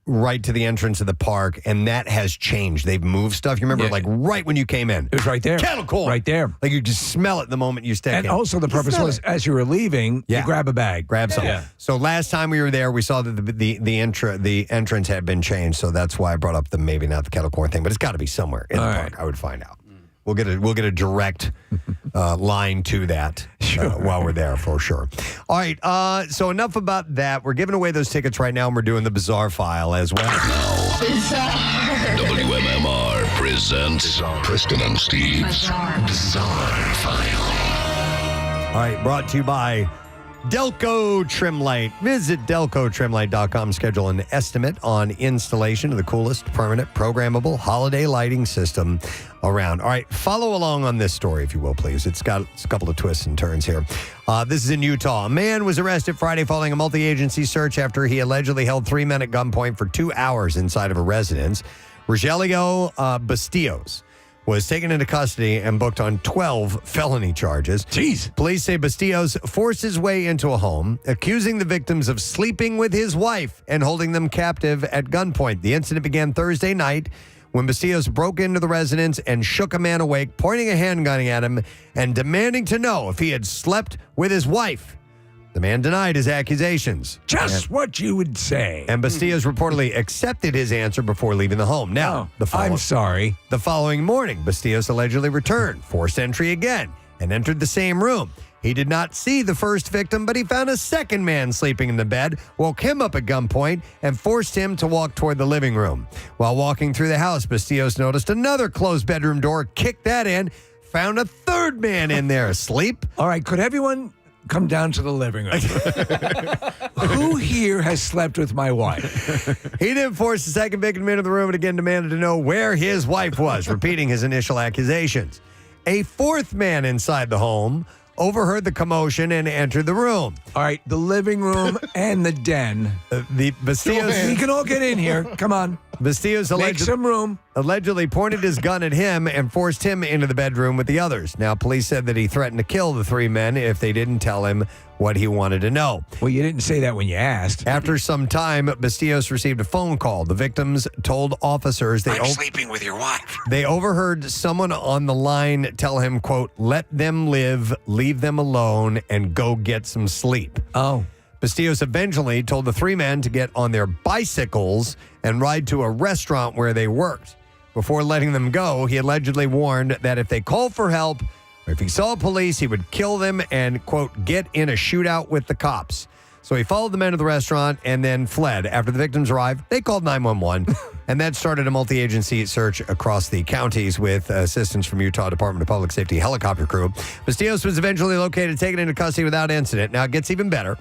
right to the entrance of the park, and that has changed. They've moved stuff. You remember, like right when you came in, it was right there. Kettle corn, right there. Like you just smell it the moment you step in. And also the purpose was, as you were leaving, you grab a bag, grab something. Yeah. So last time we were there, we saw that the entrance had been changed. So that's why I brought up maybe not the kettle corn thing, but it's got to be somewhere in the park. I would find out. We'll get a direct line to that. while we're there, for sure. All right, so enough about that. We're giving away those tickets right now, and we're doing the Bizarre File as well. WMMR presents Preston and Steve's Bizarre File. All right, brought to you by Delco Trim Light. Visit delcotrimlight.com. Schedule an estimate on installation of the coolest permanent programmable holiday lighting system around. All right, follow along on this story, if you will, please. It's got a couple of twists and turns here. This is in Utah. A man was arrested Friday following a multi-agency search after he allegedly held 3 men at gunpoint for 2 hours inside of a residence. Rogelio Bastillos was taken into custody and booked on 12 felony charges. Jeez. Police say Bastillos forced his way into a home, accusing the victims of sleeping with his wife and holding them captive at gunpoint. The incident began Thursday night when Bastillos broke into the residence and shook a man awake, pointing a handgun at him and demanding to know if he had slept with his wife. The man denied his accusations. Just what you would say. And Bastillos reportedly accepted his answer before leaving the home. Now, I'm sorry. The following morning, Bastillos allegedly returned, forced entry again, and entered the same room. He did not see the first victim, but he found a second man sleeping in the bed, woke him up at gunpoint, and forced him to walk toward the living room. While walking through the house, Bastillos noticed another closed bedroom door, kicked that in, found a third man in there asleep. All right, could everyone come down to the living room? Who here has slept with my wife? He then forced the second victim into the room and again demanded to know where his wife was, repeating his initial accusations. A fourth man inside the home overheard the commotion and entered the room. All right, the living room and the den. The Bastillos, we can all get in here. Come on. Bastillos Make some room. Allegedly pointed his gun at him and forced him into the bedroom with the others. Now, police said that he threatened to kill the 3 men if they didn't tell him what he wanted to know. Well, you didn't say that when you asked. After some time, Bastillos received a phone call. The victims told officers I'm sleeping with your wife. They overheard someone on the line tell him, quote, "Let them live, leave them alone, and go get some sleep." Oh. Bastillos eventually told the 3 men to get on their bicycles and ride to a restaurant where they worked. Before letting them go, he allegedly warned that if they called for help or if he saw police, he would kill them and, quote, get in a shootout with the cops. So he followed the men to the restaurant and then fled. After the victims arrived, they called 911, and that started a multi-agency search across the counties with assistance from Utah Department of Public Safety helicopter crew. Bastillos was eventually located, taken into custody without incident. Now, it gets even better.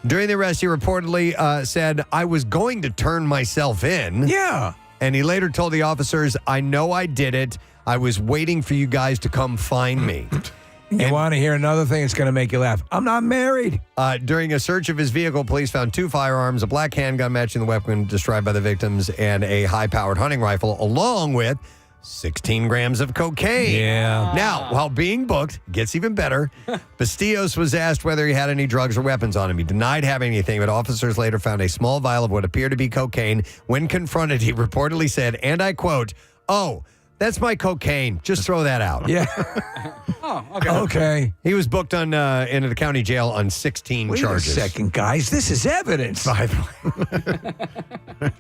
During the arrest, he reportedly said, "I was going to turn myself in." Yeah. And he later told the officers, "I know I did it. I was waiting for you guys to come find me." You want to hear another thing that's going to make you laugh? I'm not married. During a search of his vehicle, police found 2 firearms, a black handgun matching the weapon described by the victims, and a high-powered hunting rifle, along with 16 grams of cocaine. Yeah. Now, while being booked, gets even better, Bastillos was asked whether he had any drugs or weapons on him. He denied having anything, but officers later found a small vial of what appeared to be cocaine. When confronted, he reportedly said, and I quote, "Oh, that's my cocaine. Just throw that out." Yeah. Oh, okay. Okay. He was booked on into the county jail on 16 Wait charges. a second, guys. This is evidence. By the way.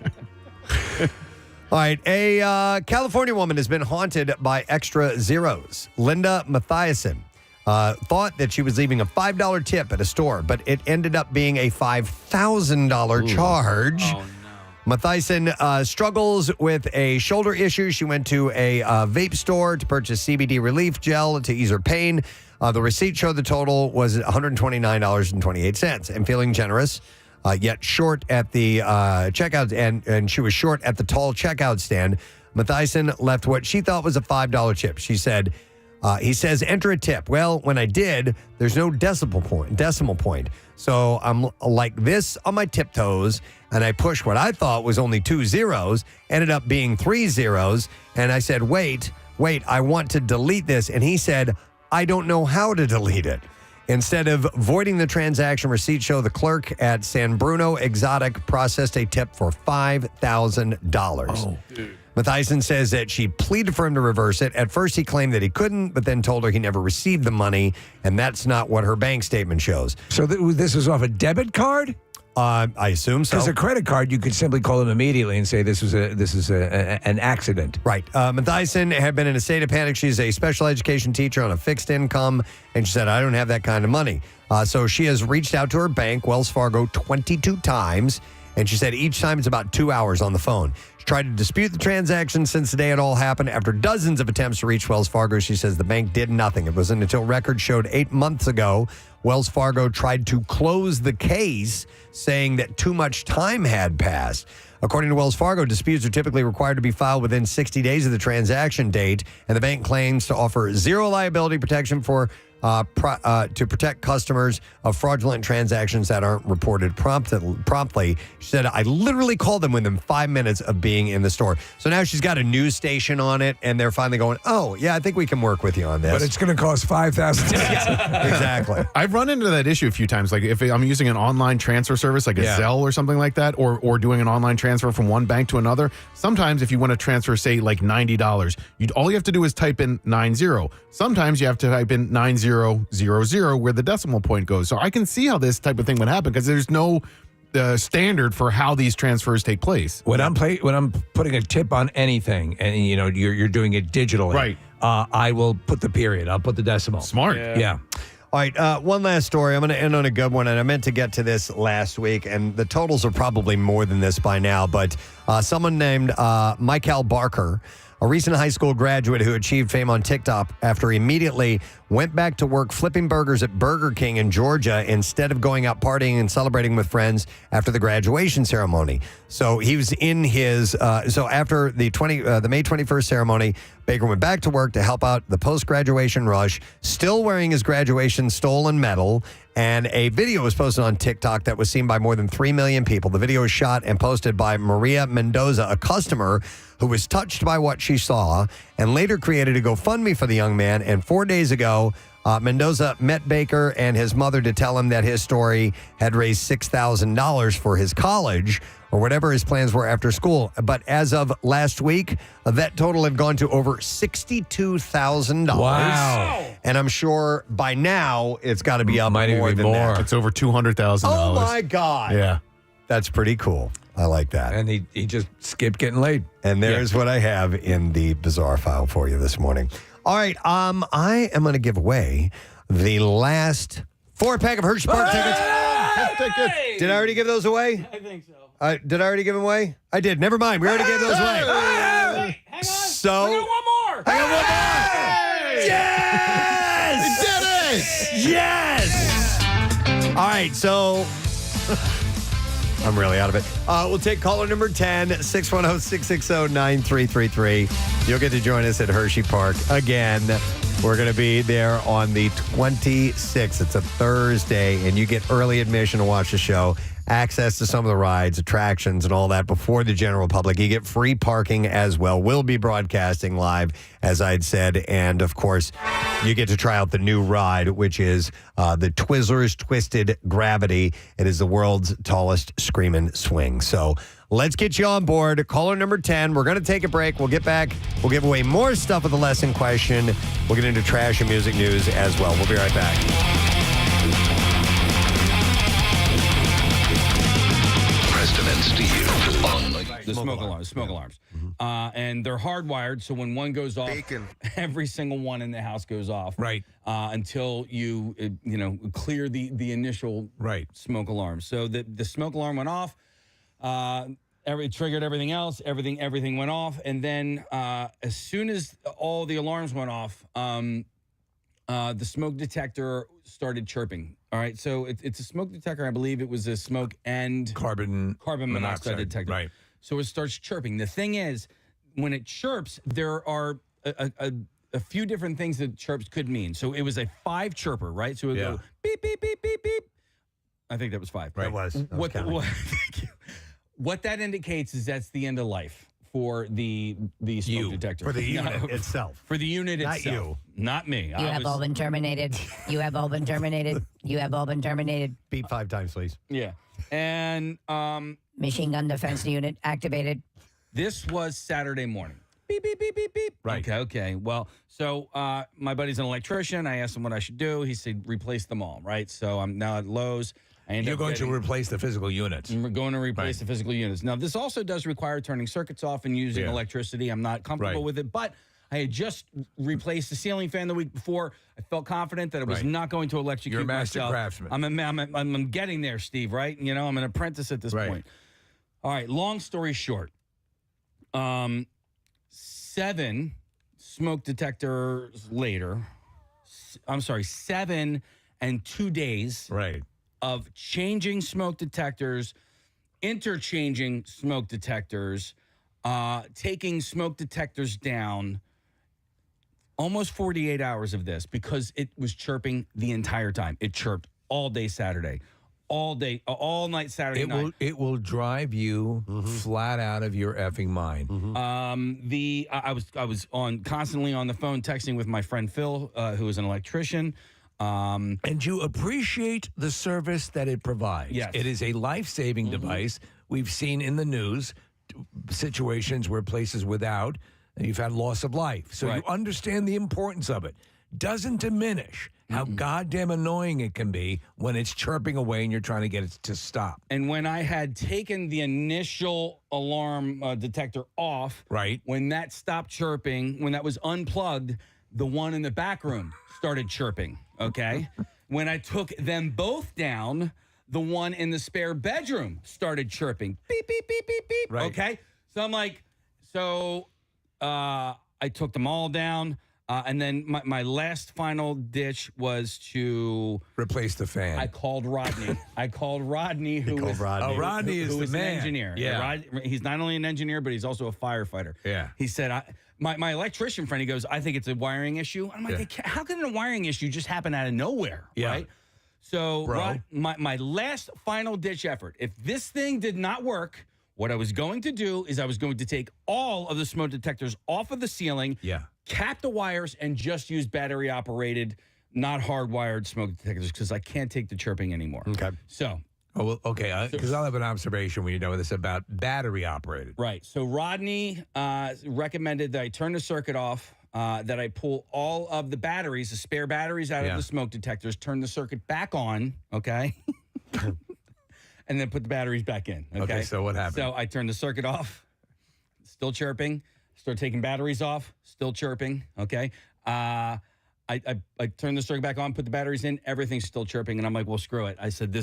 All right. A California woman has been haunted by extra zeros. Linda Mathiasen thought that she was leaving a $5 tip at a store, but it ended up being a $5,000 charge. Oh, no. Mathiasen struggles with a shoulder issue. She went to a vape store to purchase CBD relief gel to ease her pain. The receipt showed the total was $129.28. And feeling generous, yet short at the checkout, and she was short at the tall checkout stand, Mathiasen left what she thought was a $5 chip. She said, he says, "Enter a tip." Well, when I did, there's no decimal point. So I'm like this on my tiptoes, and I pushed what I thought was only 2 zeros, ended up being 3 zeros. And I said, wait, I want to delete this. And he said, "I don't know how to delete it." Instead of voiding the transaction, receipt show the clerk at San Bruno Exotic processed a tip for $5,000. Oh, dude. Mathiasen says that she pleaded for him to reverse it. At first, he claimed that he couldn't, but then told her he never received the money, and that's not what her bank statement shows. So this was off a debit card? I assume so. Because a credit card, you could simply call them immediately and say this is an accident. Right. Matthiessen had been in a state of panic. She's a special education teacher on a fixed income, and she said, I don't have that kind of money. So she has reached out to her bank, Wells Fargo, 22 times, and she said each time it's about 2 hours on the phone. She tried to dispute the transaction since the day it all happened. After dozens of attempts to reach Wells Fargo, she says the bank did nothing. It wasn't until records showed 8 months ago Wells Fargo tried to close the case, saying that too much time had passed. According to Wells Fargo, disputes are typically required to be filed within 60 days of the transaction date, and the bank claims to offer zero liability protection for to protect customers of fraudulent transactions that aren't reported promptly. She said, I literally called them within 5 minutes of being in the store. So now she's got a news station on it, and they're finally going, oh, yeah, I think we can work with you on this. But it's going to cost $5,000. Exactly. I've run into that issue a few times. Like if I'm using an online transfer service like a Zelle or something like that, or doing an online transfer from one bank to another, sometimes if you want to transfer, say, like $90, all you have to do is type in 90. Sometimes you have to type in 9000 where the decimal point goes. So I can see how this type of thing would happen because there's no standard for how these transfers take place. When I'm putting a tip on anything, and you're doing it digitally, right? I will put the period. I'll put the decimal. Smart. Yeah. All right, one last story. I'm going to end on a good one, and I meant to get to this last week, and the totals are probably more than this by now, but someone named Michael Barker, a recent high school graduate who achieved fame on TikTok after he immediately went back to work flipping burgers at Burger King in Georgia instead of going out partying and celebrating with friends after the graduation ceremony. So he was in his, so after the May 21st ceremony, Baker went back to work to help out the post-graduation rush, still wearing his graduation stolen medal, and a video was posted on TikTok that was seen by more than 3 million people. The video was shot and posted by Maria Mendoza, a customer who was touched by what she saw, and later created a GoFundMe for the young man. And 4 days ago, Mendoza met Baker and his mother to tell him that his story had raised $6,000 for his college or whatever his plans were after school. But as of last week, that total had gone to over $62,000. Wow. And I'm sure by now it's got to be up more than that. It's over $200,000. Oh, my God. Yeah. That's pretty cool. I like that. And he just skipped getting laid. And there's what I have in the bizarre file for you this morning. All right, I am going to give away the last 4-pack of Hershey Park tickets. Did I already give those away? I think so. Did I already give them away? I did. Never mind. We already gave those away. Wait, hang on. So I got one more. I got one more. Yes! We did it! Yes! All right, so I'm really out of it. We'll take caller number 10, 610-660-9333. You'll get to join us at Hershey Park again. We're going to be there on the 26th. It's a Thursday, and you get early admission to watch the show, access to some of the rides, attractions, and all that before the general public. You get free parking as well. We'll be broadcasting live, as I'd said. And, of course, you get to try out the new ride, which is the Twizzlers Twisted Gravity. It is the world's tallest screaming swing. So let's get you on board. Caller number 10. We're going to take a break. We'll get back. We'll give away more stuff with the lesson question. We'll get into trash and music news as well. We'll be right back. Preston and Steve on The smoke alarms. And they're hardwired, so when one goes off, every single one in the house goes off. Right. Until you clear the initial smoke alarm. So the smoke alarm went off. It triggered everything else. Everything went off, and then as soon as all the alarms went off, the smoke detector started chirping. All right, so it's a smoke detector. I believe it was a smoke and carbon monoxide detector. Right. So it starts chirping. The thing is, when it chirps, there are a few different things that chirps could mean. So it was a 5 chirper, right? So it would go beep, beep, beep, beep, beep. I think that was 5. Right. That was thank you. What that indicates is that's the end of life for the smoke detector. For the unit itself. For the unit Not itself. you. Not me. You have all been terminated. You have all been terminated. You have all been terminated. Beep 5 times, please. Yeah. And Machine gun defense unit activated. this was Saturday morning. Beep, beep, beep, beep, beep. Right. Okay. Well, so my buddy's an electrician. I asked him what I should do. He said, replace them all, right? So I'm now at Lowe's. You're going to replace the physical units. We're going to replace the physical units. Now, this also does require turning circuits off and using electricity. I'm not comfortable with it, but I had just replaced the ceiling fan the week before. I felt confident that it was not going to electrocute You're a master myself. craftsman. I'm getting there, Steve, right? You know, I'm an apprentice at this point. All right, long story short. 7 smoke detectors later. I'm sorry, 7 and 2 days of changing smoke detectors, interchanging smoke detectors, taking smoke detectors down, almost 48 hours of this because it was chirping the entire time. It chirped all day Saturday, all night Saturday night. It will drive you flat out of your effing mind. I was constantly on the phone texting with my friend Phil, who is an electrician. And you appreciate the service that it provides. Yes. It is a life-saving device. We've seen in the news situations where places without, you've had loss of life. So you understand the importance of it. Doesn't diminish how goddamn annoying it can be when it's chirping away and you're trying to get it to stop. And when I had taken the initial alarm detector off, when that stopped chirping, when that was unplugged, the one in the back room started chirping, okay? When I took them both down, the one in the spare bedroom started chirping. Beep, beep, beep, beep, beep, okay? So I'm like, I took them all down. And then my last final ditch was to replace the fan. I called Rodney. Rodney is the man. An engineer. Yeah. He's not only an engineer, but he's also a firefighter. Yeah. He said, my electrician friend, he goes, I think it's a wiring issue. I'm like, how can a wiring issue just happen out of nowhere? Yeah. Right? So my last final ditch effort, if this thing did not work, what I was going to do is I was going to take all of the smoke detectors off of the ceiling, cap the wires, and just use battery-operated, not hardwired smoke detectors because I can't take the chirping anymore. Okay. So. Oh, well, okay, because I'll have an observation when you know this about battery-operated. Right. So Rodney recommended that I turn the circuit off, that I pull all of the batteries, the spare batteries out of the smoke detectors, turn the circuit back on, okay? And then put the batteries back in. Okay, so what happened? So I turned the circuit off, still chirping. Start taking batteries off, still chirping. Okay. I turned the circuit back on, put the batteries in, everything's still chirping, and I'm like, well, screw it. I said,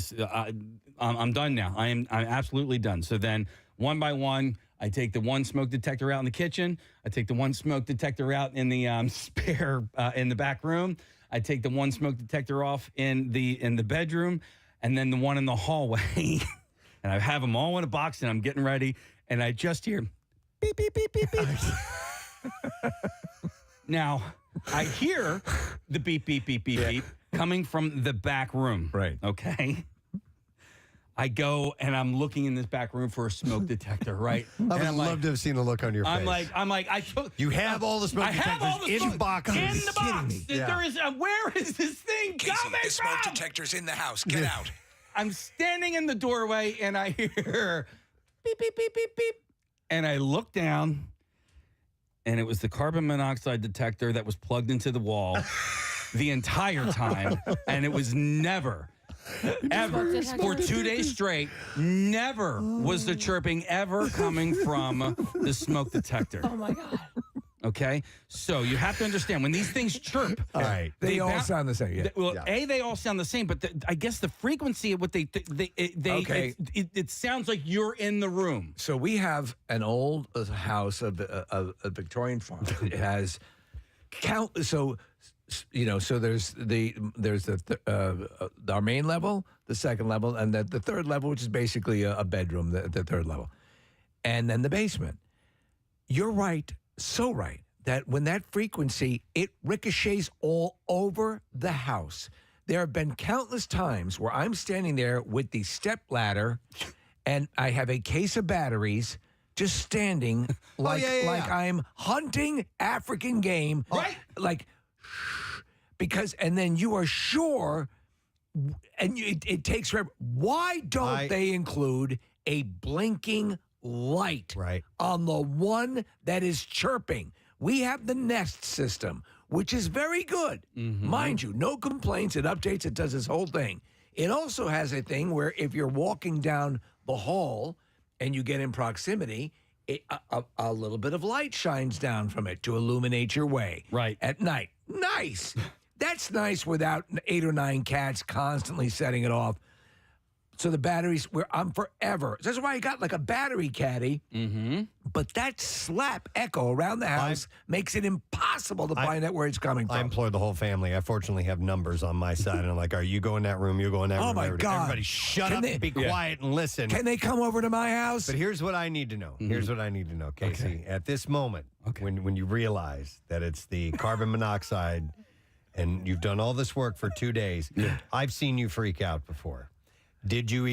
I'm done now. I'm absolutely done. So then, one by one, I take the one smoke detector out in the kitchen. I take the one smoke detector out in the spare in the back room. I take the one smoke detector off in the bedroom. And then the one in the hallway, and I have them all in a box, and I'm getting ready, and I just hear beep, beep, beep, beep, beep. Now, I hear the beep, beep, beep, beep, beep coming from the back room. Right. Okay. I go, and I'm looking in this back room for a smoke detector, right? I would love to have seen the look on your face. I'm like, I took. You have all the smoke detectors in the box. In the box. There is where is this thing coming the smoke from? detector's in the house. Get out. I'm standing in the doorway, and I hear beep, beep, beep, beep, beep. And I look down, and it was the carbon monoxide detector that was plugged into the wall the entire time, and it was never, ever, for 2 days straight, never was the chirping ever coming from the smoke detector. Oh, my God. Okay, so you have to understand when these things chirp. All right, they all sound the same. Yeah. They all sound the same, but I guess the frequency of what it sounds like you're in the room. So we have an old house of a Victorian farm. It has countless. So there's our main level, the second level, and the third level, which is basically a bedroom. The third level, and then the basement. You're right. So right that when that frequency, it ricochets all over the house. There have been countless times where I'm standing there with the step ladder and I have a case of batteries just standing like I'm hunting African game. Right. And then you are sure, and it takes forever. Why don't they include a blinking light on the one that is chirping? We have the Nest system, which is very good. Mind you, no complaints. It updates. It does this whole thing. It also has a thing where if you're walking down the hall and you get in proximity, a little bit of light shines down from it to illuminate your way. Right. At night. Nice. That's nice without 8 or 9 cats constantly setting it off. So the batteries, I'm forever. That's why I got like a battery caddy. Mm-hmm. But that slap echo around the house makes it impossible to find out where it's coming from. I implore the whole family. I fortunately have numbers on my side. And I'm like, you go in that room, you go in that room. Oh, my God. Everybody shut up and be quiet and listen. Can they come over to my house? But here's what I need to know. Here's what I need to know, Casey. Okay. At this moment, when you realize that it's the carbon monoxide and you've done all this work for 2 days, I've seen you freak out before. Did you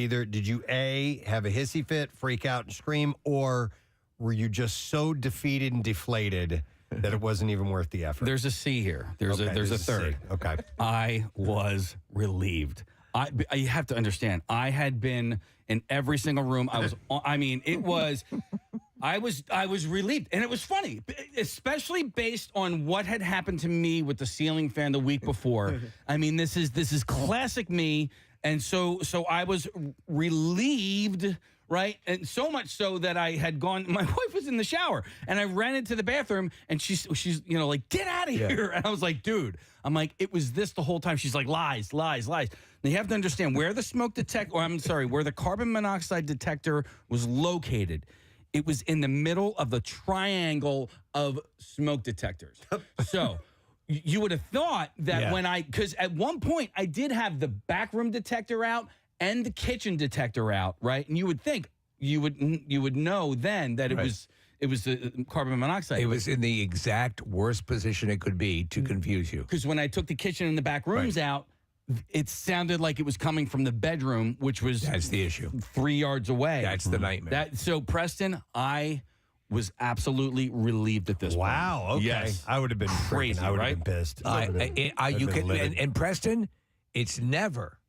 A, have a hissy fit, freak out and scream, or were you just so defeated and deflated that it wasn't even worth the effort? There's a C here. There's a third. C. Okay. I was relieved. You have to understand, I had been in every single room. I was relieved. And it was funny, especially based on what had happened to me with the ceiling fan the week before. I mean, this is classic me. And so I was relieved, right? And so much so that I had gone, my wife was in the shower, and I ran into the bathroom, and she's like, get out of here. And I was like, dude, it was this the whole time. She's like, lies. Now you have to understand where the where the carbon monoxide detector was located. It was in the middle of the triangle of smoke detectors. So you would have thought that because at one point I did have the backroom detector out and the kitchen detector out, right? And you would think you would know then that it was the carbon monoxide. It was in the exact worst position it could be to confuse you. Because when I took the kitchen and the back rooms out, it sounded like it was coming from the bedroom, which was that's the issue. 3 yards away. That's the nightmare. So Preston, I was absolutely relieved at this point. Wow. Okay. Yes. I would have been crazy. I would right? have been pissed. And Preston, it's never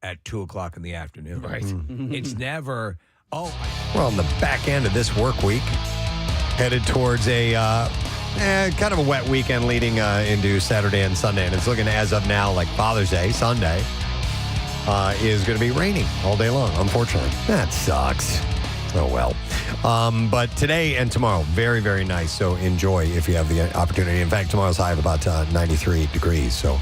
at 2:00 in the afternoon. Right. It's never. We're on the back end of this work week, headed towards a kind of a wet weekend leading into Saturday and Sunday. And it's looking as of now like Father's Day, Sunday, is going to be raining all day long, unfortunately. That sucks. Oh, well. But today and tomorrow, very, very nice. So enjoy if you have the opportunity. In fact, tomorrow's high of about 93 degrees. So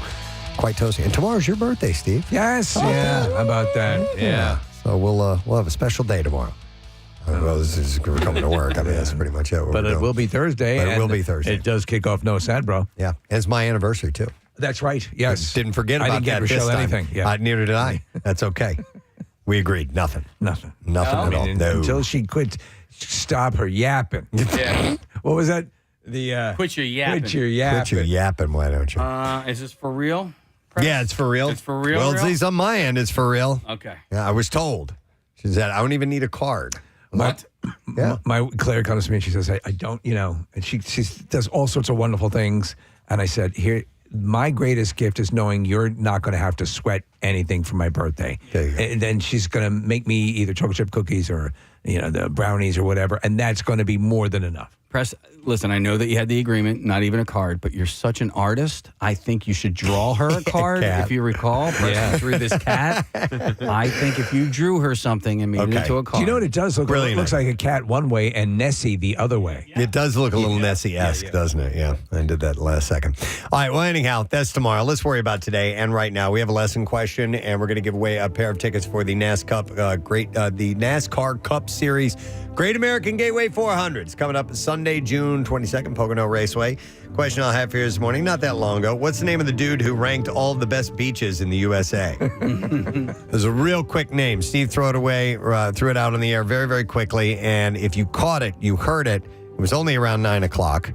quite toasty. And tomorrow's your birthday, Steve. Yes. Yeah. How about that? Yeah. So we'll have a special day tomorrow. Well, this is we're coming to work. I mean, that's pretty much it. But it will be Thursday. But it will be Thursday. It does kick off No Sad Bro. Yeah. And it's my anniversary, too. That's right. Yes. Didn't forget about that this time. Anything. Yeah. Neither did I. That's okay. We agreed. Nothing at all. No. Until she quit. Stop her yapping. Yeah. What was that? Quit your yapping. Quit your yapping. Quit your yapping, why don't you? Is this for real? Yeah, it's for real. It's for real? Well, real? at least on my end, it's for real. Okay. Yeah, I was told. She said, I don't even need a card. What? My Claire comes to me and she says, I don't, and she does all sorts of wonderful things. And I said, here, my greatest gift is knowing you're not going to have to sweat anything for my birthday. And then she's going to make me either chocolate chip cookies or, the brownies or whatever. And that's going to be more than enough. Listen, I know that you had the agreement, not even a card, but you're such an artist. I think you should draw her a card, if you recall. Preston drew this cat. I think if you drew her something and made it into a card. Do you know what it does look? Really It looks like a cat one way and Nessie the other way. It does look a little Nessie-esque, doesn't it? Yeah, I did that last second. All right, well, anyhow, that's tomorrow. Let's worry about today and right now. We have a lesson question, and we're going to give away a pair of tickets for the the NASCAR Cup Series Great American Gateway 400. It's coming up Sunday, June 22nd, Pocono Raceway. Question I'll have for you this morning, not that long ago. What's the name of the dude who ranked all the best beaches in the USA? There's a real quick name. Steve threw it out on the air very, very quickly. And if you caught it, you heard it. It was only around 9 o'clock.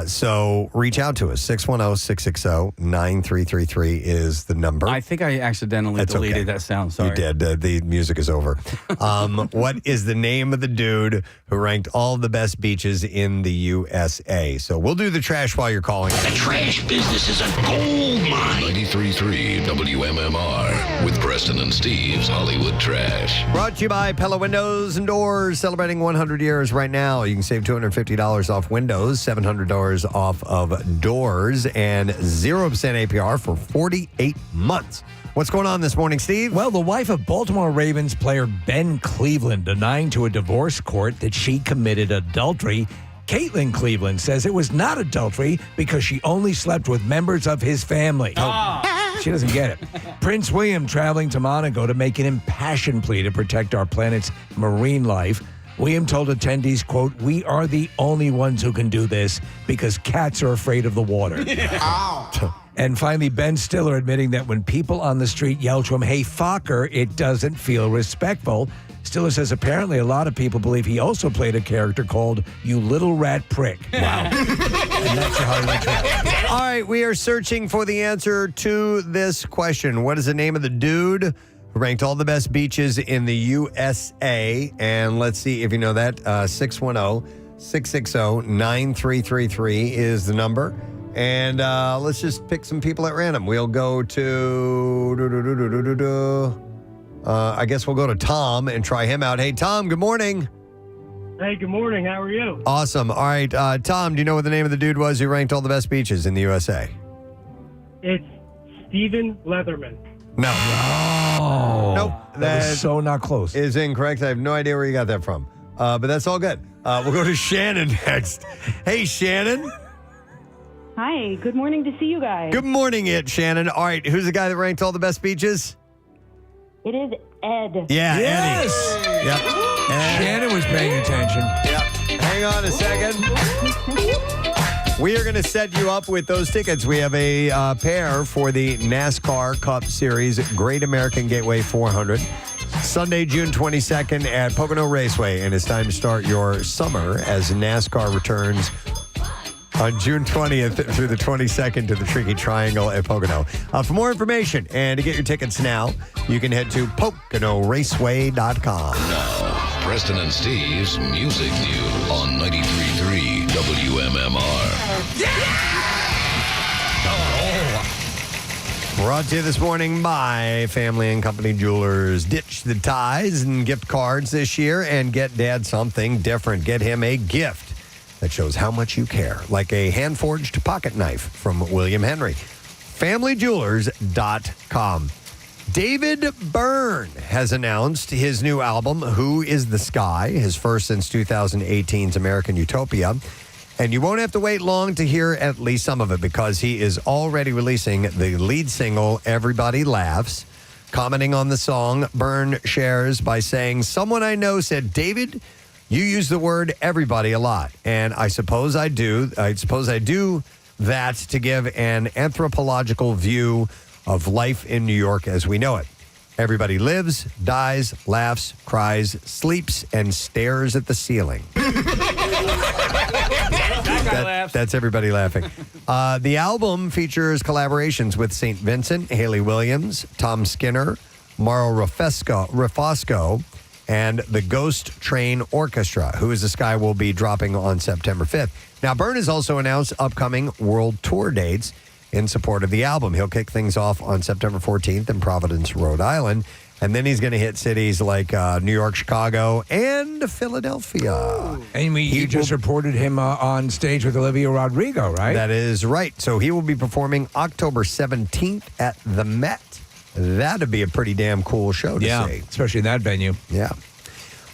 So reach out to us. 610-660-9333 is the number. I think I accidentally deleted that sound. Sorry. You did. The music is over. What is the name of the dude who ranked all the best beaches in the USA? So we'll do the trash while you're calling. The trash business is a gold mine. 93.3 WMMR with Preston and Steve's Hollywood Trash. Brought to you by Pella Windows and Doors, celebrating 100 years right now. You can save $250 off windows, $700 $100 off of doors and 0% APR for 48 months. What's going on this morning, Steve? Well, the wife of Baltimore Ravens player Ben Cleveland denying to a divorce court that she committed adultery. Caitlin Cleveland says it was not adultery because she only slept with members of his family. She doesn't get it. Prince William traveling to Monaco to make an impassioned plea to protect our planet's marine life. William told attendees, quote, "We are the only ones who can do this because cats are afraid of the water." And finally, Ben Stiller admitting that when people on the street yell to him, "Hey, fucker," it doesn't feel respectful. Stiller says apparently a lot of people believe he also played a character called You Little Rat Prick. Wow. And that's your Hollywood Trash. All right, we are searching for the answer to this question. What is the name of the dude who ranked all the best beaches in the USA? And let's see if you know that. 610-660-9333 is the number. And let's just pick some people at random. We'll go to... I guess we'll go to Tom and try him out. Hey, Tom, good morning. Hey, good morning. How are you? Awesome. All right, Tom, do you know what the name of the dude was who ranked all the best beaches in the USA? It's Stephen Leatherman. No. Nope. That was so not close. Is incorrect. I have no idea where you got that from. But that's all good. We'll go to Shannon next. Hey, Shannon. Hi. Good morning to see you guys. Good morning, Shannon. All right, who's the guy that ranked all the best beaches? It is Ed. Yeah, yes. Eddie. Yep. Shannon was paying attention. Yep. Hang on a second. We are going to set you up with those tickets. We have a pair for the NASCAR Cup Series Great American Gateway 400. Sunday, June 22nd at Pocono Raceway. And it's time to start your summer as NASCAR returns on June 20th through the 22nd to the Tricky Triangle at Pocono. For more information and to get your tickets now, you can head to PoconoRaceway.com. Now, Preston and Steve's Music News on 93.3 WMMR. Brought to you this morning by Family and Company Jewelers. Ditch the ties and gift cards this year and get Dad something different. Get him a gift that shows how much you care, like a hand-forged pocket knife from William Henry. FamilyJewelers.com. David Byrne has announced his new album, Who is the Sky, his first since 2018's American Utopia. And you won't have to wait long to hear at least some of it because he is already releasing the lead single, Everybody Laughs. Commenting on the song, Byrne shares by saying, "Someone I know said, 'David, you use the word everybody a lot, and I suppose I do. I suppose I do that to give an anthropological view of life in New York as we know it. Everybody lives, dies, laughs, cries, sleeps, and stares at the ceiling.'" That's everybody laughing. The album features collaborations with St. Vincent, Haley Williams, Tom Skinner, Mauro Rafosco, and the Ghost Train Orchestra. Who is the Sky will be dropping on September 5th. Now, Byrne has also announced upcoming world tour dates in support of the album. He'll kick things off on September 14th in Providence, Rhode Island. And then he's going to hit cities like New York, Chicago, and Philadelphia. And you just reported him on stage with Olivia Rodrigo, right? That is right. So he will be performing October 17th at the Met. That'd be a pretty damn cool show to see. Especially in that venue. Yeah.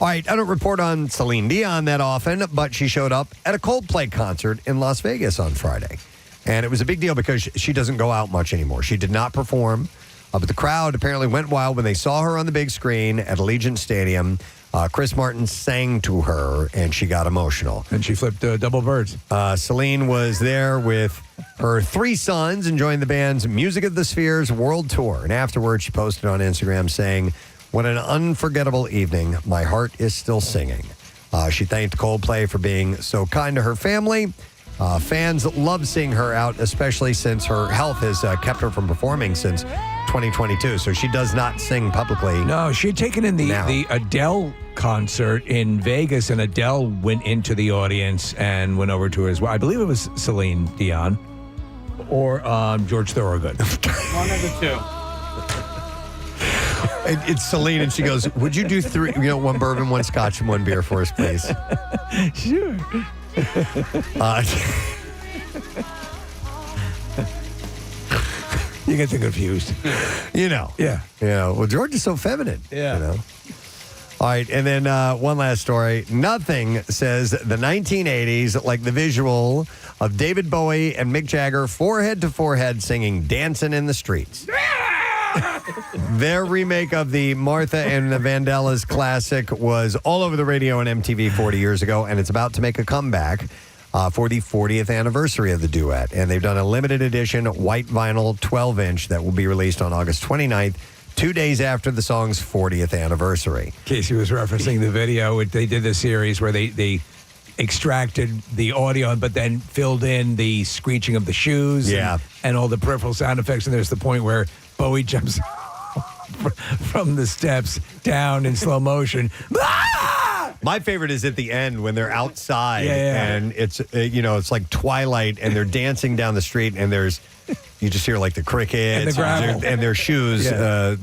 All right, I don't report on Celine Dion that often, but she showed up at a Coldplay concert in Las Vegas on Friday. And it was a big deal because she doesn't go out much anymore. She did not perform, but the crowd apparently went wild when they saw her on the big screen at Allegiant Stadium. Chris Martin sang to her, and she got emotional. And she flipped double birds. Celine was there with her 3 sons enjoying the band's Music of the Spheres World Tour. And afterwards, she posted on Instagram saying, "What an unforgettable evening. My heart is still singing." She thanked Coldplay for being so kind to her family. Fans love seeing her out, especially since her health has kept her from performing since 2022. So she does not sing publicly. No, she had taken in the Adele concert in Vegas, and Adele went into the audience and went over to her as well. I believe it was Celine Dion or George Thorogood. One of the two. It's Celine, and she goes, "Would you do 3, 1 bourbon, 1 scotch, and 1 beer for us, please?" Sure. You get them confused. Yeah. Well, George is so feminine. Yeah. All right, and then one last story. Nothing says the 1980s like the visual of David Bowie and Mick Jagger forehead to forehead singing Dancing in the Streets. Their remake of the Martha and the Vandellas classic was all over the radio and MTV 40 years ago, and it's about to make a comeback for the 40th anniversary of the duet. And they've done a limited edition white vinyl 12-inch that will be released on August 29th. 2 days after the song's 40th anniversary. Casey was referencing the video. They did the series where they extracted the audio, but then filled in the screeching of the shoes and all the peripheral sound effects. And there's the point where Bowie jumps from the steps down in slow motion. My favorite is at the end when they're outside and it's it's like twilight and they're dancing down the street and you just hear like the crickets and the gravel. and their shoes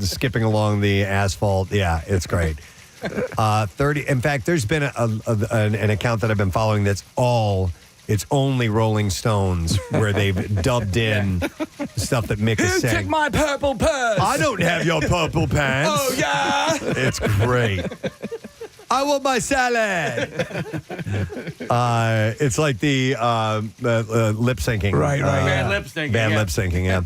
skipping along the asphalt. Yeah, it's great. 30. In fact, there's been an account that I've been following that's it's only Rolling Stones where they've dubbed in stuff that Mick is saying. Take my purple purse. I don't have your purple pants. Oh, yeah. It's great. I want my salad. It's like the lip syncing. Right. Bad lip syncing. Bad lip syncing, yeah.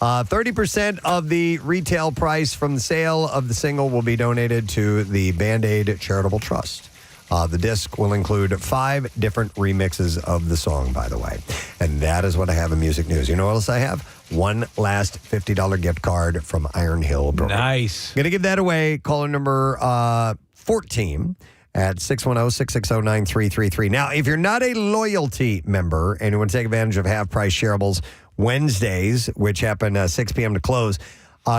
30% of the retail price from the sale of the single will be donated to the Band-Aid Charitable Trust. The disc will include 5 different remixes of the song, by the way. And that is what I have in music news. You know what else I have? One last $50 gift card from Iron Hill Brewery. Nice. Going to give that away. Caller number 14 at 610-660-9333. Now, if you're not a loyalty member and you want to take advantage of half-price shareables Wednesdays, which happen 6 p.m. to close,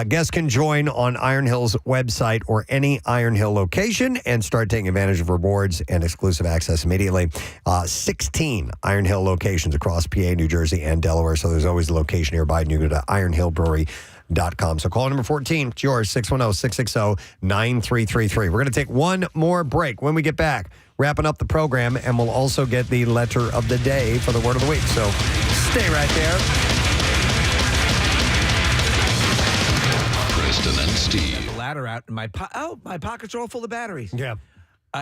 guests can join on Iron Hill's website or any Iron Hill location and start taking advantage of rewards and exclusive access immediately. 16 Iron Hill locations across PA, New Jersey, and Delaware. So there's always a location nearby, and you go to ironhillbrewery.com. So call number 14. It's yours, 610-660-9333. We're going to take one more break. When we get back, wrapping up the program, and we'll also get the letter of the day for the word of the week. So stay right there. Preston and Steve. The ladder out in my pockets are all full of batteries. Yeah.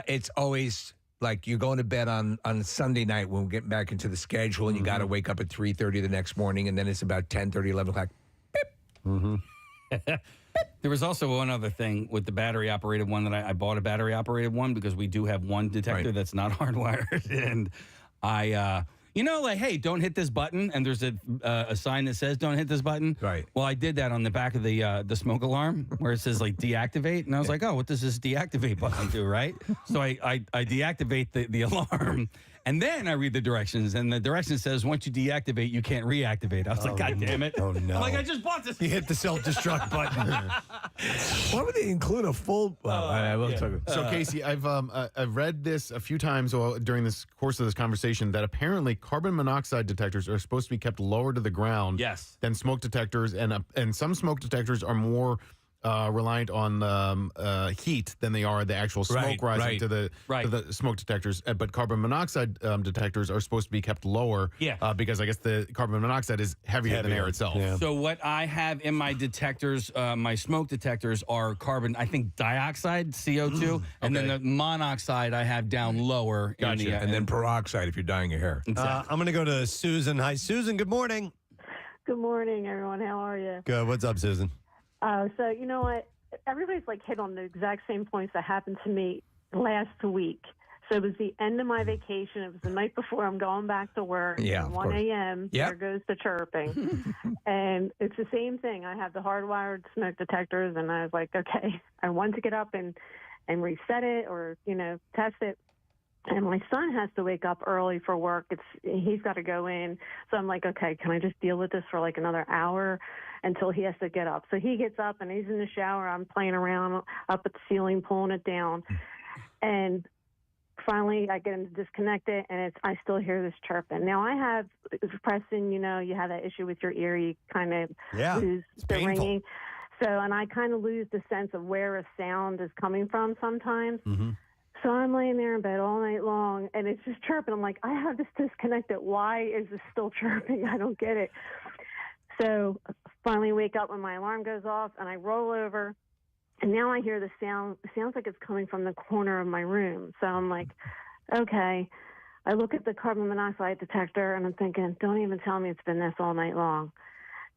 It's always like you're going to bed on Sunday night when we get back into the schedule, and you got to wake up at 3:30 the next morning, and then it's about 10:30, 11 o'clock. There was also one other thing with the battery operated one that I bought a battery operated one because we do have one detector that's not hardwired, and I like, hey, don't hit this button, and there's a sign that says don't hit this button. Right. Well, I did that on the back of the smoke alarm where it says like deactivate, and I was like, oh, what does this deactivate button do, right? So I deactivate the alarm. And then I read the directions, and the direction says, once you deactivate, you can't reactivate. I was like, God damn it. Oh, no. I'm like, I just bought this. You hit the self-destruct button. Why would they include a full... So, Casey, I've read this a few times during this course of this conversation that apparently carbon monoxide detectors are supposed to be kept lower to the ground than smoke detectors, and some smoke detectors are more reliant on heat than they are the actual smoke rising to the smoke detectors. But carbon monoxide detectors are supposed to be kept lower because I guess the carbon monoxide is heavier than air itself. Yeah. So what I have in my detectors, my smoke detectors are carbon, I think dioxide, CO2, and then the monoxide I have down lower. Gotcha. And then peroxide if you're dyeing your hair. I'm going to go to Susan. Hi, Susan. Good morning. Good morning, everyone. How are you? Good. What's up, Susan? So you know what? Everybody's like hit on the exact same points that happened to me last week. So it was the end of my vacation. It was the night before I'm going back to work. Yeah, 1 a.m. Yep. There goes the chirping. And it's the same thing. I have the hardwired smoke detectors, and I was like, okay, I want to get up and reset it or, test it. And my son has to wake up early for work. He's got to go in. So I'm like, okay, can I just deal with this for like another hour until he has to get up? So he gets up and he's in the shower. I'm playing around up at the ceiling, pulling it down. And finally I get him to disconnect it, and I still hear this chirping. Now I have, Preston, you have that issue with your ear. You kind of lose the ringing. So, and I kind of lose the sense of where a sound is coming from sometimes. Mm-hmm. So I'm laying there in bed all night long, and it's just chirping. I'm like, I have this disconnected. Why is this still chirping? I don't get it. So finally wake up when my alarm goes off, and I roll over, and now I hear the sound. It sounds like it's coming from the corner of my room. So I'm like, okay. I look at the carbon monoxide detector, and I'm thinking, don't even tell me it's been this all night long.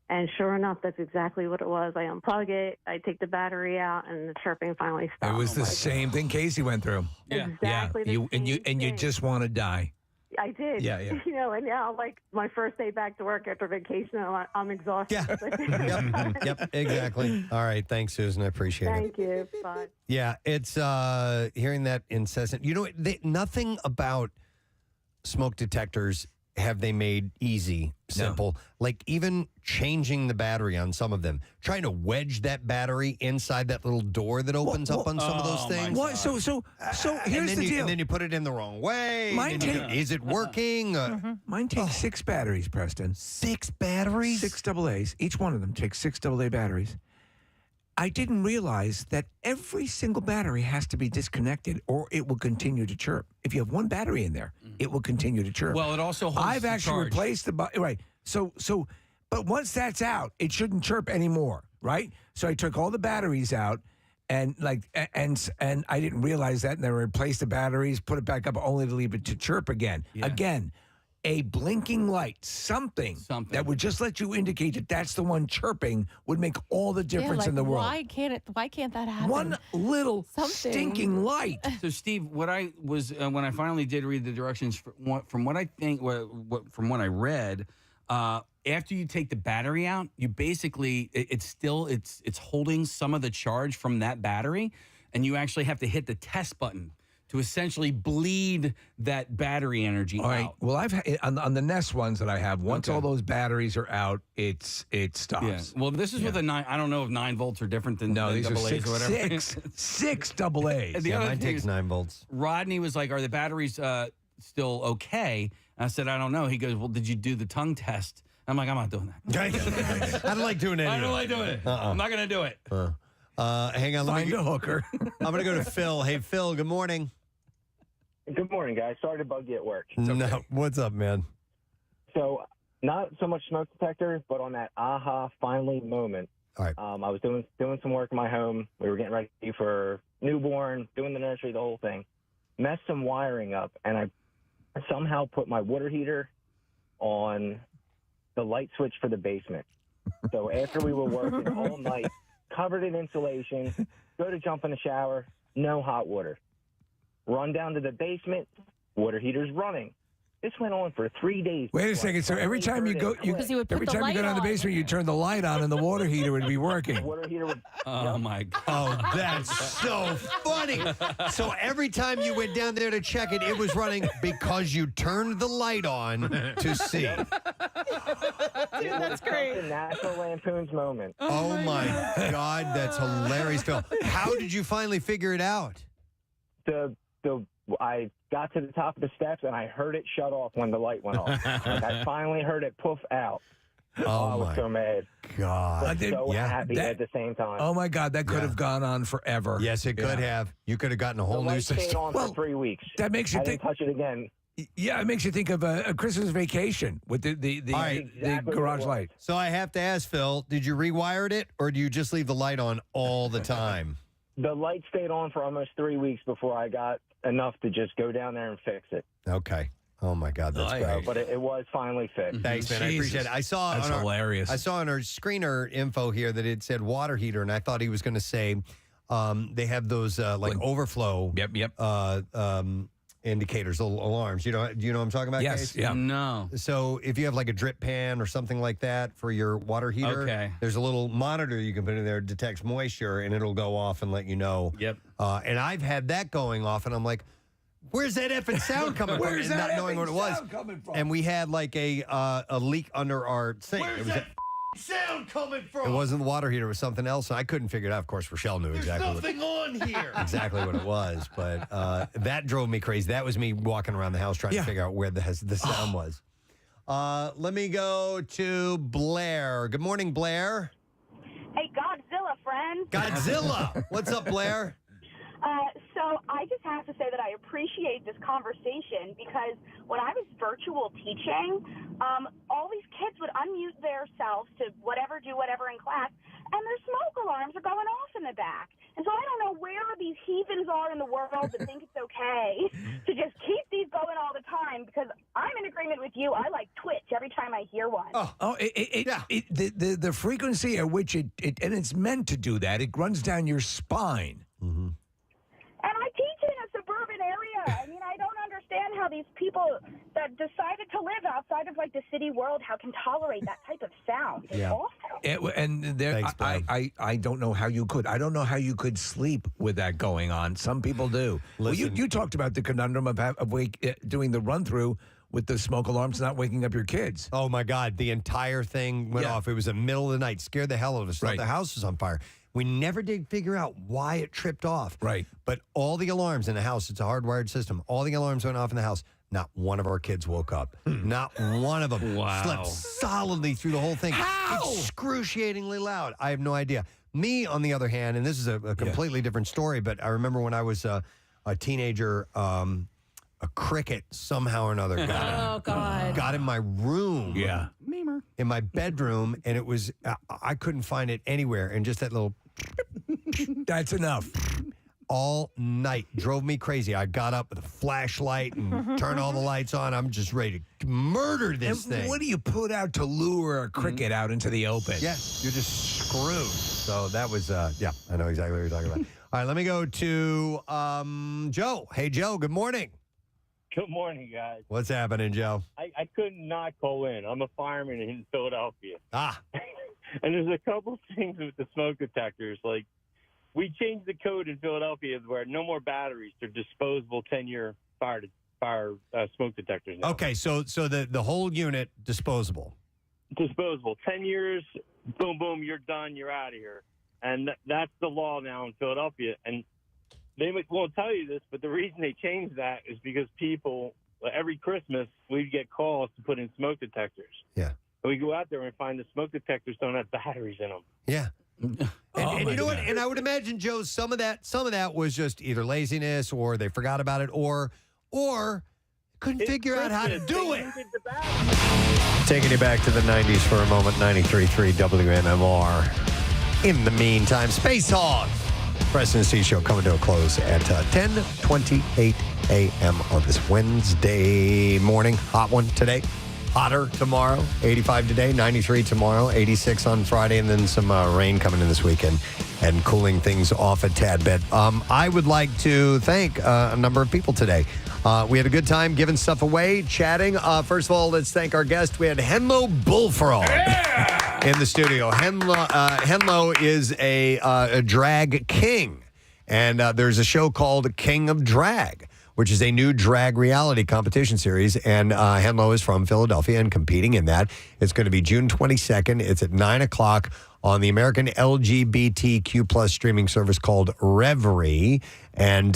And sure enough, that's exactly what it was. I unplug it, I take the battery out, and the chirping finally stopped. It was the same thing Casey went through. Yeah. Exactly the You just want to die. I did. Yeah. You know, and now, like, my first day back to work after vacation, I'm exhausted. Yeah. Yep, exactly. All right. Thanks, Susan. I appreciate it. Thank you. Bye. Yeah, it's hearing that incessant. You know, nothing about smoke detectors have they made easy, simple. Like even changing the battery on some of them, trying to wedge that battery inside that little door that opens up on some of those things. What? So here's the deal. And then you put it in the wrong way. Is it working? Mine takes 6 batteries, Preston. 6 batteries? 6 AA's. Each one of them takes 6 AA batteries. I didn't realize that every single battery has to be disconnected or it will continue to chirp. If you have one battery in there, it will continue to chirp. Well, it also holds I've the actually charge. replaced right. So, but once that's out, it shouldn't chirp anymore, right? So I took all the batteries out, and and I didn't realize that, and then I replaced the batteries, put it back up, only to leave it to chirp again. Yeah. Again. A blinking light, something that would just let you indicate that that's the one chirping would make all the difference in the world. Why can't that happen? One little stinking light. So, Steve, what I was when I finally did read the directions from what I think, from what I read, after you take the battery out, you basically it's holding some of the charge from that battery, and you actually have to hit the test button to essentially bleed that battery energy All right. out. Well, I've had, on the Nest ones that I have. Once all those batteries are out, it stops. Yeah. Well, this is with a 9. I don't know if 9 volts are different than these are AA's or whatever. six AA's. The other mine thing takes is, 9 volts. Rodney was like, "Are the batteries still okay?" And I said, "I don't know." He goes, "Well, did you do the tongue test?" I'm like, "I'm not doing that. I don't like doing it. I don't like doing it. I'm not going to do it." Hang on. Find a hooker. I'm going to go to Phil. Hey, Phil. Good morning. Good morning, guys. Sorry to bug you at work. No, what's up, man? So, not so much smoke detector, but on that aha finally moment. All right. I was doing some work in my home. We were getting ready for newborn, doing the nursery, the whole thing. Messed some wiring up, and I somehow put my water heater on the light switch for the basement. So after we were working all night, covered in insulation, go to jump in the shower, no hot water. Run down to the basement, water heater's running. This went on for 3 days. Wait a second. So every time you go, every time you go down the basement, you turn the light on, and the water heater would be working. The water heater would. Oh my God! Oh, that's so funny. So every time you went down there to check it, it was running because you turned the light on to see. Dude, that's great. National Lampoon's moment. Oh my God, that's hilarious, Phil. How did you finally figure it out? I got to the top of the steps and I heard it shut off when the light went off. Like I finally heard it poof out. I was so mad. God. But so happy at the same time. Oh my God, that could have gone on forever. Yes, it could have. You could have gotten a whole the new light stayed system. on for 3 weeks. That makes you I think. didn't touch it again. Yeah, it makes you think of a Christmas vacation with the garage light. So I have to ask, Phil, did you rewire it or do you just leave the light on all the time? The light stayed on for almost 3 weeks before I got enough to just go down there and fix it. Okay. Oh my God, that's great. But it was finally fixed. Thanks, man. I appreciate it. I saw That's hilarious. I saw on our screener info here that it said water heater, and I thought he was going to say they have those like overflow. Indicators, little alarms. Do you know what I'm talking about? Yes. Case? Yeah. No. So if you have like a drip pan or something like that for your water heater, there's a little monitor you can put in there, detects moisture, and it'll go off and let you know. Yep. And I've had that going off, and I'm like, where's that effing sound coming from? Where's And that not knowing what it was. sound coming from? And we had like a leak under our sink. Where's that sound coming from? It wasn't the water heater; it was something else. And I couldn't figure it out. Of course, Rochelle knew There's exactly nothing on here. exactly what it was. But that drove me crazy. That was me walking around the house trying to figure out where the sound was. Let me go to Blair. Good morning, Blair. Hey, Godzilla, friend. Godzilla. What's up, Blair? So I just have to say that I appreciate this conversation because when I was virtual teaching, all these kids would unmute themselves to do whatever in class, and their smoke alarms are going off in the back. And so I don't know where these heathens are in the world that think it's okay to just keep these going all the time, because I'm in agreement with you. I like twitch every time I hear one. The frequency at which it and it's meant to do that, it runs down your spine. Mm-hmm. And I teach in a suburban area. I mean, I don't understand how these people that decided to live outside of like the city world can tolerate that type of sound. It's awful. I don't know how you could. I don't know how you could sleep with that going on. Some people do. Well, you talked about the conundrum of doing the run through with the smoke alarms not waking up your kids. Oh my God! The entire thing went off. It was the middle of the night. Scared the hell out of us. Thought the house was on fire. We never did figure out why it tripped off. Right. But all the alarms in the house, it's a hardwired system. All the alarms went off in the house. Not one of our kids woke up. Not one of them. Wow. Slept solidly through the whole thing. How? Excruciatingly loud. I have no idea. Me, on the other hand, and this is a completely different story, but I remember when I was a teenager, a cricket somehow or another got in my room. Yeah. In my bedroom, and it was, I couldn't find it anywhere. And just that little. That's enough. All night. Drove me crazy. I got up with a flashlight and turned all the lights on. I'm just ready to murder this thing. What do you put out to lure a cricket out into the open? Yeah, you're just screwed. So that was, I know exactly what you're talking about. All right, let me go to Joe. Hey, Joe, good morning. Good morning, guys. What's happening, Joe? I could not call in. I'm a fireman in Philadelphia. Ah. And there's a couple things with the smoke detectors. Like, we changed the code in Philadelphia where no more batteries. They're disposable 10-year fire smoke detectors now. Okay, so the whole unit, disposable. Disposable. 10 years, boom, boom, you're done, you're out of here. And that's the law now in Philadelphia. And they won't tell you this, but the reason they changed that is because people, every Christmas, we'd get calls to put in smoke detectors. Yeah. And we go out there and find the smoke detectors don't have batteries in them. Yeah. And you know what? And I would imagine, Joe, some of that was just either laziness or they forgot about it or couldn't figure out how to do it. Taking you back to the 90s for a moment, 93.3 WMMR. In the meantime, Space Hog. Preston and Steve Show coming to a close at 10:28 a.m. on this Wednesday morning. Hot one today. Hotter tomorrow. 85 today, 93 tomorrow, 86 on Friday, and then some rain coming in this weekend and cooling things off a tad bit. I would like to thank a number of people today. We had a good time giving stuff away, chatting. First of all, let's thank our guest. We had Henlo Bullfrog in the studio. Henlo is a drag king, and there's a show called King of Drag, which is a new drag reality competition series. And Henlo is from Philadelphia and competing in that. It's going to be June 22nd. It's at 9 o'clock on the American LGBTQ plus streaming service called Reverie. And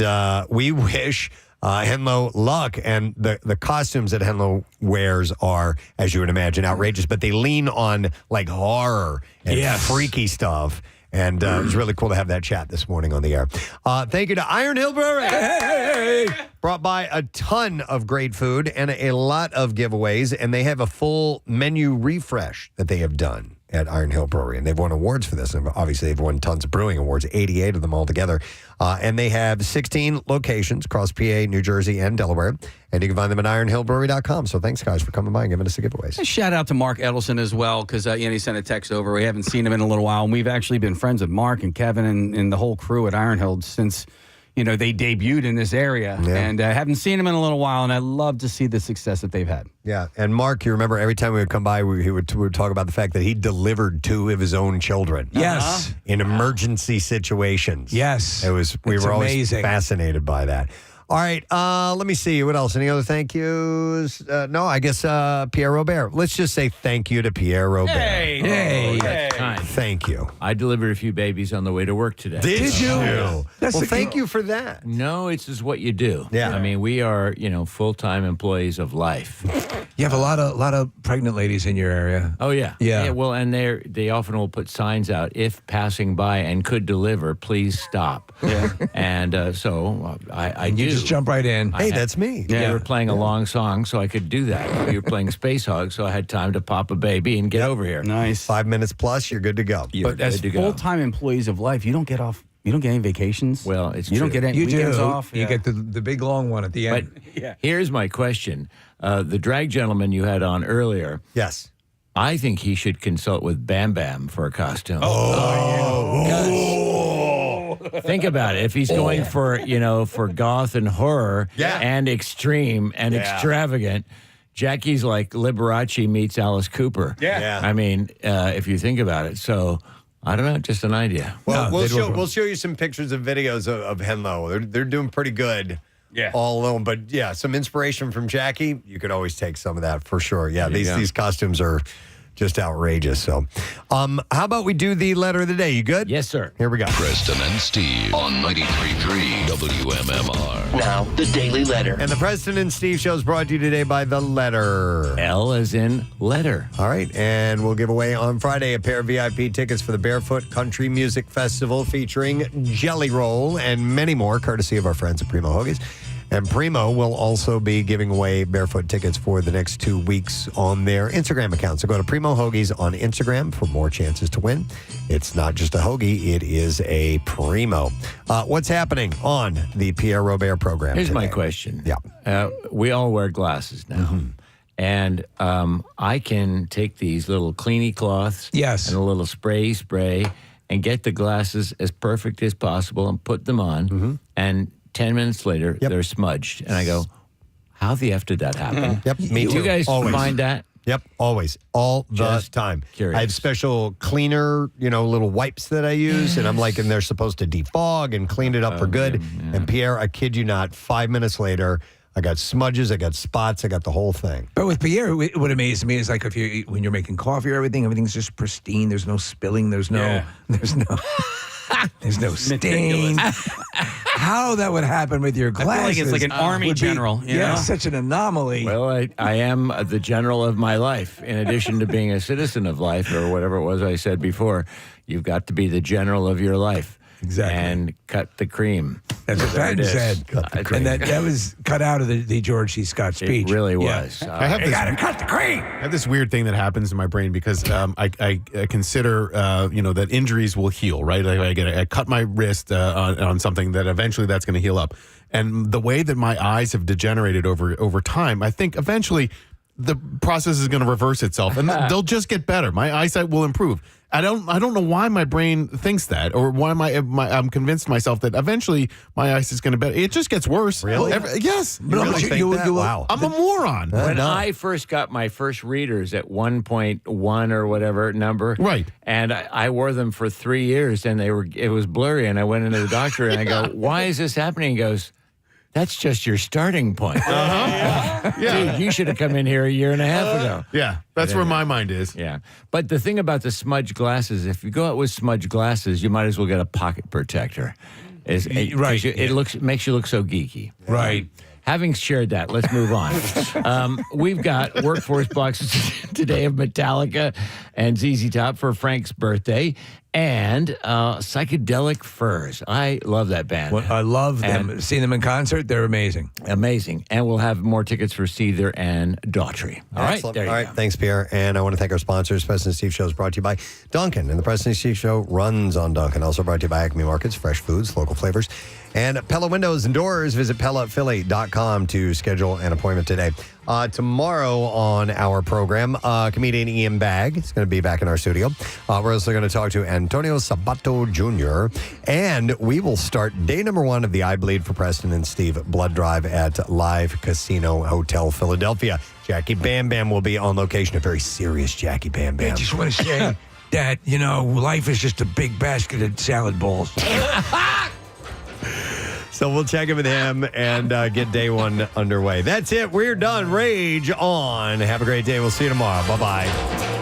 we wish Henlo luck. And the costumes that Henlo wears are, as you would imagine, outrageous. But they lean on like horror and freaky stuff. And it was really cool to have that chat this morning on the air. Thank you to Iron Hill Brewery. Hey! Brought by a ton of great food and a lot of giveaways. And they have a full menu refresh that they have done at Iron Hill Brewery. And they've won awards for this. And obviously, they've won tons of brewing awards, 88 of them altogether. And they have 16 locations across PA, New Jersey, and Delaware. And you can find them at ironhillbrewery.com. So thanks, guys, for coming by and giving us the giveaways. A shout out to Mark Edelson as well, because he sent a text over. We haven't seen him in a little while. And we've actually been friends with Mark and Kevin and the whole crew at Iron Hill since they debuted in this area. Yeah. And I haven't seen him in a little while, and I love to see the success that they've had. Yeah, and Mark, you remember every time we would come by, we would talk about the fact that he delivered 2 of his own children. Yes. In emergency situations. Yes. We were always amazing. Fascinated by that. All right, let me see. What else? Any other thank yous? No, I guess Pierre Robert. Let's just say thank you to Pierre Robert. Hey. That's kind. Thank you. I delivered a few babies on the way to work today. Did you? Well, thank you for that. No, it's just what you do. Yeah. I mean, we are, full-time employees of life. You have a lot of pregnant ladies in your area. Oh yeah, Yeah. Well, and they often will put signs out if passing by and could deliver, please stop. Yeah. And so I You do. just jump right in. Hey, that's me. They were playing a long song, so I could do that. We were playing Space Hog, so I had time to pop a baby and get over here. Nice. 5 minutes plus, you're good to go. But as full-time employees of life, you don't get off. You don't get any vacations. Well, it's you true. don't get any You weekends do. off. You get the big long one at the But end. here's my question: the drag gentleman you had on earlier. Yes. I think he should consult with Bam Bam for a costume. Think about it. If he's going for goth and horror and extreme and extravagant, Jackie's like Liberace meets Alice Cooper. Yeah. I mean, if you think about it. So, I don't know, just an idea. Well, we'll show you some pictures and videos of Henlo. They're doing pretty good. Yeah. All alone. But yeah, some inspiration from Jackie. You could always take some of that for sure. Yeah, these costumes are just outrageous. So how about we do the letter of the day? You good? Yes, sir. Here we go. Preston and Steve on 93.3 WMMR. Now, the Daily Letter. And the Preston and Steve show is brought to you today by The Letter. L as in letter. All right, and we'll give away on Friday a pair of VIP tickets for the Barefoot Country Music Festival featuring Jelly Roll and many more, courtesy of our friends at Primo Hoagies. And Primo will also be giving away Barefoot tickets for the next 2 weeks on their Instagram account. So go to Primo Hoagies on Instagram for more chances to win. It's not just a hoagie, it is a Primo. What's happening on the Pierre Robert program Here's today? my question. Yeah. We all wear glasses now. And I can take these little cleanie cloths and a little spray and get the glasses as perfect as possible and put them on. And 10 minutes later, they're smudged. And I go, how the F did that happen? Yep, me too. You guys Always. find that? Yep, always. All the Just time. curious. I have special cleaner, little wipes that I use, and I'm like, and they're supposed to defog and clean it up for good. And Pierre, I kid you not, 5 minutes later, I got smudges, I got spots, I got the whole thing. But with Pierre, what amazes me is like when you're making coffee or everything's just pristine. There's no spilling. There's no stain. How that would happen with your glasses? I feel like it's like an army general. Such an anomaly. Well, I am the general of my life. In addition to being a citizen of life, or whatever it was I said before, you've got to be the general of your life. Exactly. And cut the cream. That's what Patton said. And that was cut out of the George C. Scott speech. It really was. I have You gotta cut the cream. I have this weird thing that happens in my brain because I consider that injuries will heal, right? Like I cut my wrist on something that eventually that's going to heal up, and the way that my eyes have degenerated over time, I think eventually the process is going to reverse itself, and they'll just get better. My eyesight will improve. I don't know why my brain thinks that, or why I'm convinced myself that eventually my eyesight is going to better. It just gets worse. Really? Yes. You really think that? Wow. I'm a moron. When I first got my first readers at 1.1 or whatever number, right, and I wore them for 3 years, and it was blurry, and I went into the doctor and I go, "Why is this happening?" He goes, "That's just your starting point." Dude, you should have come in here a year and a half ago. Yeah, that's where my mind is. Yeah. But the thing about the smudge glasses, if you go out with smudge glasses, you might as well get a pocket protector. Right. It makes you look so geeky. Right. Having shared that, let's move on. We've got workforce boxes today of Metallica and ZZ Top for Frank's birthday, and Psychedelic Furs. I love that band. Well, I love them. And Seeing them in concert, they're amazing. Amazing. And we'll have more tickets for Seether and Daughtry. All right, Excellent. there you All right, go. thanks, Pierre. And I want to thank our sponsors. Preston and Steve Show is brought to you by Dunkin'. And the Preston and Steve Show runs on Dunkin'. Also brought to you by Acme Markets, fresh foods, local flavors. And Pella Windows and Doors. Visit PellaPhilly.com to schedule an appointment today. Tomorrow on our program, comedian Ian Bagg is going to be back in our studio. We're also going to talk to Antonio Sabato Jr. And we will start day number 1 of the I Bleed for Preston and Steve blood drive at Live Casino Hotel Philadelphia. Jackie Bam Bam will be on location, a very serious Jackie Bam Bam. I just want to say that, life is just a big basket of salad balls. So we'll check in with him and get day 1 underway. That's it. We're done. Rage on. Have a great day. We'll see you tomorrow. Bye-bye.